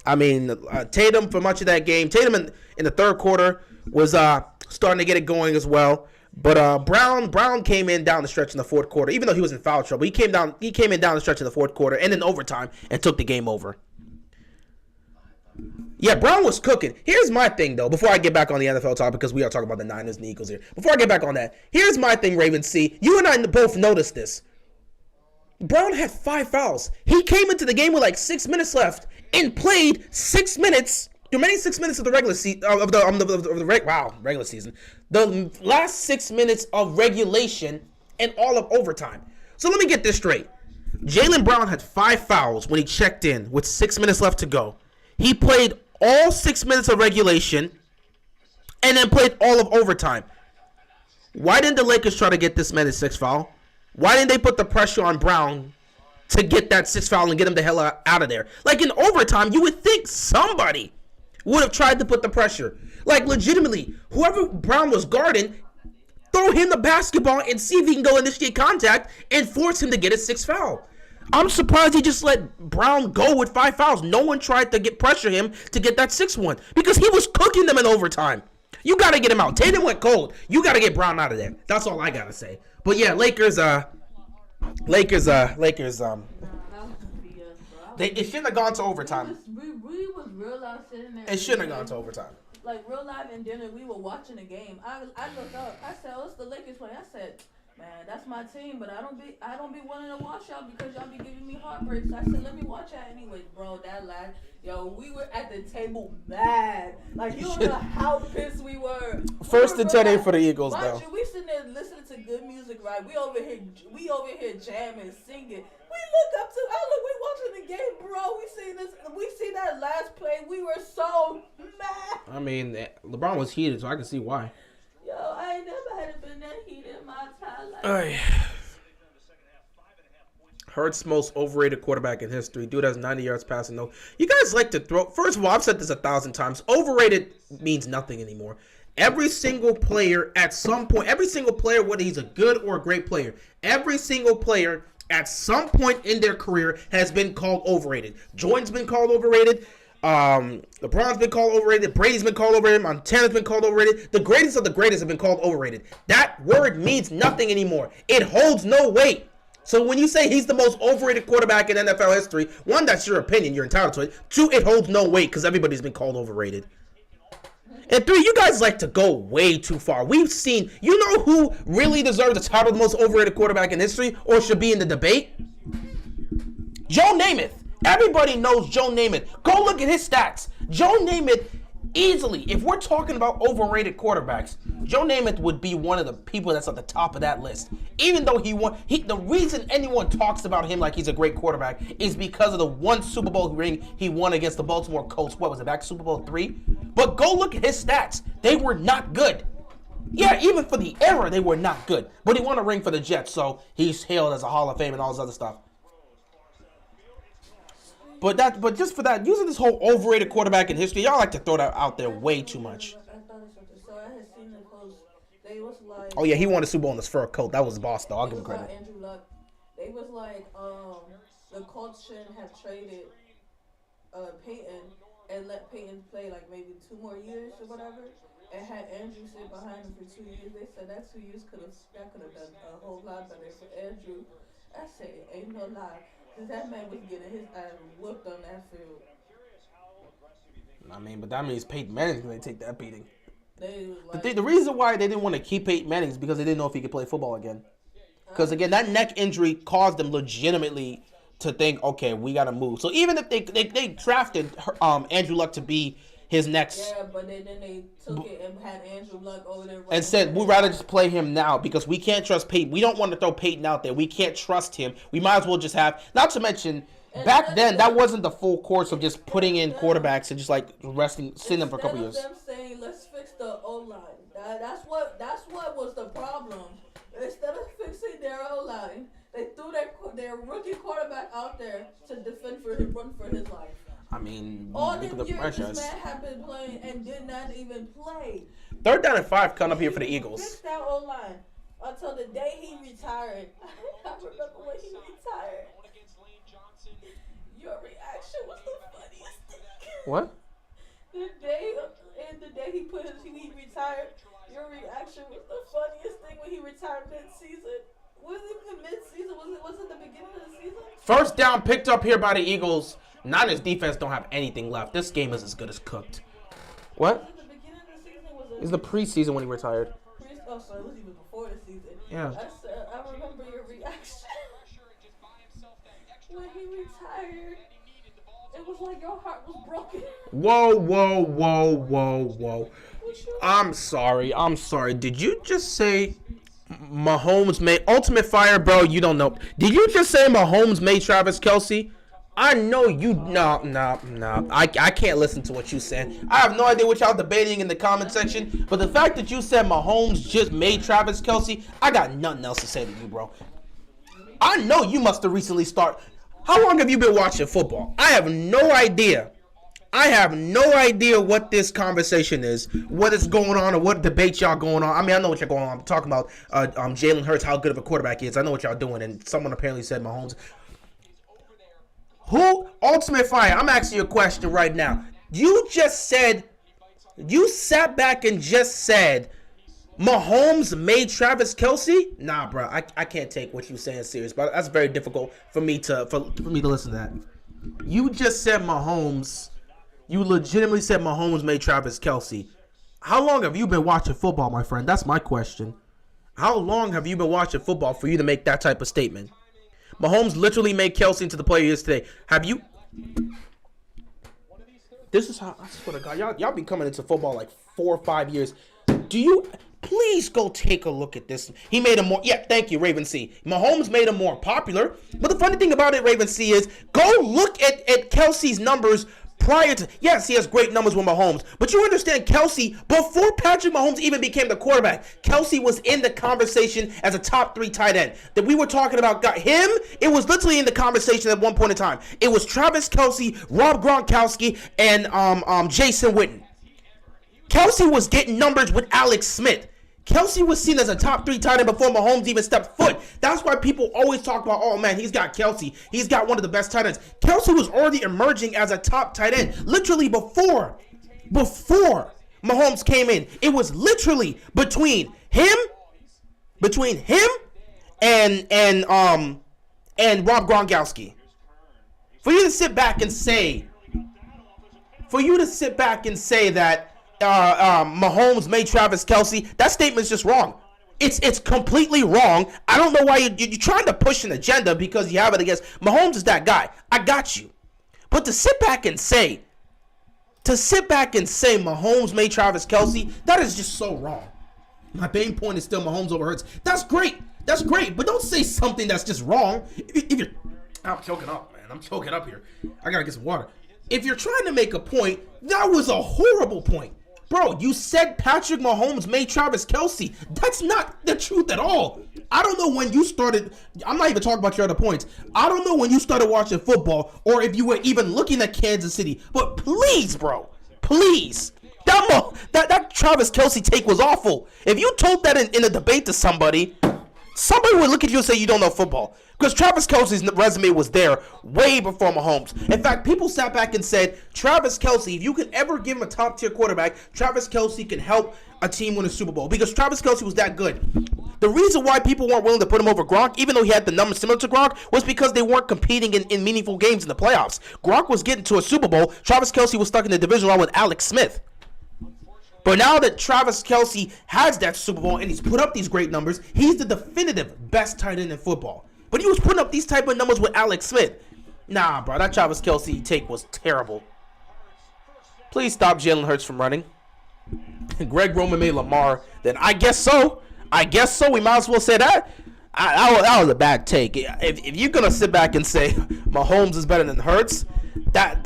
I mean, Tatum for much of that game. Tatum in the third quarter was starting to get it going as well. But Brown came in down the stretch in the fourth quarter, even though he was in foul trouble. He came in down the stretch in the fourth quarter and in overtime and took the game over. Yeah, Brown was cooking. Here's my thing, though, before I get back on the NFL topic, because we are talking about the Niners and the Eagles here. Before I get back on that, here's my thing, Raven C. You and I both noticed this. Brown had 5 fouls. He came into the game with like 6 minutes left and played 6 minutes, the remaining 6 minutes of the regular season, regular season. The last 6 minutes of regulation and all of overtime. So let me get this straight. Jaylen Brown had 5 fouls when he checked in with 6 minutes left to go. He played all 6 minutes of regulation and then played all of overtime. Why didn't the Lakers try to get this man a 6th foul? Why didn't they put the pressure on Brown to get that 6th foul and get him the hell out of there? Like in overtime, you would think somebody would have tried to put the pressure. Like legitimately, whoever Brown was guarding, throw him the basketball and see if he can go initiate contact and force him to get a 6th foul. I'm surprised he just let Brown go with 5 fouls. No one tried to pressure him to get that 6th one because he was cooking them in overtime. You got to get him out. Tatum went cold. You got to get Brown out of there. That's all I got to say. But yeah, Lakers, it shouldn't have gone to overtime. We was real life sitting there. It shouldn't have gone to overtime. Like real life and dinner, we were watching the game. I looked up. I said, "What's the Lakers playing?" I said, "Man, that's my team, but I don't be willing to watch y'all because y'all be giving me heartbreaks." I said, "Let me watch that anyway." bro, that last, yo, we were at the table mad. Like, you don't know how pissed we were. First and 10 ain't for the Eagles, though. We sitting there listening to good music, right? We over here jamming, singing. We look up to, we watching the game, bro. We see that last play. We were so mad. I mean, LeBron was heated, so I can see why. Yo, I ain't never had been that heated in my entire life. All right. Hurts most overrated quarterback in history. Dude has 90 yards passing. No, you guys like to throw. First of all, I've said this 1,000 times. Overrated means nothing anymore. Every single player at some point, whether he's a good or a great player, every single player at some point in their career has been called overrated. Jordan's been called overrated. LeBron's been called overrated. Brady's been called overrated. Montana's been called overrated. The greatest of the greatest have been called overrated. That word means nothing anymore. It holds no weight. So when you say he's the most overrated quarterback in NFL history, one, that's your opinion. You're entitled to it. Two, it holds no weight because everybody's been called overrated. And three, you guys like to go way too far. We've seen, you know who really deserves the title of the most overrated quarterback in history or should be in the debate? Joe Namath. Everybody knows Joe Namath. Go look at his stats. Joe Namath easily, if we're talking about overrated quarterbacks, Joe Namath would be one of the people that's at the top of that list. Even though he won, the reason anyone talks about him like he's a great quarterback is because of the one Super Bowl ring he won against the Baltimore Colts. What was it, back Super Bowl 3? But go look at his stats. They were not good. Yeah, even for the era, they were not good. But he won a ring for the Jets, so he's hailed as a Hall of Fame and all this other stuff. But just for that, using this whole overrated quarterback in history, y'all like to throw that out there way too much. Oh yeah, he won the Super Bowl in his fur coat. That was the boss though. I'll give him credit. Andrew Luck. They was like, the Colts shouldn't have traded Peyton and let Peyton play like maybe 2 more years or whatever, and had Andrew sit behind him for 2 years. They said that 2 years could have done a whole lot better for Andrew. I say ain't no lie. Because that man was getting his ass whooped on that field. I mean, but that means Peyton Manning's going to take that beating. Like, The reason why they didn't want to keep Peyton Manning is because they didn't know if he could play football again. Because, again, that neck injury caused them legitimately to think, okay, we got to move. So even if they drafted Andrew Luck to be his next... Yeah, but then they took it and had Andrew Luck over there. And said, we'd rather just play him now because we can't trust Peyton. We don't want to throw Peyton out there. We can't trust him. We might as well just have... Not to mention, back then, that wasn't the full course of just putting in quarterbacks and just, like, sitting them for a couple years. Instead of them saying, let's fix the O-line. That's what was the problem. Instead of fixing their O-line, they threw their rookie quarterback out there to run for his life. I mean, all look at the the years franchise. this man had been playing and did not even play. 3rd down and 5 coming up here for the Eagles. Fixed that O-line until the day he retired. I remember when he retired. Your reaction was the funniest thing. What? The day he retired, your reaction was the funniest thing when he retired mid-season. Was it even mid-season? Was it the beginning of the season? 1st down picked up here by the Eagles. Niners defense don't have anything left. This game is as good as cooked. What? Was it the beginning of the season? Was it? It was the preseason when he retired. Oh, so it was even before the season. Yeah. I remember your reaction when he retired. It was like your heart was broken. Whoa. I'm sorry. Did you just say Mahomes made Ultimate Fire, bro? You don't know. Did you just say Mahomes made Travis Kelce? I know you. No. I can't listen to what you said. I have no idea what y'all debating in the comment section. But the fact that you said Mahomes just made Travis Kelce, I got nothing else to say to you, bro. I know you must have recently started. How long have you been watching football? I have no idea. What this conversation is, what is going on, or what debate y'all going on. I mean, I know what you're going on. I'm talking about Jalen Hurts, how good of a quarterback he is. I know what y'all doing, and someone apparently said Mahomes. Who? Ultimate Fire, I'm asking you a question right now. You sat back and just said Mahomes made Travis Kelce? Nah, bro, I can't take what you're saying serious, but that's very difficult for me to listen to that. You just said Mahomes. You legitimately said Mahomes made Travis Kelce. How long have you been watching football, my friend? That's my question. How long have you been watching football for you to make that type of statement? Mahomes literally made Kelce into the player he is today. Have you? This is how, I swear to God, y'all be coming into football like 4 or 5 years. Do you, please go take a look at this. He made him more, yeah, thank you, Raven C. Mahomes made him more popular. But the funny thing about it, Raven C, is go look at Kelsey's numbers prior to, yes, he has great numbers with Mahomes, but you understand Kelsey, before Patrick Mahomes even became the quarterback, Kelsey was in the conversation as a top 3 tight end. That we were talking about got him, it was literally in the conversation at one point in time. It was Travis Kelsey, Rob Gronkowski, and Jason Witten. Kelsey was getting numbers with Alex Smith. Kelsey was seen as a top 3 tight end before Mahomes even stepped foot. That's why people always talk about, oh man, he's got Kelsey. He's got one of the best tight ends. Kelsey was already emerging as a top tight end. Literally before Mahomes came in. It was literally between him and Rob Gronkowski. For you to sit back and say that Mahomes made Travis Kelsey, that statement is just wrong. It's completely wrong. I don't know why you're trying to push an agenda because you have it against Mahomes is that guy. I got you. But to sit back and say Mahomes made Travis Kelsey, that is just so wrong. My main point is still Mahomes over Hurts. That's great. But don't say something that's just wrong. If you're, I'm choking up, man. I'm choking up here. I gotta get some water. If you're trying to make a point, that was a horrible point. Bro, you said Patrick Mahomes made Travis Kelsey. That's not the truth at all. I don't know when you started. I'm not even talking about your other points. I don't know when you started watching football or if you were even looking at Kansas City. But please, bro, please. That Travis Kelsey take was awful. If you told that in a debate to somebody would look at you and say you don't know football. Because Travis Kelsey's resume was there way before Mahomes. In fact, people sat back and said, Travis Kelsey, if you could ever give him a top-tier quarterback, Travis Kelsey can help a team win a Super Bowl. Because Travis Kelsey was that good. The reason why people weren't willing to put him over Gronk, even though he had the numbers similar to Gronk, was because they weren't competing in meaningful games in the playoffs. Gronk was getting to a Super Bowl. Travis Kelsey was stuck in the division round with Alex Smith. But now that Travis Kelsey has that Super Bowl and he's put up these great numbers, he's the definitive best tight end in football. But he was putting up these type of numbers with Alex Smith. Nah, bro, that Travis Kelsey take was terrible. Please stop Jalen Hurts from running. Greg Roman made Lamar. Then I guess so. We might as well say that. That was a bad take. If you're gonna sit back and say Mahomes is better than Hurts, I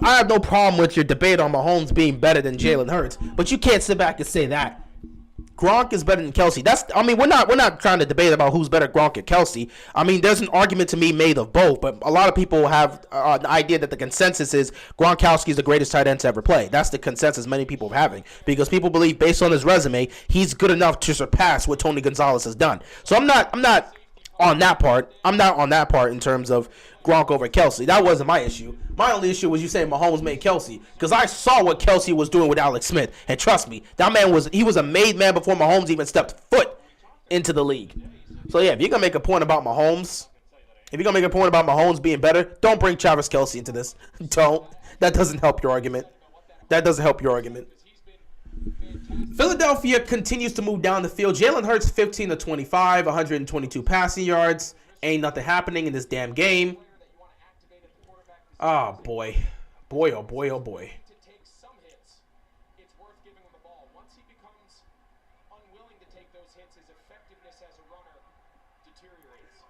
have no problem with your debate on Mahomes being better than Jalen Hurts, but you can't sit back and say that Gronk is better than Kelsey. We're not trying to debate about who's better, Gronk or Kelsey. I mean, there's an argument to be made of both, but a lot of people have the idea that the consensus is Gronkowski is the greatest tight end to ever play. That's the consensus many people are having because people believe based on his resume, he's good enough to surpass what Tony Gonzalez has done. So I'm not on that part. I'm not on that part in terms of Gronk over Kelsey. That wasn't my issue. My only issue was you saying Mahomes made Kelsey because I saw what Kelsey was doing with Alex Smith, and trust me, that man was a made man before Mahomes even stepped foot into the league. So yeah, if you're gonna make a point about Mahomes, being better, don't bring Travis Kelsey into this. Don't. That doesn't help your argument. Philadelphia continues to move down the field. Jalen Hurts 15 to 25, 122 passing yards. Ain't nothing happening in this damn game. Oh boy. Boy. To take some hits, it's worth giving him the ball. Once he becomes unwilling to take those hits, his effectiveness as a runner deteriorates.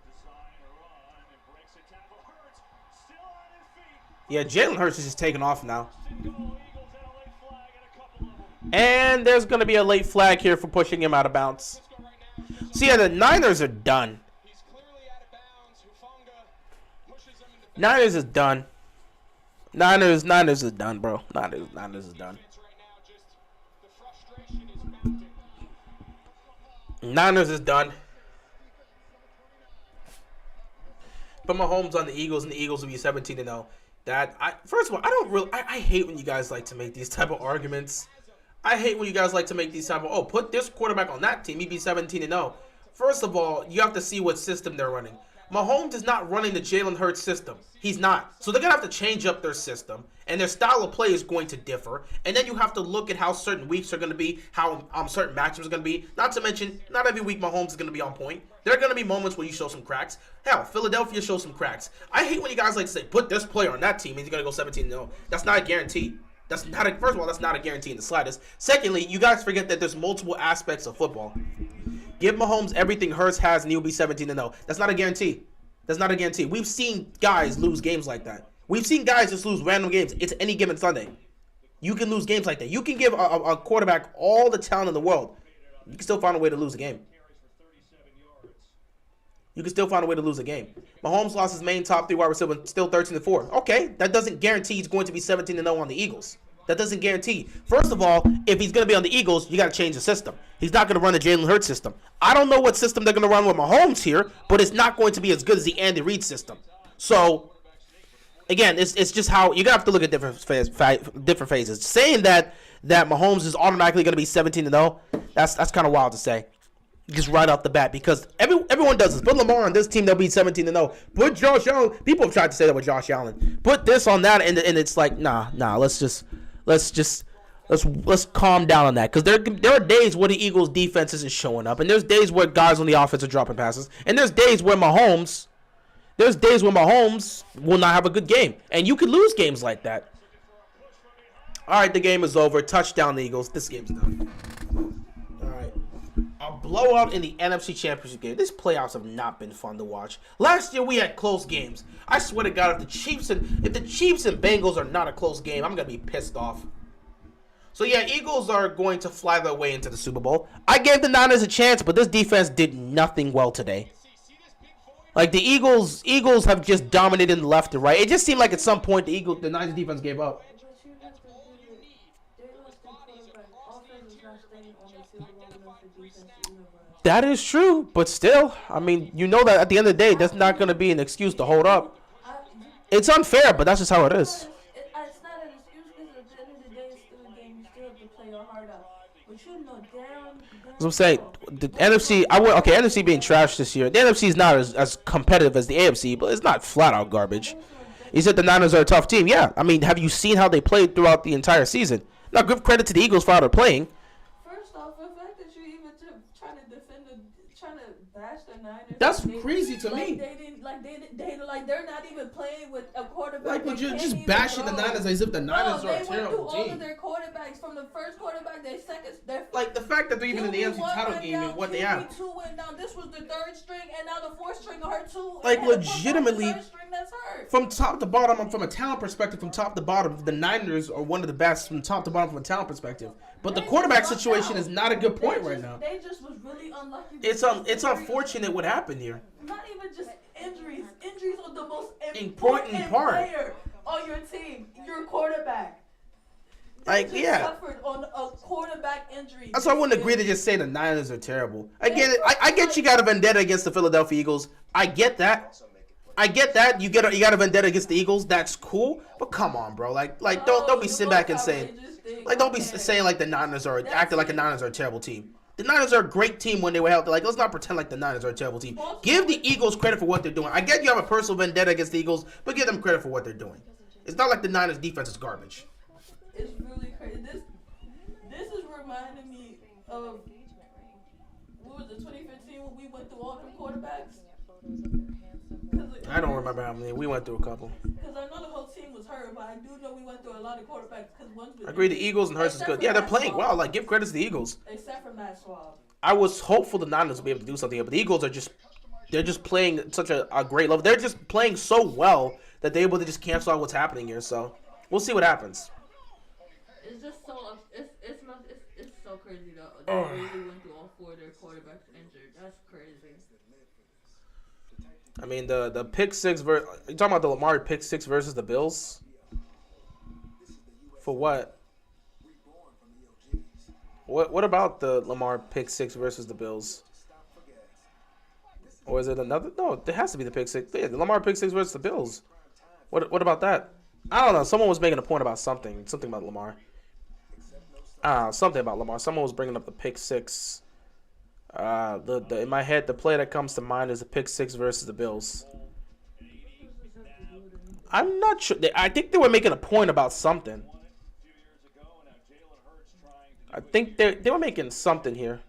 Design a run and breaks a tackle. Hurts still on his feet. Yeah, Jalen Hurts is just taking off now. Eagles and a late flag and a couple of them. And there's going to be a late flag here for pushing him out of bounds. So yeah, the Niners are done. He's clearly out of bounds. Hufanga pushes him into Niners is done. Niners is done, bro. Niners is done. right now. Just the frustration is mounting. Niners is done. Put Mahomes on the Eagles, and the Eagles will be 17-0. First of all, I hate when you guys like to make these type of arguments. Put this quarterback on that team, he'd be 17-0. First of all, you have to see what system they're running. Mahomes is not running the Jalen Hurts system. He's not. So they're going to have to change up their system, and their style of play is going to differ. And then you have to look at how certain weeks are going to be, how certain matchups are going to be. Not to mention, not every week Mahomes is going to be on point. There are going to be moments where you show some cracks. Hell, Philadelphia shows some cracks. I hate when you guys like to say, put this player on that team and he's going to go 17-0. That's not a guarantee. That's not a, first of all, that's not a guarantee in the slightest. Secondly, you guys forget that there's multiple aspects of football. Give Mahomes everything Hurts has and he'll be 17-0. That's not a guarantee. That's not a guarantee. We've seen guys lose games like that. We've seen guys just lose random games. It's any given Sunday. You can lose games like that. You can give a quarterback all the talent in the world. You can still find a way to lose a game. You can still find a way to lose a game. Mahomes lost his main top 3 wide receiver, still 13-4. Okay, that doesn't guarantee he's going to be 17-0 on the Eagles. That doesn't guarantee. First of all, if he's going to be on the Eagles, you got to change the system. He's not going to run the Jalen Hurts system. I don't know what system they're going to run with Mahomes here, but it's not going to be as good as the Andy Reid system. So, again, it's just how you have to look at different phases. Saying that Mahomes is automatically going to be 17-0, that's kind of wild to say. Just right off the bat, because everyone does this. Put Lamar on this team, they'll be 17-0. Put Josh Allen. People have tried to say that with Josh Allen. Put this on that, and it's like, nah. Let's calm down on that, because there are days where the Eagles' defense isn't showing up, and there's days where guys on the offense are dropping passes, and there's days where Mahomes will not have a good game, and you can lose games like that. All right, the game is over. Touchdown, the Eagles. This game's done. All right. A blowout in the NFC Championship game. These playoffs have not been fun to watch. Last year we had close games. I swear to God, if the Chiefs and Bengals are not a close game, I'm gonna be pissed off. So yeah, Eagles are going to fly their way into the Super Bowl. I gave the Niners a chance, but this defense did nothing well today. Like the Eagles have just dominated left and right. It just seemed like at some point the Niners defense gave up. That is true, but still, I mean, you know that at the end of the day, that's not going to be an excuse to hold up. It's unfair, but that's just how it is. It's not an excuse because at the end of the day, it's still a game. You still have to play your heart out. But you know, as I'm saying, the NFC, NFC being trashed this year. The NFC is not as competitive as the AFC, but it's not flat out garbage. You said the Niners are a tough team. Yeah, I mean, have you seen how they played throughout the entire season? Now, give credit to the Eagles for how they're playing. That's crazy to me. They're not even playing with a quarterback. Like, you're just bashing the Niners as if the Niners are a terrible team. All of their quarterbacks, from the first quarterback, their second, like the fact that they're even in the NFC title game and what they have. QB2 went down. This was the third string, and now the fourth string hurt too. Like legitimately, that's hurt. From top to bottom, from a talent perspective, from top to bottom, the Niners are one of the best from top to bottom from a talent perspective. But the quarterback situation is not a good point right now. They just was really unlucky. It's unfortunate what happened here. Not even just injuries. Injuries are the most important part player on your team. Your quarterback. Suffered on a quarterback injury. That's why I wouldn't agree to just say the Niners are terrible. I get it. I get you got a vendetta against the Philadelphia Eagles. I get that. You got a vendetta against the Eagles. That's cool. But come on, bro. Don't be sitting back and saying. Don't be saying like the Niners are acting like the Niners are a terrible team. The Niners are a great team when they were healthy. Like, let's not pretend like the Niners are a terrible team. Give the Eagles credit for what they're doing. I get you have a personal vendetta against the Eagles, but give them credit for what they're doing. It's not like the Niners defense is garbage. It's really crazy. This is reminding me of, what was it, 2015 when we went through all them quarterbacks? I don't remember how many. We went through a couple. Because I know the whole team was hurt, but I do know we went through a lot of quarterbacks. I agree. The Eagles and Hurts is good. Yeah, they're playing well. Like, give credit to the Eagles. Except for Matt Schwab. I was hopeful the Niners would be able to do something here, but the Eagles are just playing at such a great level. They're just playing so well that they're able to just cancel out what's happening here. So we'll see what happens. It's just so it's so crazy though. They really went through all 4 of their quarterbacks injured. That's crazy. I mean, the pick six you talking about the Lamar pick six versus the Bills? For what? What about the Lamar pick six versus the Bills? Or is it another? No, there has to be the pick six. Yeah, the Lamar pick six versus the Bills. What about that? I don't know. Someone was making a point about something about Lamar. Something about Lamar. Someone was bringing up the pick six. In my head, the play that comes to mind is the pick six versus the Bills. I'm not sure. I think they were making a point about something. I think they were making something here.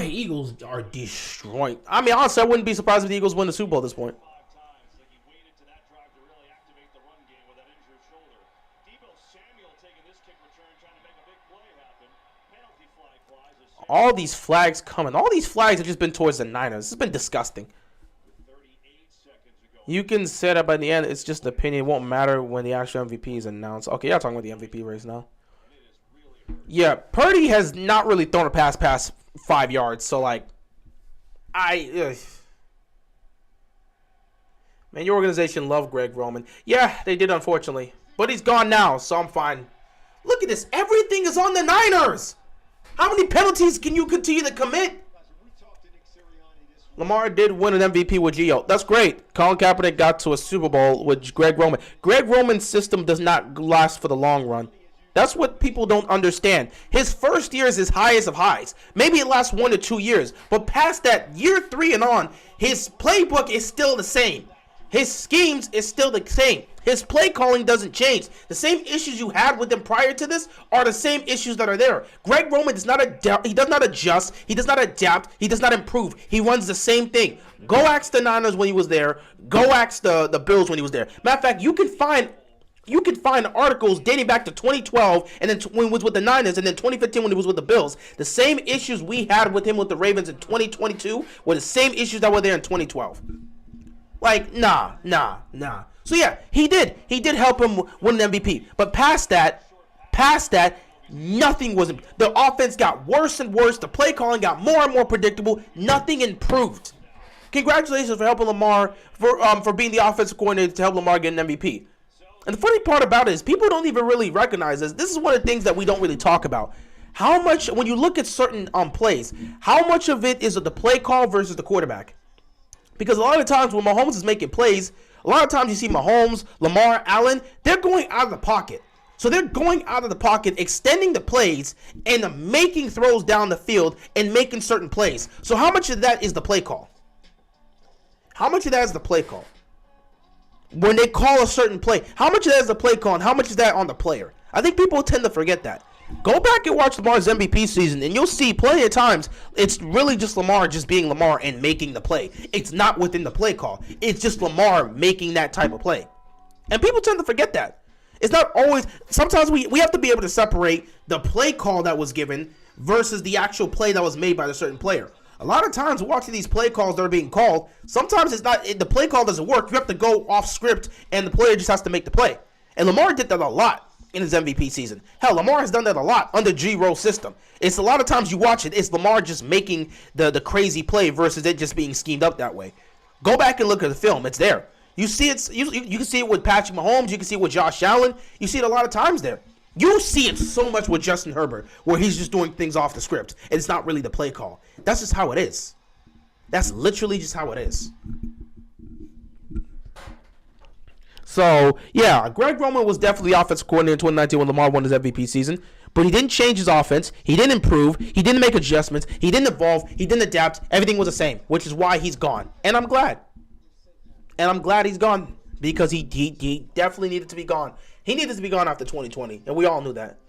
Eagles are destroying. I mean, honestly, I wouldn't be surprised if the Eagles win the Super Bowl at this point. 5 times. Like he waited to that drive to really activate the run game with that injured shoulder. Debo Samuel taking this kick return, trying to make a big play happen. Penalty flag flies. All these flags coming. All these flags have just been towards the Niners. This has been disgusting. 38 seconds ago. You can say that by the end, it's just an opinion. It won't matter when the actual MVP is announced. Okay, y'all talking about the MVP race now. Yeah, Purdy has not really thrown a pass past 5 yards. So, like, man, your organization loved Greg Roman. Yeah, they did, unfortunately. But he's gone now, so I'm fine. Look at this. Everything is on the Niners. How many penalties can you continue to commit? Lamar did win an MVP with Gio. That's great. Colin Kaepernick got to a Super Bowl with Greg Roman. Greg Roman's system does not last for the long run. That's what people don't understand. His first year is his highest of highs. Maybe it lasts 1 to 2 years. But past that, year 3 and on, his playbook is still the same. His schemes is still the same. His play calling doesn't change. The same issues you had with him prior to this are the same issues that are there. Greg Roman does not adapt. He does not adjust. He does not adapt. He does not improve. He runs the same thing. Go ask the Niners when he was there. Go ask the Bills when he was there. Matter of fact, you can find articles dating back to 2012 and then when he was with the Niners and then 2015 when he was with the Bills. The same issues we had with him with the Ravens in 2022 were the same issues that were there in 2012. Like, nah. So yeah, he did help him win the MVP. But past that, nothing was. The offense got worse and worse. The play calling got more and more predictable. Nothing improved. Congratulations for helping Lamar for being the offensive coordinator to help Lamar get an MVP. And the funny part about it is people don't even really recognize this. This is one of the things that we don't really talk about. How much, when you look at certain plays, how much of it is the play call versus the quarterback? Because a lot of times when Mahomes is making plays, a lot of times you see Mahomes, Lamar, Allen, they're going out of the pocket. So they're going out of the pocket, extending the plays, and making throws down the field and making certain plays. So how much of that is the play call? How much of that is the play call? When they call a certain play, how much of that is the play call and how much is that on the player? I think people tend to forget that. Go back and watch Lamar's MVP season, and you'll see plenty of times it's really just Lamar just being Lamar and making the play. It's not within the play call. It's just Lamar making that type of play. And people tend to forget that. It's not always. Sometimes we have to be able to separate the play call that was given versus the actual play that was made by the certain player. A lot of times watching these play calls that are being called, sometimes it's not the play call doesn't work. You have to go off script, and the player just has to make the play. And Lamar did that a lot in his MVP season. Hell, Lamar has done that a lot under G-Roll system. It's a lot of times you watch it, it's Lamar just making the crazy play versus it just being schemed up that way. Go back and look at the film. It's there. You see it. You can see it with Patrick Mahomes. You can see it with Josh Allen. You see it a lot of times there. You see it so much with Justin Herbert, where he's just doing things off the script. And it's not really the play call. That's just how it is. That's literally just how it is. So, yeah, Greg Roman was definitely the offensive coordinator in 2019 when Lamar won his MVP season. But he didn't change his offense. He didn't improve. He didn't make adjustments. He didn't evolve. He didn't adapt. Everything was the same, which is why he's gone. And I'm glad. And I'm glad he's gone because he definitely needed to be gone. He needed to be gone after 2020, and we all knew that.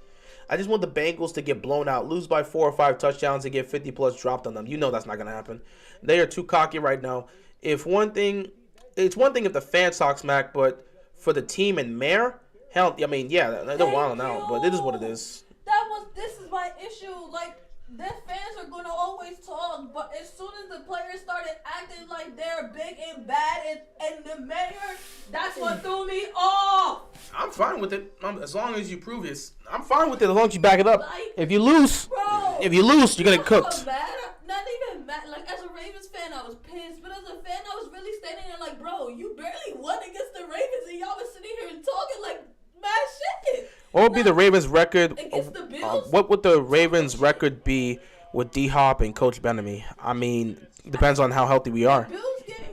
I just want the Bengals to get blown out, lose by 4 or 5 touchdowns, and get 50-plus dropped on them. You know that's not going to happen. They are too cocky right now. It's one thing if the fans talk smack, but for the team and Mayor, hell, I mean, yeah, they're wilding out, but it is what it is. This is my issue. Like, the fans are gonna always talk, but as soon as the players started acting like they're big and bad, and the mayor, that's what threw me off. I'm fine with it as long as you prove it. I'm fine with it as long as you back it up. Like, if you lose, you're gonna get cooked. Not even mad. Like, as a Ravens fan, I was pissed, but as a fan, I was really standing there like, bro, you barely won against the Ravens, and y'all was sitting here and talking like mad shit. What would be the Ravens' record? The Bills? What would the Ravens' record be with D-Hop and Coach Benamy? I mean, it depends on how healthy we are.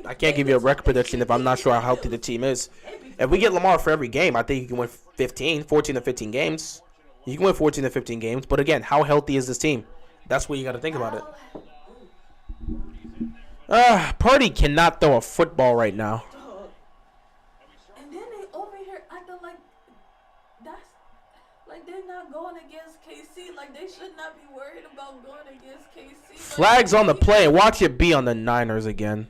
I can't give you a record prediction if I'm not sure how healthy the team is. If we get Lamar for every game, I think you can win 14 to 15 games. You can win 14 to 15 games. But again, how healthy is this team? That's what you got to think about it. Purdy cannot throw a football right now. And then they over here acting like they're not going against KC. Like, they should not be worried about going against KC. Flags on the play. Watch it be on the Niners again.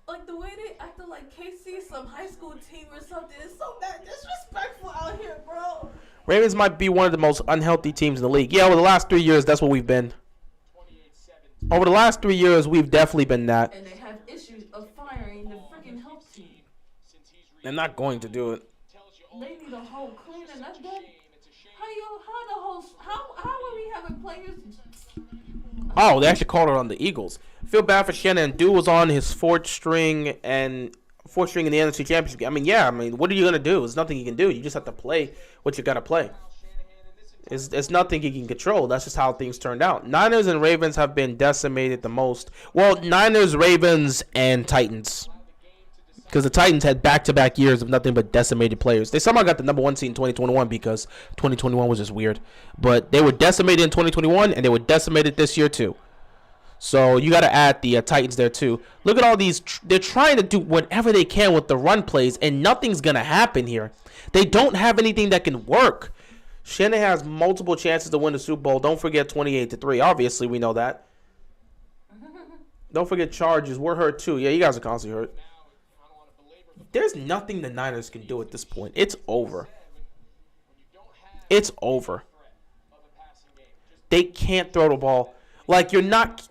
Like, the way they acted like KC, some high school team or something, is so bad, disrespectful out here, bro. Ravens might be one of the most unhealthy teams in the league. Yeah, over the last 3 years, that's what we've been. Over the last 3 years, we've definitely been that. And they have issues of firing the freaking health team. They're not going to do it. They need a whole clean, and that's that. How are we having players? Oh, they actually called it on the Eagles. Feel bad for Shannon. Dude was on his fourth string in the NFC Championship game. I mean, what are you gonna do? There's nothing you can do. You just have to play what you gotta play. It's nothing you can control. That's just how things turned out. Niners and Ravens have been decimated the most. Well, Niners, Ravens, and Titans. Because the Titans had back-to-back years of nothing but decimated players. They somehow got the number 1 seed in 2021 because 2021 was just weird. But they were decimated in 2021, and they were decimated this year too. So you got to add the Titans there too. Look at all these. They're trying to do whatever they can with the run plays, and nothing's going to happen here. They don't have anything that can work. Shannon has multiple chances to win the Super Bowl. Don't forget 28-3. Obviously, we know that. Don't forget Chargers. We're hurt too. Yeah, you guys are constantly hurt. There's nothing the Niners can do at this point. It's over. It's over. They can't throw the ball. Like, you're not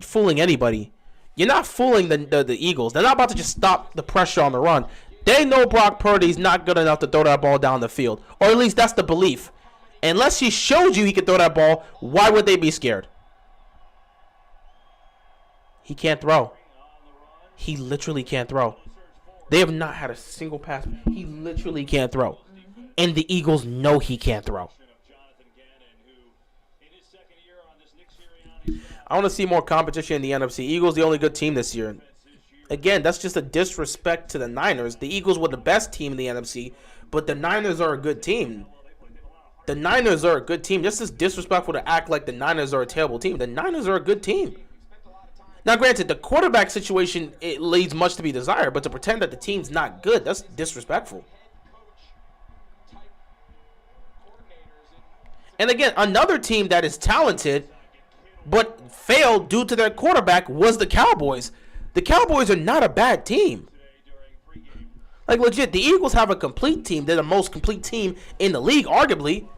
fooling anybody. You're not fooling the Eagles. They're not about to just stop the pressure on the run. They know Brock Purdy's not good enough to throw that ball down the field. Or at least that's the belief. Unless he showed you he can throw that ball, why would they be scared? He can't throw. He literally can't throw. They have not had a single pass. He literally can't throw. And the Eagles know he can't throw. I want to see more competition in the NFC. Eagles the only good team this year. Again, that's just a disrespect to the Niners. The Eagles were the best team in the NFC, but the Niners are a good team. The Niners are a good team. Just as disrespectful to act like the Niners are a terrible team. The Niners are a good team. Now, granted, the quarterback situation, it leaves much to be desired, but to pretend that the team's not good, that's disrespectful. And again, another team that is talented but failed due to their quarterback was the Cowboys. The Cowboys are not a bad team. Like, legit, the Eagles have a complete team. They're the most complete team in the league, arguably.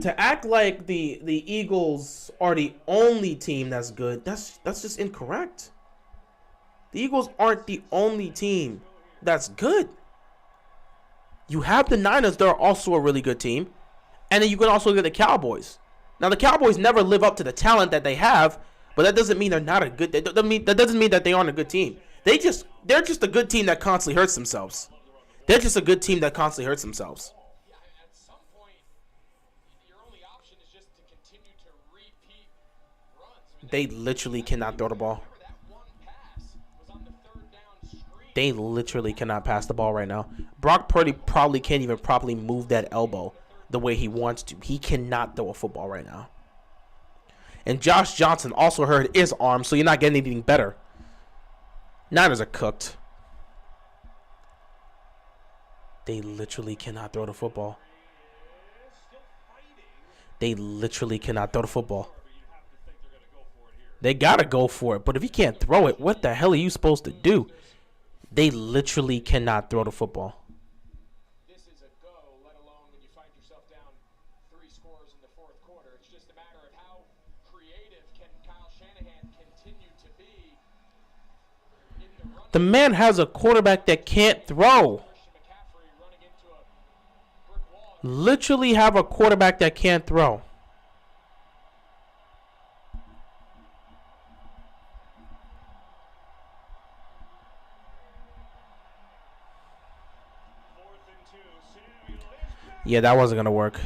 To act like the Eagles are the only team that's good, that's just incorrect. The Eagles aren't the only team that's good. You have the Niners, they're also a really good team. And then you can also get the Cowboys. Now, the Cowboys never live up to the talent that they have, but that doesn't mean they're not a good. That doesn't mean that they aren't a good team. They're just a good team that constantly hurts themselves. They're just a good team that constantly hurts themselves. They literally cannot throw the ball. They literally cannot pass the ball right now. Brock Purdy probably can't even properly move that elbow the way he wants to. He cannot throw a football right now. And Josh Johnson also hurt his arm, so you're not getting anything better. Niners are cooked. They literally cannot throw the football. They literally cannot throw the football. They gotta go for it, but if you can't throw it, what the hell are you supposed to do? They literally cannot throw the football. This is a go, let alone when you find yourself down 3 scores in the fourth quarter. It's just a matter of how creative can Kyle Shanahan continue to be in the run. The man has a quarterback that can't throw. Literally have a quarterback that can't throw. Yeah, that wasn't going to work.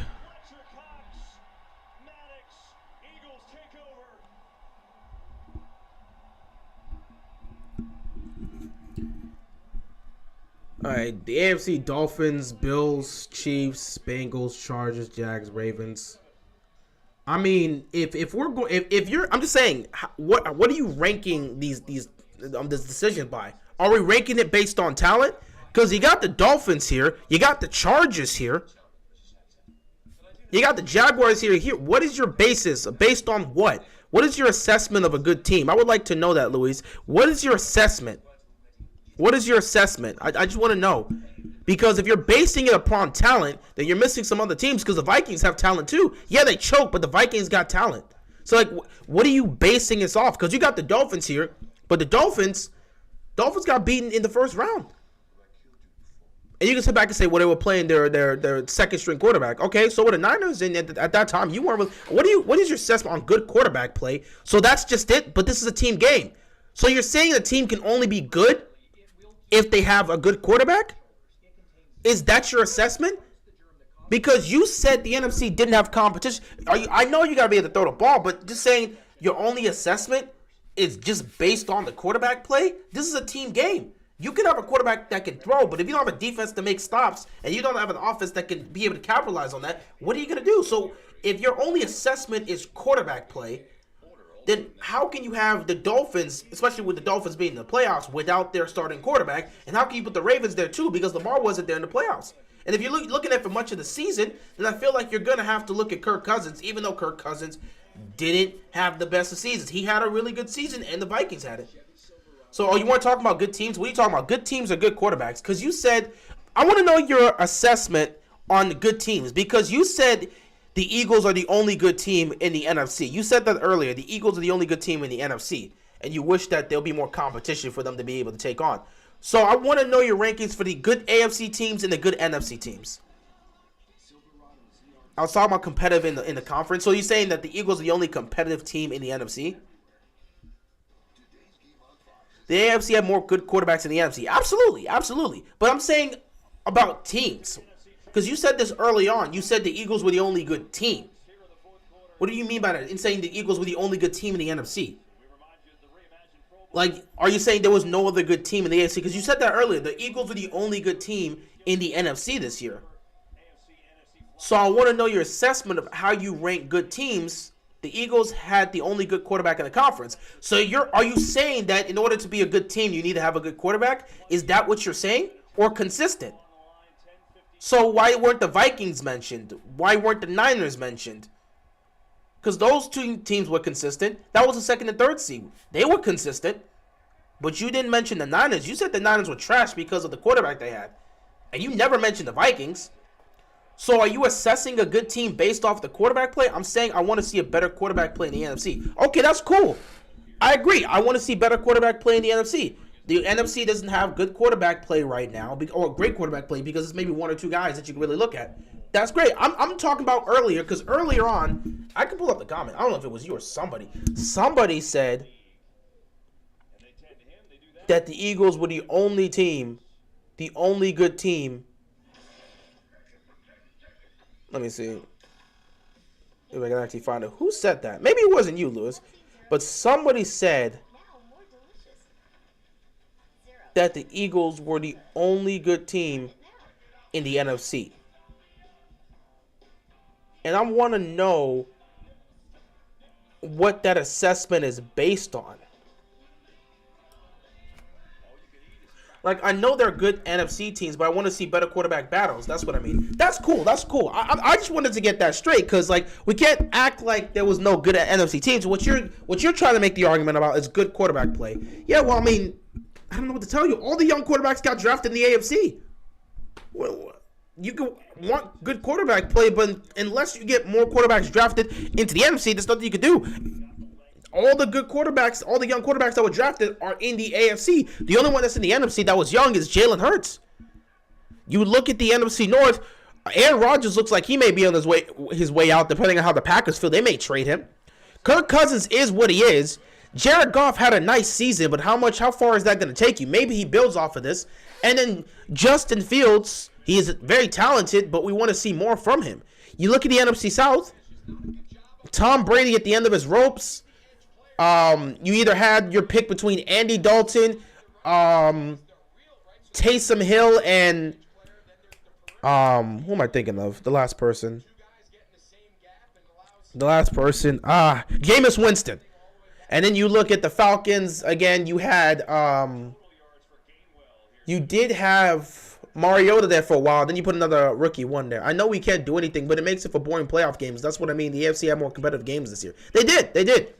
All right, the AFC: Dolphins, Bills, Chiefs, Bengals, Chargers, Jags, Ravens. I mean, if we're going, if you're, I'm just saying, what are you ranking these this decision by? Are we ranking it based on talent? Because you got the Dolphins here, you got the Chargers here, you got the Jaguars here. Here, what is your basis? Based on what? What is your assessment of a good team? I would like to know that, Luis. What is your assessment? What is your assessment? I just want to know. Because if you're basing it upon talent, then you're missing some other teams because the Vikings have talent too. Yeah, they choke, but the Vikings got talent. So, like, what are you basing this off? Because you got the Dolphins here, but the Dolphins got beaten in the first round. And you can sit back and say, well, they were playing their second string quarterback. Okay, so were the Niners, and at that time, you weren't really. What is your assessment on good quarterback play? So that's just it, but this is a team game. So you're saying the team can only be good if they have a good quarterback? Is that your assessment? Because you said the NFC didn't have competition. I know you got to be able to throw the ball, but just saying your only assessment is just based on the quarterback play? This is a team game. You can have a quarterback that can throw, but if you don't have a defense to make stops and you don't have an offense that can be able to capitalize on that, what are you going to do? So if your only assessment is quarterback play, then how can you have the Dolphins, especially with the Dolphins being in the playoffs, without their starting quarterback? And how can you put the Ravens there too? Because Lamar wasn't there in the playoffs. And if you're looking at it for much of the season, then I feel like you're going to have to look at Kirk Cousins, even though Kirk Cousins didn't have the best of seasons. He had a really good season, and the Vikings had it. So, you want to talk about good teams? What are you talking about? Good teams or good quarterbacks? Because you said, I want to know your assessment on the good teams. Because you said the Eagles are the only good team in the NFC. You said that earlier. The Eagles are the only good team in the NFC. And you wish that there'll be more competition for them to be able to take on. So I want to know your rankings for the good AFC teams and the good NFC teams. I was talking about competitive in the conference. So you're saying that the Eagles are the only competitive team in the NFC? The AFC had more good quarterbacks than the NFC. Absolutely, absolutely. But I'm saying about teams. Because you said this early on. You said the Eagles were the only good team. What do you mean by that? In saying the Eagles were the only good team in the NFC? Like, are you saying there was no other good team in the AFC? Because you said that earlier. The Eagles were the only good team in the NFC this year. So I want to know your assessment of how you rank good teams. The Eagles had the only good quarterback in the conference. So are you saying that in order to be a good team, you need to have a good quarterback? Is that what you're saying? Or consistent? So why weren't the Vikings mentioned? Why weren't the Niners mentioned? Because those two teams were consistent. That was the second and third seed. They were consistent. But you didn't mention the Niners. You said the Niners were trash because of the quarterback they had. And you never mentioned the Vikings. So are you assessing a good team based off the quarterback play? I'm saying I want to see a better quarterback play in the NFC. Okay, that's cool. I agree. I want to see better quarterback play in the NFC. The NFC doesn't have good quarterback play right now, or great quarterback play, because it's maybe one or two guys that you can really look at. That's great. I'm talking about earlier, because earlier on, I can pull up the comment. I don't know if it was you or somebody. Somebody said that the Eagles were the only team, the only good team. Let me see if I can actually find it. Who said that? Maybe it wasn't you, Lewis, but somebody said that the Eagles were the only good team in the NFC. And I want to know what that assessment is based on. Like, I know they're good NFC teams, but I want to see better quarterback battles. That's what I mean. That's cool. That's cool. I just wanted to get that straight, because, like, we can't act like there was no good NFC teams. What you're trying to make the argument about is good quarterback play. Yeah, well, I mean, I don't know what to tell you. All the young quarterbacks got drafted in the AFC. Well, you can want good quarterback play, but unless you get more quarterbacks drafted into the NFC, there's nothing you can do. All the good quarterbacks, all the young quarterbacks that were drafted are in the AFC. The only one that's in the NFC that was young is Jalen Hurts. You look at the NFC North, Aaron Rodgers looks like he may be on his way out, depending on how the Packers feel. They may trade him. Kirk Cousins is what he is. Jared Goff had a nice season, but how far is that going to take you? Maybe he builds off of this. And then Justin Fields, he is very talented, but we want to see more from him. You look at the NFC South, Tom Brady at the end of his ropes. You either had your pick between Andy Dalton, Taysom Hill and who am I thinking of? The last person. Jameis Winston. And then you look at the Falcons again. You had you did have Mariota there for a while. Then you put another rookie one there. I know we can't do anything, but it makes it for boring playoff games. That's what I mean. The AFC had more competitive games this year. They did.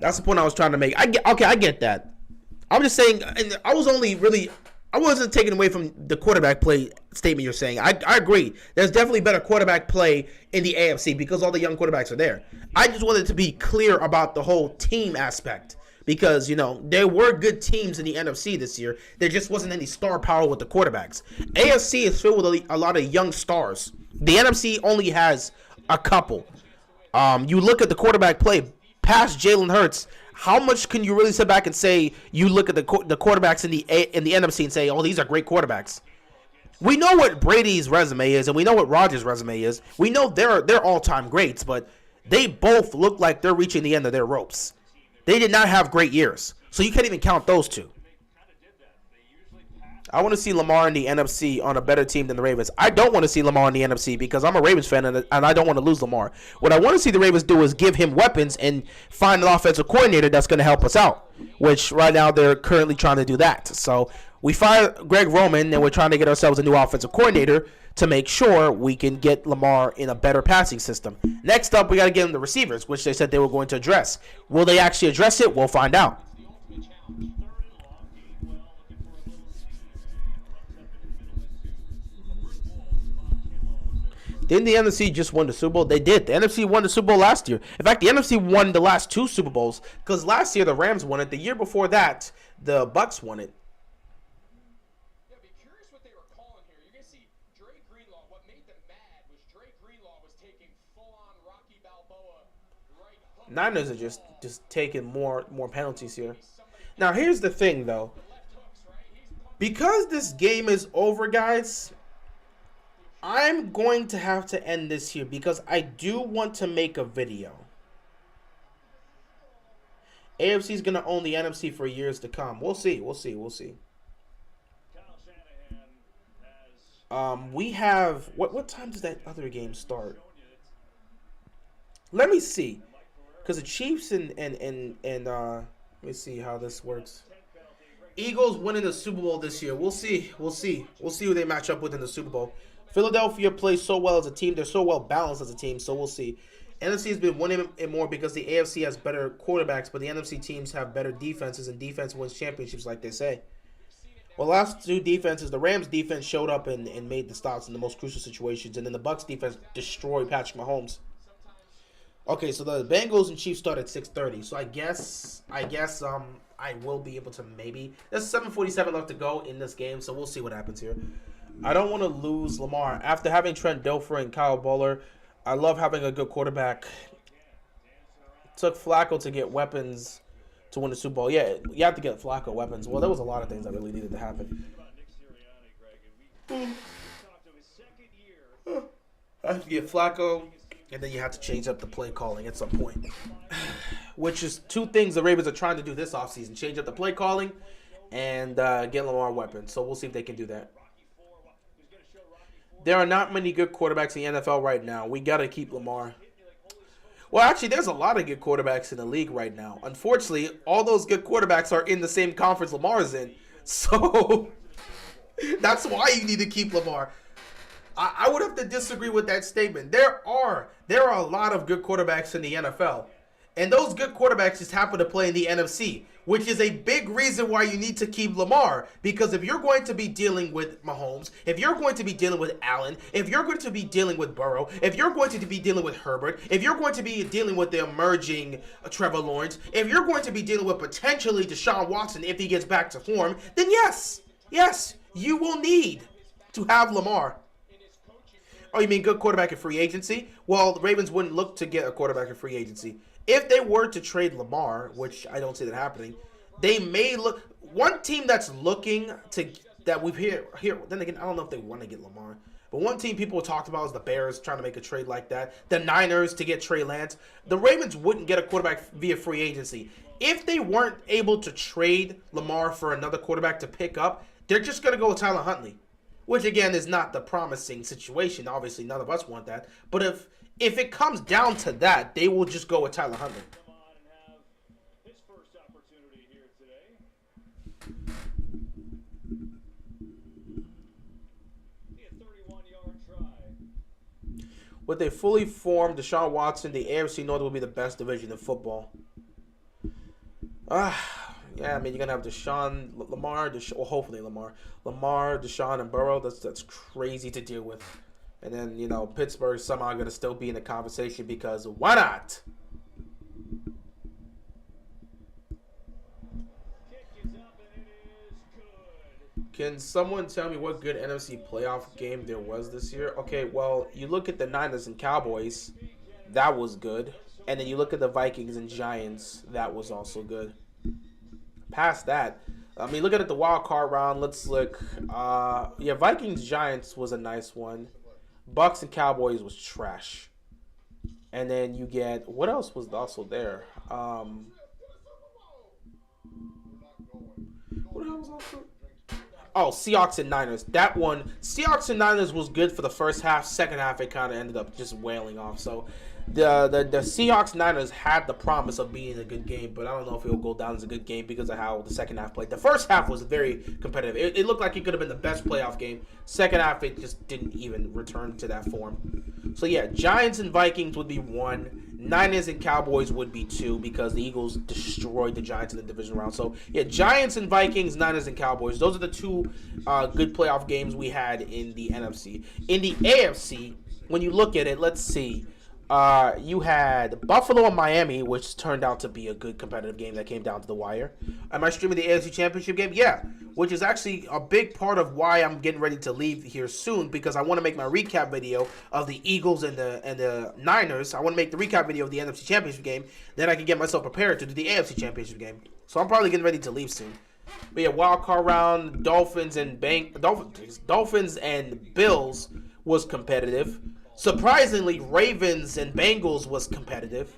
That's the point I was trying to make. I get that. I'm just saying, and I wasn't taking away from the quarterback play statement you're saying. I agree. There's definitely better quarterback play in the AFC because all the young quarterbacks are there. I just wanted to be clear about the whole team aspect because, there were good teams in the NFC this year. There just wasn't any star power with the quarterbacks. AFC is filled with a lot of young stars. The NFC only has a couple. You look at the quarterback play past Jalen Hurts. How much can you really sit back and say you look at the quarterbacks in the NFC and say, oh, these are great quarterbacks? We know what Brady's resume is, and we know what Rodgers' resume is. We know they're all-time greats, but they both look like they're reaching the end of their ropes. They did not have great years, so you can't even count those two. I want to see Lamar in the NFC on a better team than the Ravens. I don't want to see Lamar in the NFC because I'm a Ravens fan and I don't want to lose Lamar. What I want to see the Ravens do is give him weapons and find an offensive coordinator that's going to help us out, which right now they're currently trying to do that. So we fired Greg Roman and we're trying to get ourselves a new offensive coordinator to make sure we can get Lamar in a better passing system. Next up, we got to get him the receivers, which they said they were going to address. Will they actually address it? We'll find out. Didn't the NFC just win the Super Bowl? They did. The NFC won the Super Bowl last year. In fact, the NFC won the last two Super Bowls because last year the Rams won it. The year before that, the Bucks won it. Yeah, be curious what they were calling here. You're going to see Dre Greenlaw. What made them mad was Dre Greenlaw was taking full-on Rocky Balboa right hook. Niners are just taking more penalties here. Now, here's the thing, though. Because this game is over, guys, I'm going to have to end this here because I do want to make a video. AFC is going to own the NFC for years to come. We'll see. We have what time does that other game start? Let me see, because the Chiefs and let me see how this works. Eagles winning the Super Bowl this year. We'll see who they match up with in the Super Bowl. Philadelphia plays so well as a team. They're so well balanced as a team, so we'll see. NFC has been winning it more because the AFC has better quarterbacks, but the NFC teams have better defenses, and defense wins championships, like they say. Well, last two defenses, the Rams defense showed up and made the stops in the most crucial situations, and then the Bucks defense destroyed Patrick Mahomes. Okay, so the Bengals and Chiefs start at 6:30. So I guess I will be able to maybe. There's 7:47 left to go in this game, so we'll see what happens here. I don't want to lose Lamar. After having Trent Dilfer and Kyle Bowler, I love having a good quarterback. It took Flacco to get weapons to win the Super Bowl. Yeah, you have to get Flacco weapons. Well, there was a lot of things that really needed to happen. I have to get Flacco, and then you have to change up the play calling at some point. Which is two things the Ravens are trying to do this offseason. Change up the play calling and get Lamar weapons. So we'll see if they can do that. There are not many good quarterbacks in the NFL right now. We got to keep Lamar. Well, actually, there's a lot of good quarterbacks in the league right now. Unfortunately, all those good quarterbacks are in the same conference Lamar's in. So that's why you need to keep Lamar. I would have to disagree with that statement. There are a lot of good quarterbacks in the NFL. And those good quarterbacks just happen to play in the NFC, which is a big reason why you need to keep Lamar. Because if you're going to be dealing with Mahomes, if you're going to be dealing with Allen, if you're going to be dealing with Burrow, if you're going to be dealing with Herbert, if you're going to be dealing with the emerging Trevor Lawrence, if you're going to be dealing with potentially Deshaun Watson if he gets back to form, then yes, you will need to have Lamar. Oh, you mean good quarterback in free agency? Well, the Ravens wouldn't look to get a quarterback in free agency. If they were to trade Lamar, which I don't see that happening, they may look. One team that's looking to that we've here. Then again, I don't know if they want to get Lamar, but one team people talked about is the Bears trying to make a trade like that. The Niners to get Trey Lance. The Ravens wouldn't get a quarterback via free agency. If they weren't able to trade Lamar for another quarterback to pick up, They're just going to go with Tyler Huntley, which, again, is not the promising situation. Obviously, none of us want that. But if it comes down to that, they will just go with Tyler Huntley. Come on and have his first opportunity here today. A 31-yard try. With a fully formed Deshaun Watson, the AFC North will be the best division in football. Yeah, I mean, you're going to have Lamar, Deshaun, and Burrow. That's crazy to deal with. And then, you know, Pittsburgh somehow going to still be in the conversation because why not? Kick is up and it is good. Can someone tell me what good NFC playoff game there was this year? Okay, well, you look at the Niners and Cowboys. That was good. And then you look at the Vikings and Giants. That was also good. Past that, I mean, looking at the wild card round, let's look. Yeah, Vikings Giants was a nice one. Bucks and Cowboys was trash. And then you get, what else was also there? What else was also? Oh, Seahawks and Niners. That one, Seahawks and Niners was good for the first half. Second half, it kind of ended up just wailing off. So the Seahawks Niners had the promise of being a good game, but I don't know if it will go down as a good game because of how the second half played. The first half was very competitive. It looked like it could have been the best playoff game. Second half, it just didn't even return to that form. So yeah, Giants and Vikings would be 1. Niners and Cowboys would be 2 because the Eagles destroyed the Giants in the division round. So yeah, Giants and Vikings, Niners and Cowboys. Those are the 2 good playoff games we had in the NFC. In the AFC, when you look at it, let's see. You had Buffalo and Miami, which turned out to be a good competitive game that came down to the wire. Am I streaming the AFC Championship game? Yeah, which is actually a big part of why I'm getting ready to leave here soon because I want to make my recap video of the Eagles and the Niners. I want to make the recap video of the NFC Championship game. Then I can get myself prepared to do the AFC Championship game. So I'm probably getting ready to leave soon. But yeah, wild card round, Dolphins and Bills was competitive. Surprisingly, Ravens and Bengals was competitive.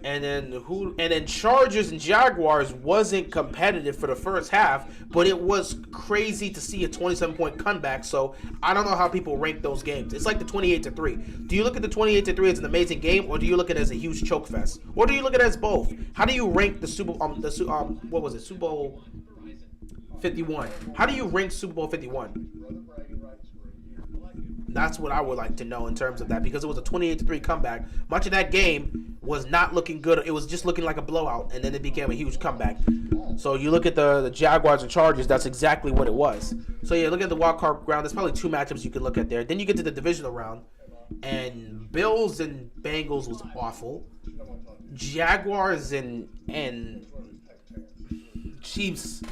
And then Chargers and Jaguars wasn't competitive for the first half, but it was crazy to see a 27-point comeback. So I don't know how people rank those games. It's like the 28-3. Do you look at the 28-3 as an amazing game, or do you look at it as a huge choke fest, or do you look at it as both? How do you rank the Super Bowl 51? How do you rank Super Bowl 51? That's what I would like to know in terms of that, because it was a 28-3 comeback. Much of that game was not looking good. It was just looking like a blowout, and then it became a huge comeback. So you look at the Jaguars and Chargers, that's exactly what it was. So yeah, look at the wild card round. There's probably 2 matchups you can look at there. Then you get to the divisional round, and Bills and Bengals was awful. Jaguars and Chiefs,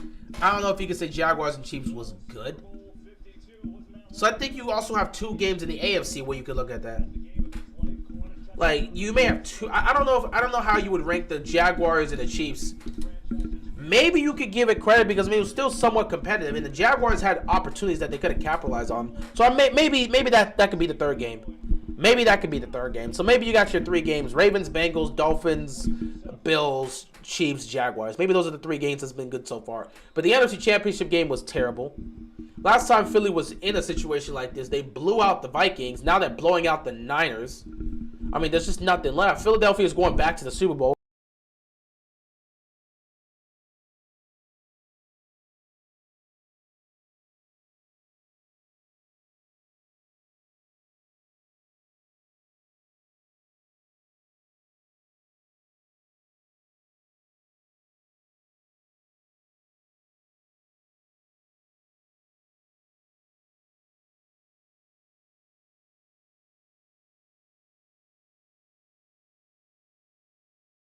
I don't know if you could say Jaguars and Chiefs was good. So I think you also have 2 games in the AFC where you could look at that. Like, you may have 2. I don't know how you would rank the Jaguars and the Chiefs. Maybe you could give it credit because it was still somewhat competitive, and the Jaguars had opportunities that they could have capitalized on. So maybe that could be the 3rd game. Maybe that could be the 3rd game. So maybe you got your 3 games: Ravens, Bengals, Dolphins, Bills, Chiefs, Jaguars. Maybe those are the 3 games that's been good so far. But the NFC Championship game was terrible. Last time Philly was in a situation like this, they blew out the Vikings. Now they're blowing out the Niners. I mean, there's just nothing left. Philadelphia is going back to the Super Bowl.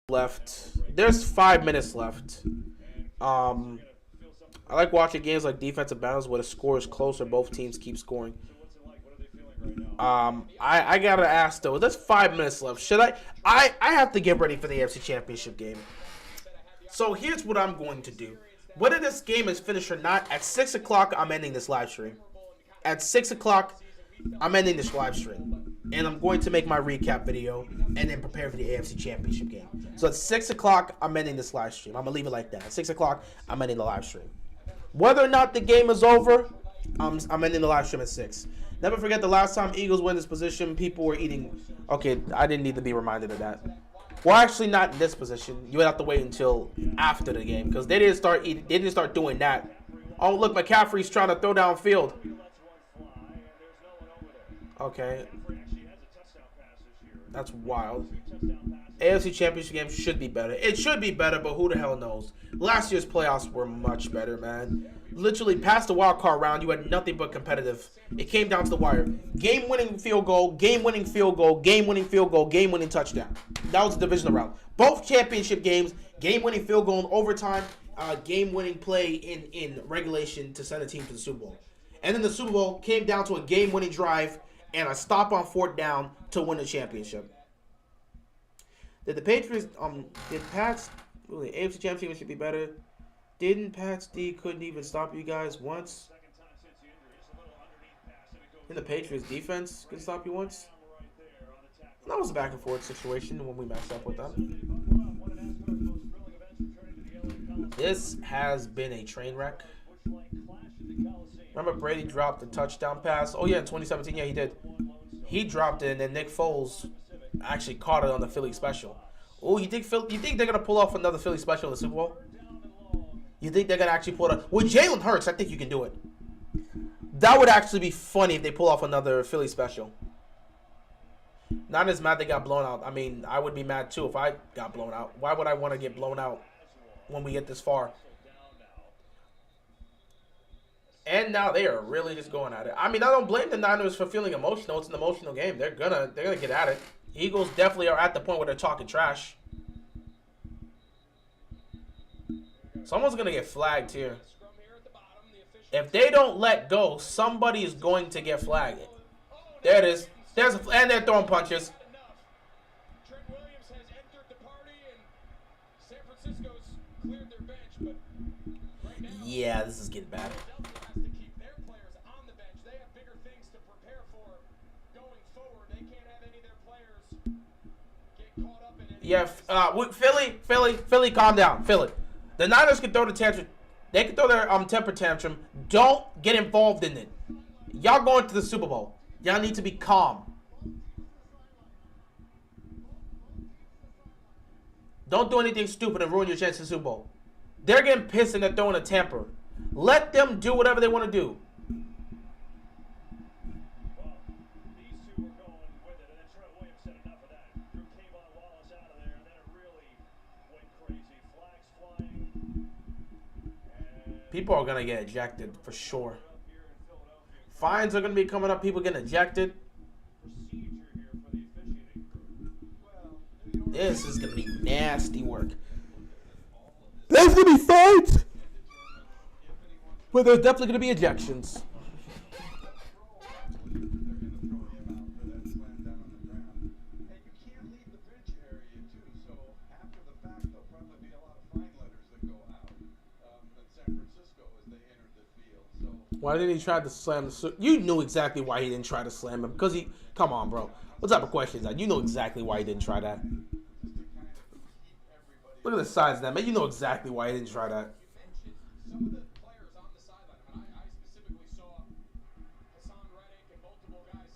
Left. There's 5 minutes left. I like watching games like defensive battles where the score is closer. Both teams keep scoring. I gotta ask though. There's 5 minutes left. Should I have to get ready for the AFC Championship game. So here's what I'm going to do. Whether this game is finished or not, at 6 o'clock I'm ending this live stream. At 6 o'clock I'm ending this live stream. And I'm going to make my recap video and then prepare for the AFC Championship game. So at 6 o'clock, I'm ending this live stream. I'm going to leave it like that. At 6 o'clock, I'm ending the live stream. Whether or not the game is over, I'm ending the live stream at 6. Never forget the last time Eagles were in this position, people were eating. Okay, I didn't need to be reminded of that. Well, actually, not in this position. You would have to wait until after the game because they didn't start eating. They didn't start doing that. Oh, look, McCaffrey's trying to throw downfield. Okay, that's wild. AFC Championship game should be better. It should be better, but who the hell knows? Last year's playoffs were much better, man. Literally, past the wild card round, you had nothing but competitive. It came down to the wire. Game-winning field goal, game-winning field goal, game-winning field goal, game-winning touchdown. That was the divisional round. Both championship games, game-winning field goal in overtime, game-winning play in regulation to send a team to the Super Bowl. And then the Super Bowl came down to a game-winning drive and a stop on 4th down to win the championship. Did the Patriots, did Pats, really, AFC Championship should be better. Didn't Pats D couldn't even stop you guys once? And the Patriots defense could stop you once? That was a back and forth situation when we matched up with them. This has been a train wreck. Remember Brady dropped the touchdown pass? Oh yeah, in 2017, yeah, he did. He dropped it, and then Nick Foles actually caught it on the Philly special. Oh, you think they're gonna pull off another Philly special in the Super Bowl? You think they're gonna actually pull it off? With Jalen Hurts, I think you can do it. That would actually be funny if they pull off another Philly special. Not as mad they got blown out. I mean, I would be mad too if I got blown out. Why would I want to get blown out when we get this far? And now they are really just going at it. I mean, I don't blame the Niners for feeling emotional. It's an emotional game. They're gonna get at it. Eagles definitely are at the point where they're talking trash. Someone's gonna get flagged here. If they don't let go, somebody is going to get flagged. There it is. And they're throwing punches. Trent Williams has entered the party, and San Francisco's cleared their bench, but right now, yeah, this is getting bad. Philadelphia has to keep their players on the bench. They have bigger things to prepare for going forward. They can't have any of their players get caught up in it. Yeah, Philly, calm down. Philly. The Niners can throw the tantrum. They can throw their temper tantrum. Don't get involved in it. Y'all going to the Super Bowl. Y'all need to be calm. Don't do anything stupid and ruin your chance to the Super Bowl. They're getting pissed and they're throwing a temper. Let them do whatever they want to do. Well, these two were going with it, and then Trent Williams said enough of that. Drew Kayvon Wallace out of there, and then it really went crazy. Flags flying. And People are going to get ejected for sure. Fines are going to be coming up. People getting ejected. procedure here for the officiating crew. This is going to be nasty work. There's going to be fines. But there's definitely going to be ejections. Why didn't he try to slam the... You knew exactly why he didn't try to slam him. Because he... Come on, bro. What type of question is that? You know exactly why he didn't try that. Look at the size of that, man. You know exactly why he didn't try that. Some of the players on the sideline, I specifically saw Hassan Reddick and multiple guys.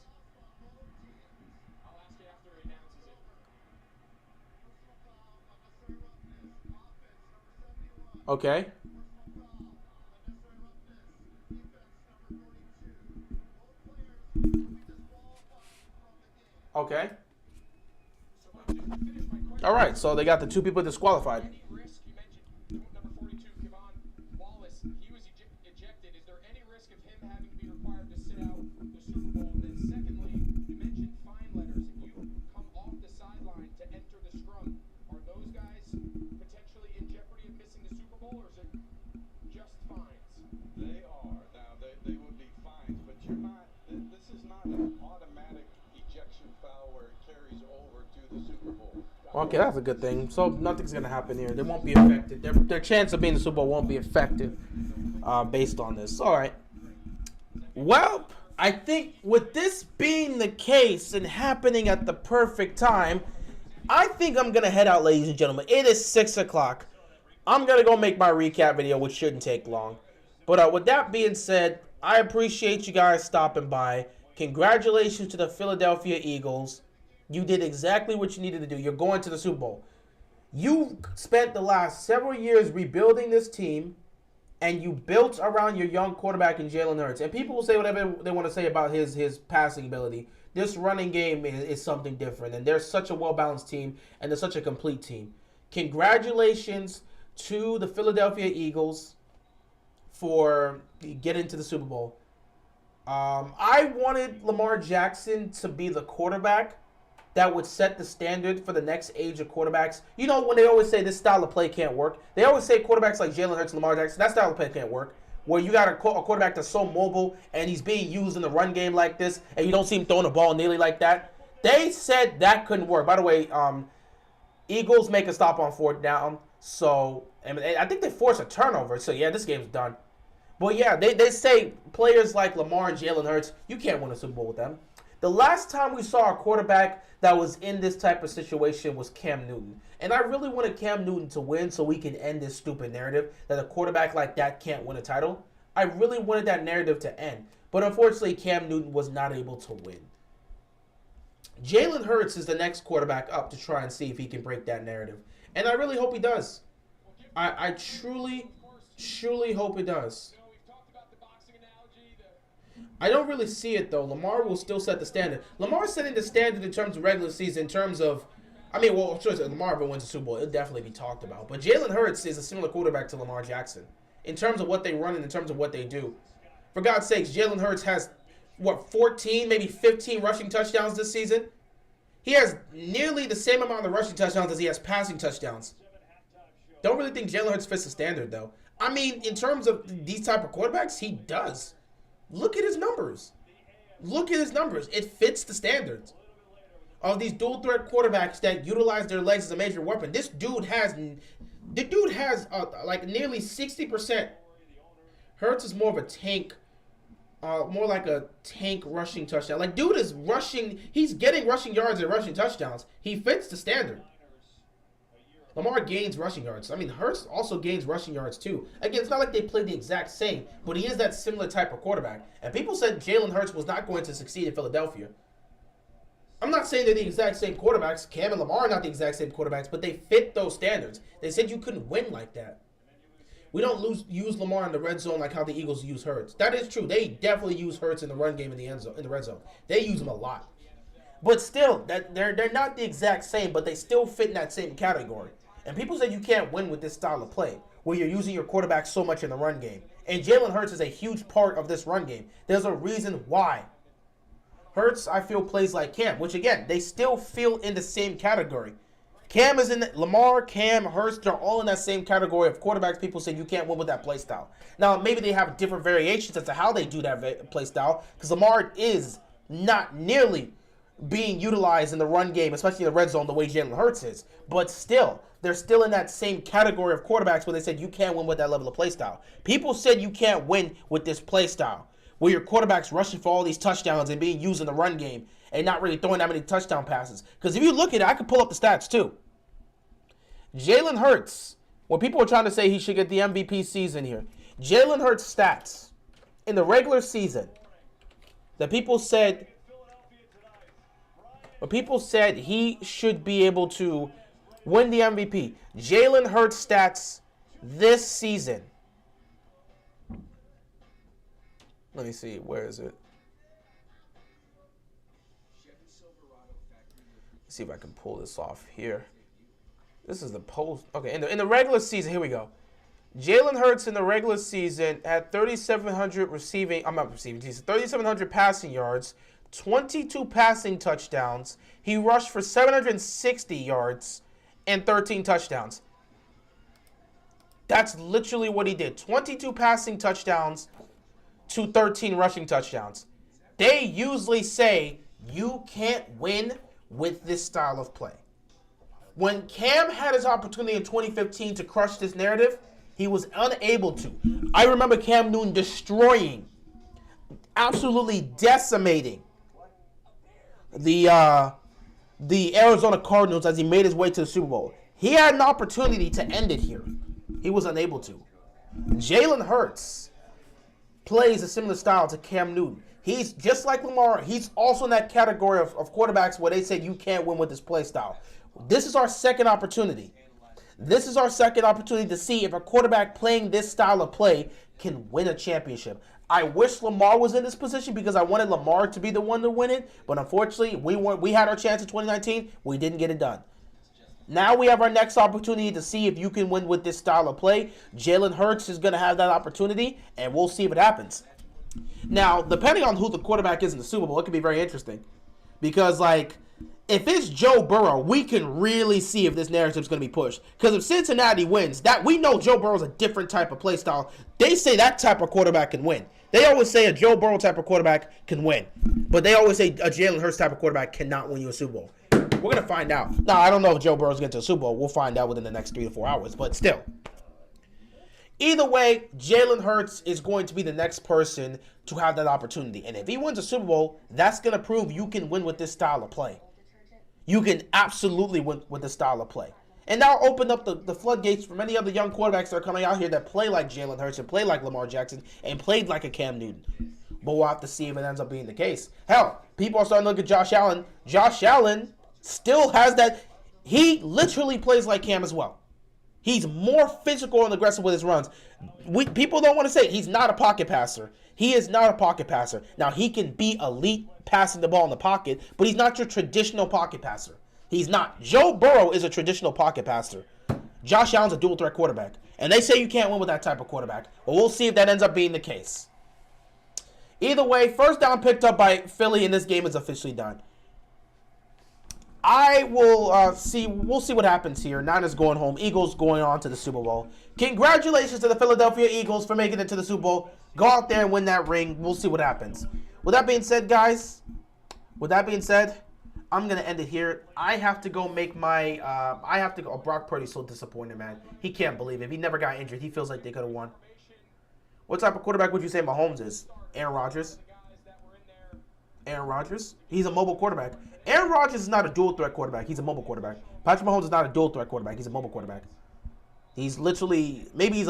I'll ask you after he announces it. Okay. Okay. All right, so they got the two people disqualified. Any risk, you mentioned number 42, Kayvon Wallace, he was ejected. Is there any risk of him having to be required to sit out the Super Bowl? And then secondly, you mentioned fine letters. If you come off the sideline to enter the scrum, are those guys potentially in jeopardy of missing the Super Bowl, or is it just fines? They are. Now, they would be fines, but you're not, this is not an automatic ejection foul where it carries over to the Super Bowl. Okay, that's a good thing. So nothing's gonna happen here. They won't be affected. Their chance of being in the Super Bowl won't be affected based on this. All right. Well, I think with this being the case and happening at the perfect time, I think I'm gonna head out, ladies and gentlemen. It is 6 o'clock. I'm gonna go make my recap video, which shouldn't take long. But with that being said, I appreciate you guys stopping by. Congratulations to the Philadelphia Eagles. You did exactly what you needed to do. You're going to the Super Bowl. You spent the last several years rebuilding this team, and you built around your young quarterback in Jalen Hurts. And people will say whatever they want to say about his passing ability. This running game is something different, and they're such a well-balanced team, and they're such a complete team. Congratulations to the Philadelphia Eagles for getting to the Super Bowl. I wanted Lamar Jackson to be the quarterback that would set the standard for the next age of quarterbacks. You know, when they always say this style of play can't work, they always say quarterbacks like Jalen Hurts and Lamar Jackson, that style of play can't work. Where you got a quarterback that's so mobile and he's being used in the run game like this, and you don't see him throwing the ball nearly like that. They said that couldn't work. By the way, Eagles make a stop on 4th down. So, and I think they force a turnover. So, yeah, this game's done. But, yeah, they say players like Lamar and Jalen Hurts, you can't win a Super Bowl with them. The last time we saw a quarterback that was in this type of situation was Cam Newton. And I really wanted Cam Newton to win so we can end this stupid narrative that a quarterback like that can't win a title. I really wanted that narrative to end. But unfortunately, Cam Newton was not able to win. Jalen Hurts is the next quarterback up to try and see if he can break that narrative. And I really hope he does. I truly hope he does. I don't really see it, though. Lamar will still set the standard. Lamar's setting the standard in terms of regular season, in terms of, of course, Lamar ever wins a Super Bowl, it'll definitely be talked about. But Jalen Hurts is a similar quarterback to Lamar Jackson in terms of what they run and in terms of what they do. For God's sakes, Jalen Hurts has, 14, maybe 15 rushing touchdowns this season? He has nearly the same amount of rushing touchdowns as he has passing touchdowns. Don't really think Jalen Hurts fits the standard, though. In terms of these type of quarterbacks, he does. Look at his numbers. It fits the standards of these dual threat quarterbacks that utilize their legs as a major weapon. This dude has like nearly 60%. Hurts is more of a tank, more like a tank rushing touchdown. Like, dude is rushing. He's getting rushing yards and rushing touchdowns. He fits the standard. Lamar gains rushing yards. Hurts also gains rushing yards too. Again, it's not like they play the exact same, but he is that similar type of quarterback. And people said Jalen Hurts was not going to succeed in Philadelphia. I'm not saying they're the exact same quarterbacks. Cam and Lamar are not the exact same quarterbacks, but they fit those standards. They said you couldn't win like that. We don't use Lamar in the red zone like how the Eagles use Hurts. That is true. They definitely use Hurts in the run game in the end zone, in the red zone. They use him a lot. But still, they're not the exact same, but they still fit in that same category. And people say you can't win with this style of play, where you're using your quarterback so much in the run game. And Jalen Hurts is a huge part of this run game. There's a reason why. Hurts, I feel, plays like Cam, which, again, they still feel in the same category. Cam is in Lamar, Cam, Hurts, they're all in that same category of quarterbacks people say you can't win with that play style. Now, maybe they have different variations as to how they do that play style, because Lamar is not nearly being utilized in the run game, especially in the red zone, the way Jalen Hurts is. But still, they're still in that same category of quarterbacks where they said you can't win with that level of play style. People said you can't win with this play style, where your quarterback's rushing for all these touchdowns and being used in the run game and not really throwing that many touchdown passes. Because if you look at it, I could pull up the stats too. Jalen Hurts, when people are trying to say he should get the MVP season here, Jalen Hurts' stats in the regular season that people said he should be able to win the MVP. Jalen Hurts' stats this season. Let me see. Where is it? Let's see if I can pull this off here. This is the post. Okay, in the regular season, here we go. Jalen Hurts in the regular season had 3,700 3,700 passing yards, 22 passing touchdowns. He rushed for 760 yards and 13 touchdowns. That's literally what he did. 22 passing touchdowns to 13 rushing touchdowns. They usually say you can't win with this style of play. When Cam had his opportunity in 2015 to crush this narrative, he was unable to. I remember Cam Newton destroying, absolutely decimating the Arizona Cardinals as he made his way to the Super Bowl. He had an opportunity to end it here. He was unable to. Jalen Hurts plays a similar style to Cam Newton. He's just like Lamar. He's also in that category of quarterbacks where they say you can't win with this play style. This is our second opportunity. This is our second opportunity to see if a quarterback playing this style of play can win a championship. I wish Lamar was in this position because I wanted Lamar to be the one to win it. But unfortunately, we had our chance in 2019. We didn't get it done. Now we have our next opportunity to see if you can win with this style of play. Jalen Hurts is going to have that opportunity, and we'll see if it happens. Now, depending on who the quarterback is in the Super Bowl, it could be very interesting. Because, if it's Joe Burrow, we can really see if this narrative is going to be pushed. Because if Cincinnati wins, that we know Joe Burrow's a different type of play style. They say that type of quarterback can win. They always say a Joe Burrow type of quarterback can win. But they always say a Jalen Hurts type of quarterback cannot win you a Super Bowl. We're going to find out. Now, I don't know if Joe Burrow's getting to a Super Bowl. We'll find out within the next 3 to 4 hours. But still. Either way, Jalen Hurts is going to be the next person to have that opportunity. And if he wins a Super Bowl, that's going to prove you can win with this style of play. You can absolutely win with this style of play. And now open up the floodgates for many other young quarterbacks that are coming out here that play like Jalen Hurts and play like Lamar Jackson and played like a Cam Newton. But we'll have to see if it ends up being the case. Hell, people are starting to look at Josh Allen. Josh Allen still has that. He literally plays like Cam as well. He's more physical and aggressive with his runs. People don't want to say it. He's not a pocket passer. He is not a pocket passer. Now, he can be elite passing the ball in the pocket, but he's not your traditional pocket passer. He's not. Joe Burrow is a traditional pocket passer. Josh Allen's a dual-threat quarterback. And they say you can't win with that type of quarterback. But we'll see if that ends up being the case. Either way, first down picked up by Philly in this game is officially done. We'll see what happens here. Niners going home. Eagles going on to the Super Bowl. Congratulations to the Philadelphia Eagles for making it to the Super Bowl. Go out there and win that ring. We'll see what happens. With that being said, guys, I'm going to end it here. I have to go make my, Brock Purdy's so disappointed, man. He can't believe it. If he never got injured, he feels like they could have won. What type of quarterback would you say Mahomes is? Aaron Rodgers? Aaron Rodgers? He's a mobile quarterback. Aaron Rodgers is not a dual-threat quarterback. He's a mobile quarterback. Patrick Mahomes is not a dual-threat quarterback. He's a mobile quarterback. He's literally, he's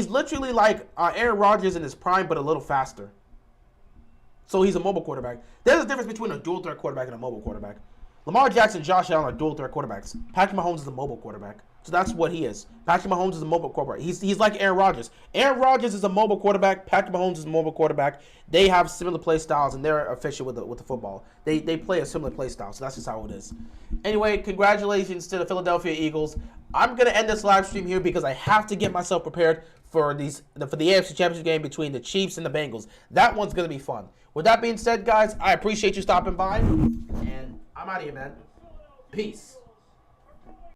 literally like Aaron Rodgers in his prime, but a little faster. So he's a mobile quarterback. There's a difference between a dual-threat quarterback and a mobile quarterback. Lamar Jackson, Josh Allen are dual-threat quarterbacks. Patrick Mahomes is a mobile quarterback. So that's what he is. Patrick Mahomes is a mobile quarterback. He's like Aaron Rodgers. Aaron Rodgers is a mobile quarterback. Patrick Mahomes is a mobile quarterback. They have similar play styles, and they're efficient with the football. They play a similar play style, so that's just how it is. Anyway, congratulations to the Philadelphia Eagles. I'm going to end this live stream here because I have to get myself prepared for the AFC Championship game between the Chiefs and the Bengals. That one's going to be fun. With that being said, guys, I appreciate you stopping by, and I'm out of here, man. Peace.